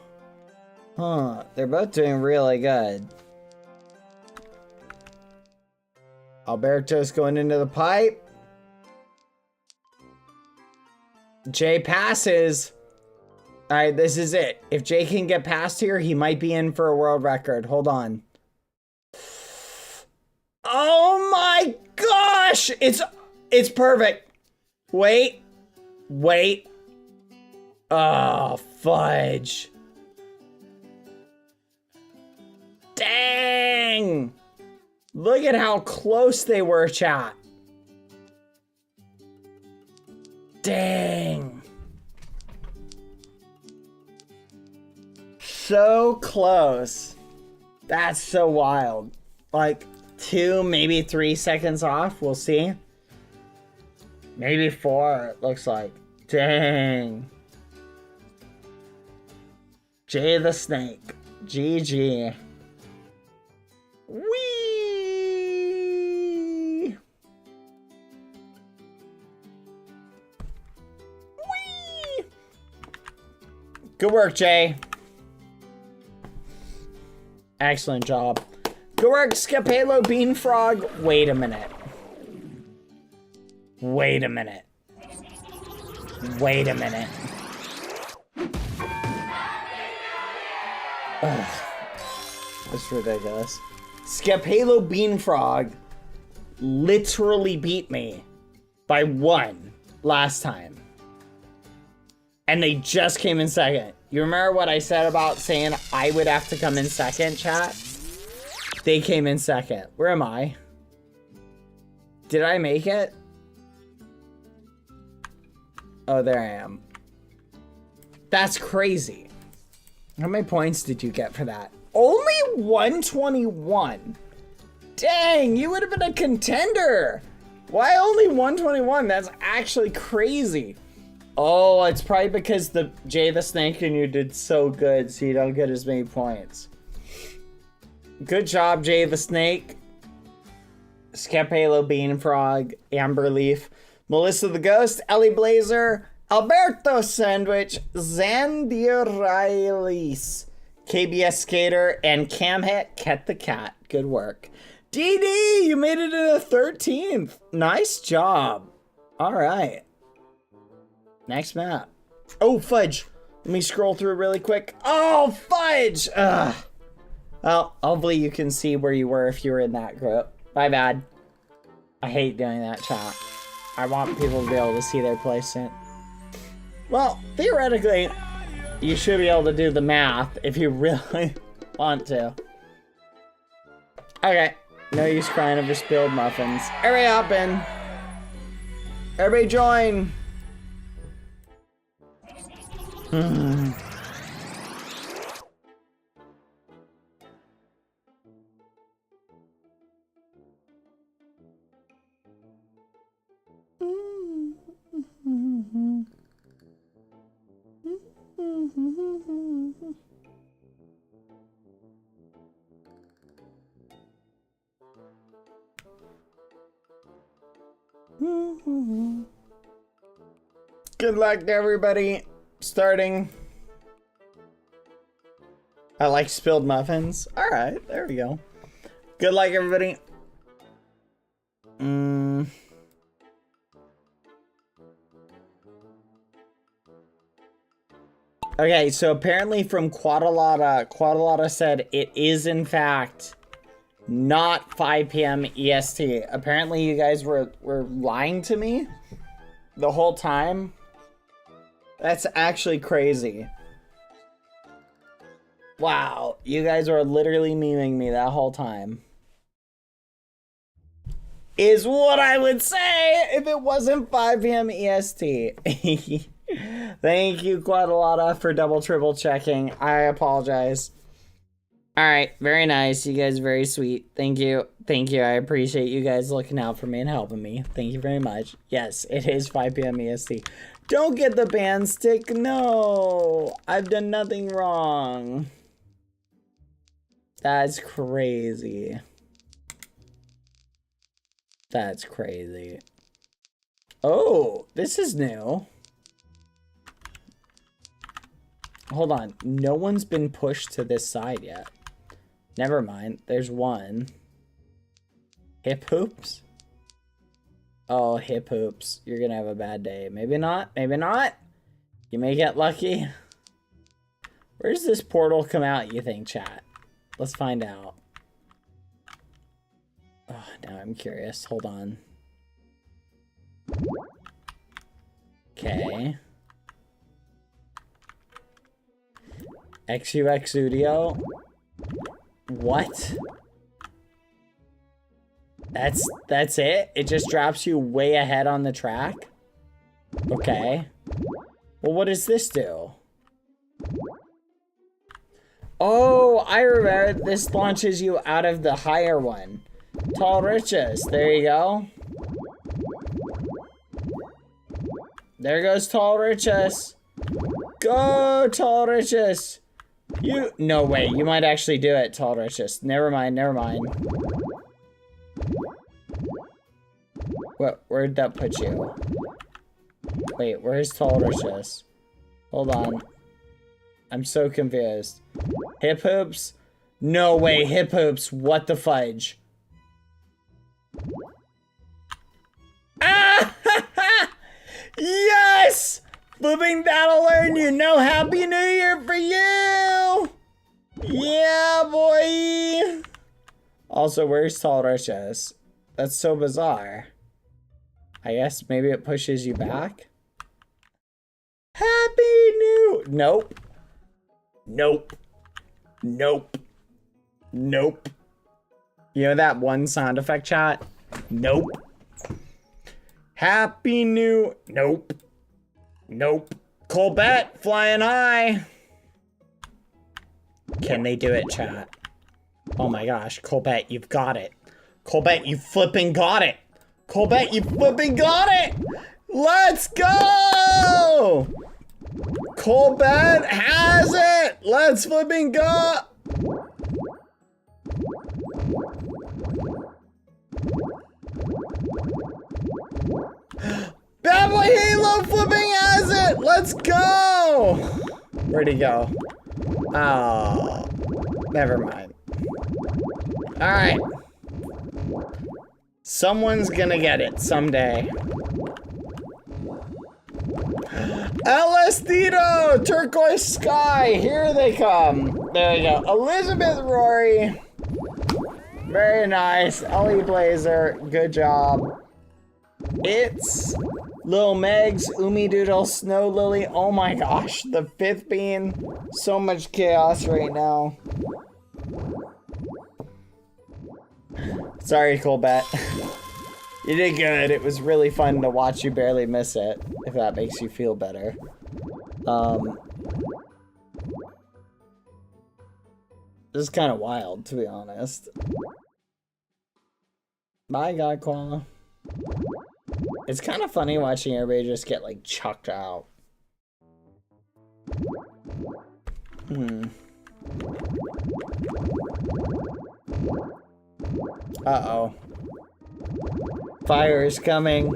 Huh, they're both doing really good. Alberto's going into the pipe. Jay passes. All right, this is it. If Jay can get past here, he might be in for a world record. Hold on. Oh my gosh! It's perfect. Wait. Oh, fudge. Dang! Look at how close they were, chat. Dang. So close. That's so wild. Like 2, maybe 3 seconds off. We'll see. Maybe 4, it looks like. Dang. Jay the Snake. GG. Whee! Whee! Good work, Jay. Excellent job. Good work, Scapelo Beanfrog. Wait a minute. Wait a minute. Wait a minute. Ugh. That's ridiculous. Scapelo Beanfrog literally beat me by 1 last time. And they just came in second. You remember what I said about saying I would have to come in second, chat? They came in second. Where am I? Did I make it? Oh, there I am. That's crazy. How many points did you get for that? Only 121. Dang, you would have been a contender. Why only 121? That's actually crazy. Oh, it's probably because the Jay the Snake and you did so good, so you don't get as many points. Good job, Jay the Snake. Scapelo Beanfrog, Amberleaf, Melissa the Ghost, Ellie Blazer, Alberto Sandwich, Zandierilis, KBS Skater, and Camhit Ket the Cat. Good work. DD, you made it in the 13th. Nice job. All right. Next map. Oh, fudge. Let me scroll through really quick. Oh, fudge. Ugh. Well, hopefully you can see where you were if you were in that group. My bad. I hate doing that, chat. I want people to be able to see their placement. Well, theoretically, you should be able to do the math if you really want to. Okay. No use crying over spilled muffins. Everybody hop in. Everybody join. Good luck to everybody starting. I like spilled muffins. All right, there we go. Good luck, everybody. Okay, so apparently from Quadalata said it is in fact not 5 p.m. EST. Apparently you guys were lying to me the whole time. That's actually crazy. Wow, you guys were literally memeing me that whole time. Is what I would say if it wasn't 5 p.m. EST. Thank you, Quadalata, for double triple checking. I apologize. All right, very nice. You guys are very sweet. Thank you. Thank you. I appreciate you guys looking out for me and helping me. Thank you very much. Yes, it is 5 p.m. EST. Don't get the ban stick. No, I've done nothing wrong. That's crazy. That's crazy. Oh, this is new. Hold on. No one's been pushed to this side yet. Never mind. There's one. Hip hoops? Oh, hip hoops. You're gonna have a bad day. Maybe not. Maybe not. You may get lucky. Where does this portal come out, you think, chat? Let's find out. Oh, now I'm curious. Hold on. Okay. XUX Studio. What? That's it? It just drops you way ahead on the track? Okay. Well, what does this do? Oh, I remember. This launches you out of the higher one. Tall Riches. There you go. There goes Tall Riches. Go, Tall Riches. You... No, wait. You might actually do it, Tall Riches. Never mind, never mind. What? Where'd that put you? Wait, where's Tall Riches? Hold on. I'm so confused. Hip hoops? No way, hip hoops. What the fudge? Ah! Yes! Flipping that'll learn you. No, Happy New Year for you! Yeah, boy! Also, where's Tall Riches? That's so bizarre. I guess maybe it pushes you back? Happy New... Nope. Nope. Nope. Nope. You know that one sound effect, chat? Nope. Happy New... Nope. Nope. Colbert, flying high. Can they do it, chat? Oh my gosh, Colbert, you've got it. Colbert, you flipping got it. Colbert, you flipping got it! Let's go! Colbert has it! Let's flipping go! BadBoyHalo flipping has it! Let's go! Where'd he go? Oh, never mind. Alright. Someone's gonna get it someday. Elestido! Turquoise Sky! Here they come. There you go. Elizabeth Rory. Very nice. Ellie Blazer. Good job. It's Lil Megs, Umi Doodle, Snow Lily. Oh my gosh. The fifth bean. So much chaos right now. Sorry, Colbert. You did good. It was really fun to watch you barely miss it, if that makes you feel better. This is kind of wild, to be honest. Bye, Godclaw. It's kind of funny watching everybody just get, like, chucked out. Uh-oh. Fire is coming.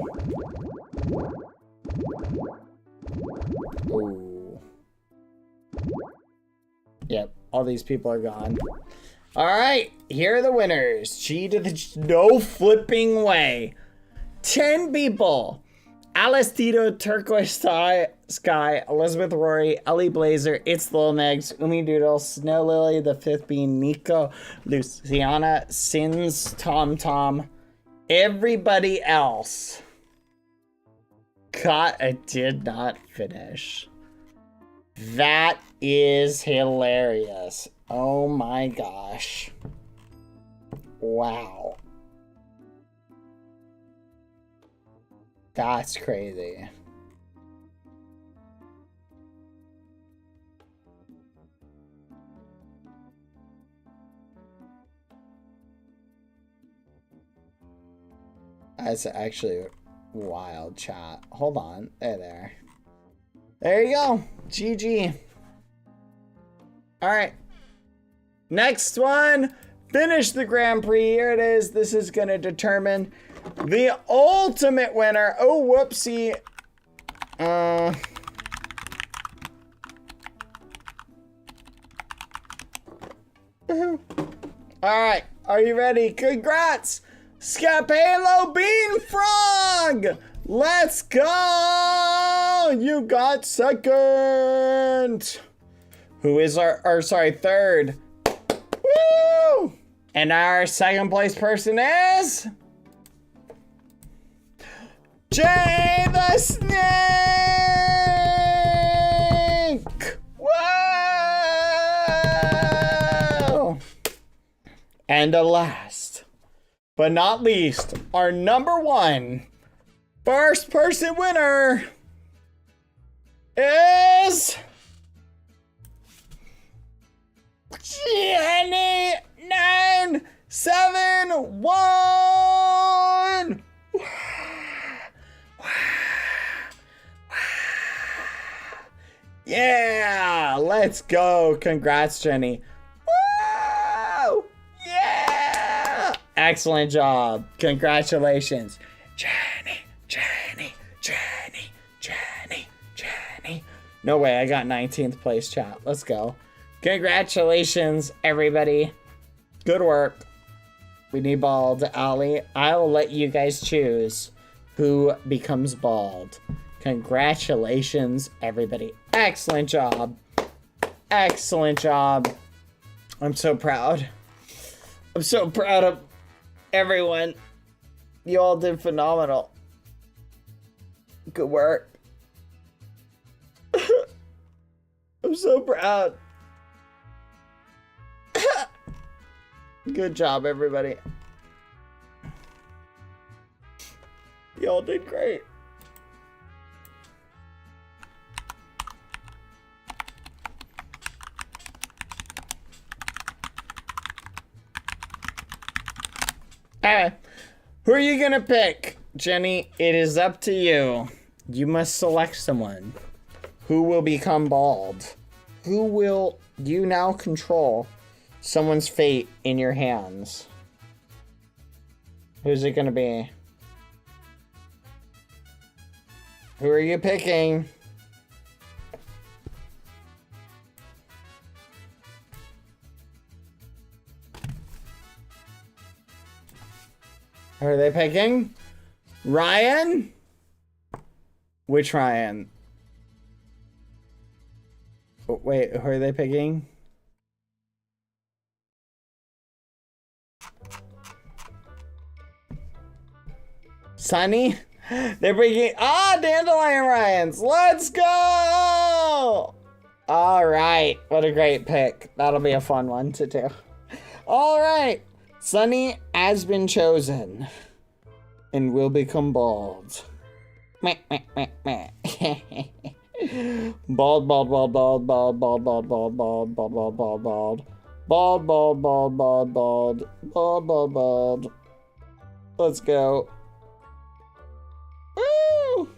Ooh. Yep, all these people are gone. Alright, here are the winners. G to the... No flipping way. 10 people. Alistito, Turquoise Sky, Elizabeth Rory, Ellie Blazer, It's Lil Megs, Umi Doodle, Snow Lily, The Fifth Bean, Nico, Luciana, Sins, Tom Tom. Everybody else did not finish. That is hilarious. Oh my gosh. Wow. That's crazy. That's actually wild, chat. Hold on. There. There you go. GG. Alright. Next one. Finish the Grand Prix. Here it is. This is going to determine the ultimate winner. Oh, whoopsie. Alright. Are you ready? Congrats. Scapalo Bean Frog! Let's go! You got second! Who is third? Woo! And our second place person is... Jay the Snake! Whoa! And the last, but not least, our number one first person winner is Jenny 971. Yeah, let's go. Congrats, Jenny. Woo! Yeah! Excellent job. Congratulations. Jenny. No way, I got 19th place, chat. Let's go. Congratulations, everybody. Good work. We need bald. Ali, I will let you guys choose who becomes bald. Congratulations, everybody. Excellent job. Excellent job. I'm so proud. I'm so proud of everyone. You all did phenomenal. Good work. I'm so proud. Good job, everybody. Y'all did great. Who are you gonna pick? Jenny, it is up to you. You must select someone. Who will become bald? Who will you now control someone's fate in your hands? Who's it gonna be? Who are you picking? Who are they picking? Ryan? Which Ryan? Oh, wait, who are they picking? Sunny? They're picking... Dandelion Ryans! Let's go! Alright, what a great pick. That'll be a fun one to do. Alright, Sunny has been chosen and will become bald. Meh, meh, meh, meh. Bald, bald, bald, bald, bald, bald, bald, bald, bald, bald, bald, bald, bald. Bald, bald, bald, bald, bald, bald, bald, bald. Let's go. Woo!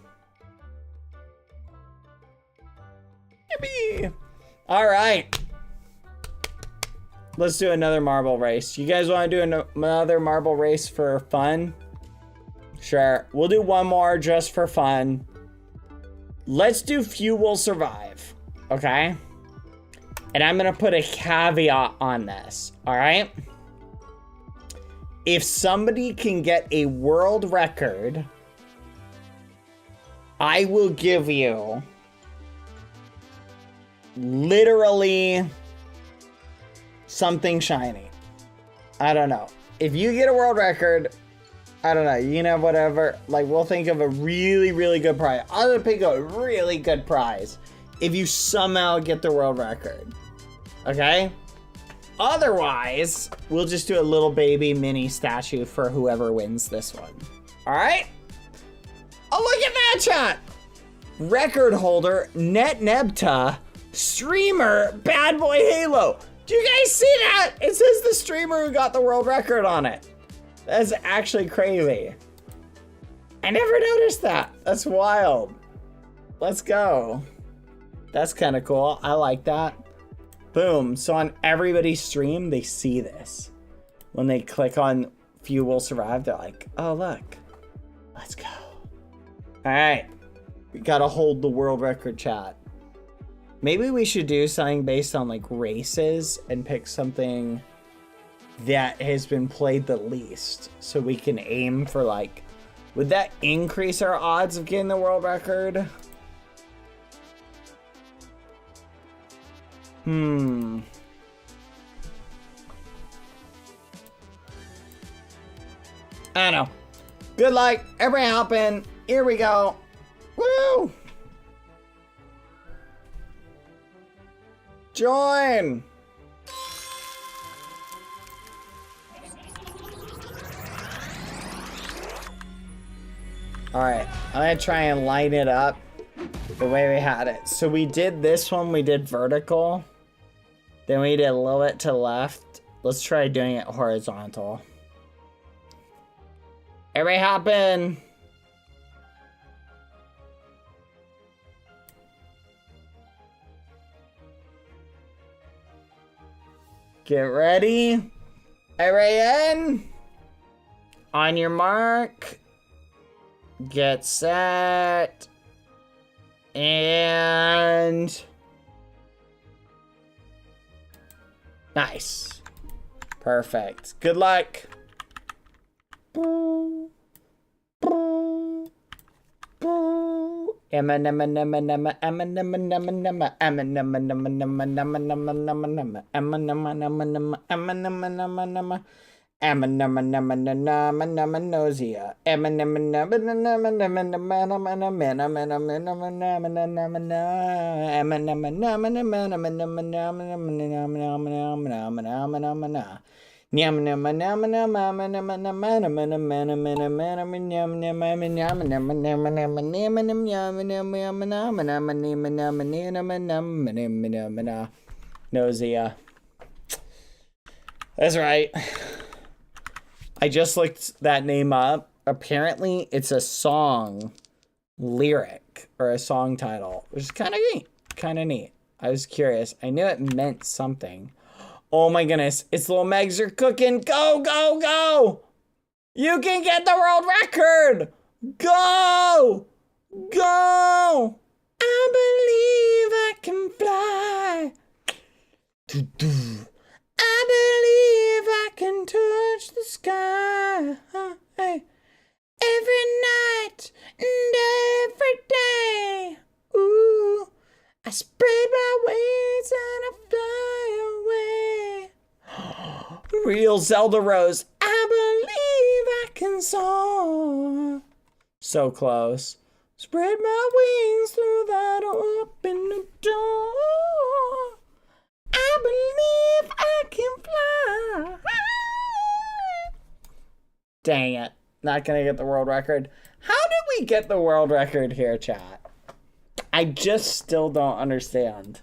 Yippee! All right. Let's do another marble race. You guys want to do another marble race for fun? Sure. We'll do one more just for fun. Let's do few will survive. Okay? And I'm going to put a caveat on this. All right? If somebody can get a world record, I will give you literally something shiny. I don't know. If you get a world record, I don't know. You can have whatever. Like, we'll think of a really, really good prize. I'm going to pick a really good prize if you somehow get the world record. Okay? Otherwise, we'll just do a little baby mini statue for whoever wins this one. All right? Oh, look at that, chat. Record holder, NetNebta, streamer, BadBoyHalo. Do you guys see that? It says the streamer who got the world record on it. That's actually crazy. I never noticed that. That's wild. Let's go. That's kind of cool. I like that. Boom. So on everybody's stream, they see this. When they click on Few Will Survive, they're like, oh, look. Let's go. All right. We gotta hold the world record, chat. Maybe we should do something based on like races and pick something that has been played the least. So we can aim for like, would that increase our odds of getting the world record? I don't know. Good luck. Everybody hop in. Here we go. Woo! Join! Alright, I'm gonna try and line it up the way we had it. So we did this one, we did vertical. Then we did a little bit to the left. Let's try doing it horizontal. Everybody hop in. Get ready. Everybody in. On your mark. Get set. And... nice. Perfect. Good luck. Nausea. That's right. I just looked that name up. Apparently, it's a song lyric or a song title, which is kind of neat. Kind of neat. I was curious. I knew it meant something. Oh my goodness. It's Little Megs are cooking. Go, go, go. You can get the world record. Go. Go. I believe I can fly. I believe I can touch the sky. Hey. Every night and every day. Ooh. I spread my wings and I fly away. Real Zelda Rose. I believe I can soar. So close. Spread my wings through that open door. I believe I can fly. Dang it. Not gonna get the world record. How did we get the world record here, chat? I just still don't understand.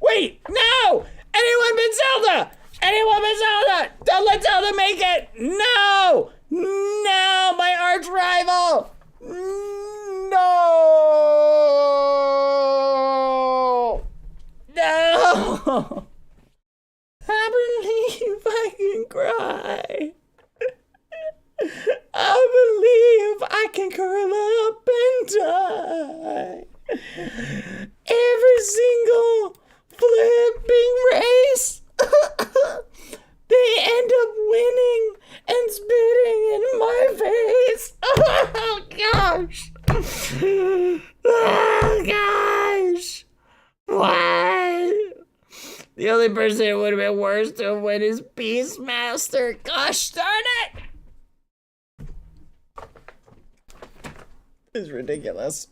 Wait, no! Anyone but Zelda! Anyone but Zelda! Don't let Zelda make it! No! No! My arch rival! No! No! I believe I can cry. I believe I can curl up and die. Every single flipping race, they end up winning and spitting in my face. Oh gosh. Oh gosh. Why? The only person it would have been worse to win is Beastmaster. Gosh darn it. It's ridiculous.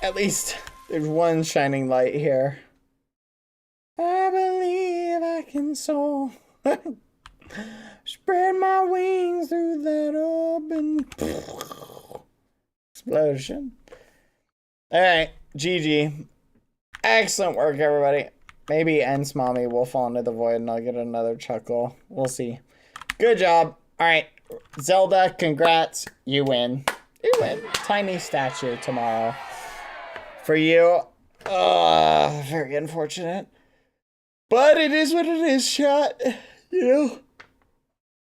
At least there's one shining light here. I believe I can soar. Spread my wings through that open explosion. Alright, GG. Excellent work, everybody. Maybe Ents Mommy will fall into the void and I'll get another chuckle. We'll see. Good job. Alright. Zelda, congrats. You win. You win. Tiny statue tomorrow. For you. Very unfortunate. But it is what it is, chat. You know?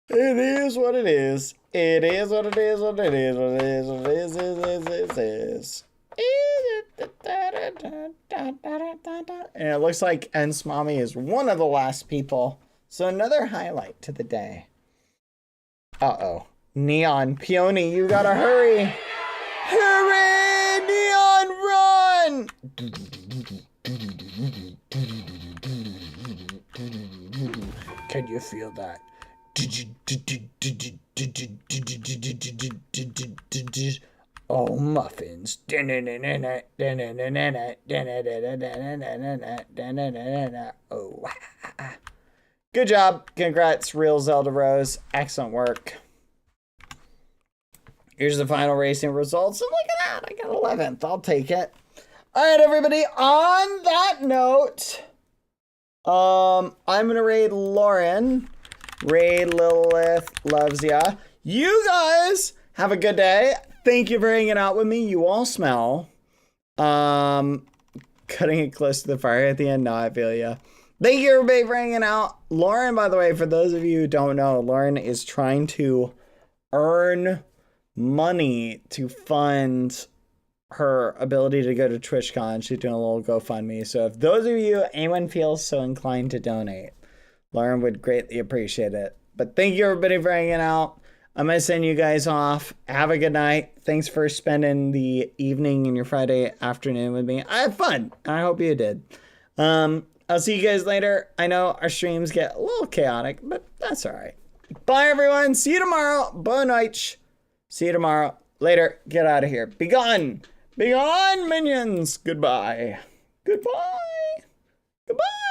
It is what it is. It is what it is, what it is, what it is, what it is. And it looks like Ents Mommy is one of the last people So another highlight to the day. Uh-oh. Neon. Peony, you gotta hurry. Hurry! Neon, run! Can you feel that? Oh, muffins. Oh. Good job. Congrats, Real Zelda Rose. Excellent work. Here's the final racing results. And look at that. I got 11th. I'll take it. All right, everybody. On that note, I'm going to raid Lauren. Raid Lilith loves ya. You guys have a good day. Thank you for hanging out with me. You all smell. Cutting it close to the fire at the end. No, I feel ya. Thank you, everybody, for hanging out. Lauren, by the way, for those of you who don't know, Lauren is trying to earn money to fund her ability to go to TwitchCon. She's doing a little GoFundMe. So if those of you, anyone feels so inclined to donate, Lauren would greatly appreciate it. But thank you, everybody, for hanging out. I'm going to send you guys off. Have a good night. Thanks for spending the evening and your Friday afternoon with me. I had fun. I hope you did. I'll see you guys later. I know our streams get a little chaotic, but that's all right. Bye, everyone. See you tomorrow. Boa noite. See you tomorrow. Later. Get out of here. Be gone. Be gone, minions. Goodbye. Goodbye. Goodbye.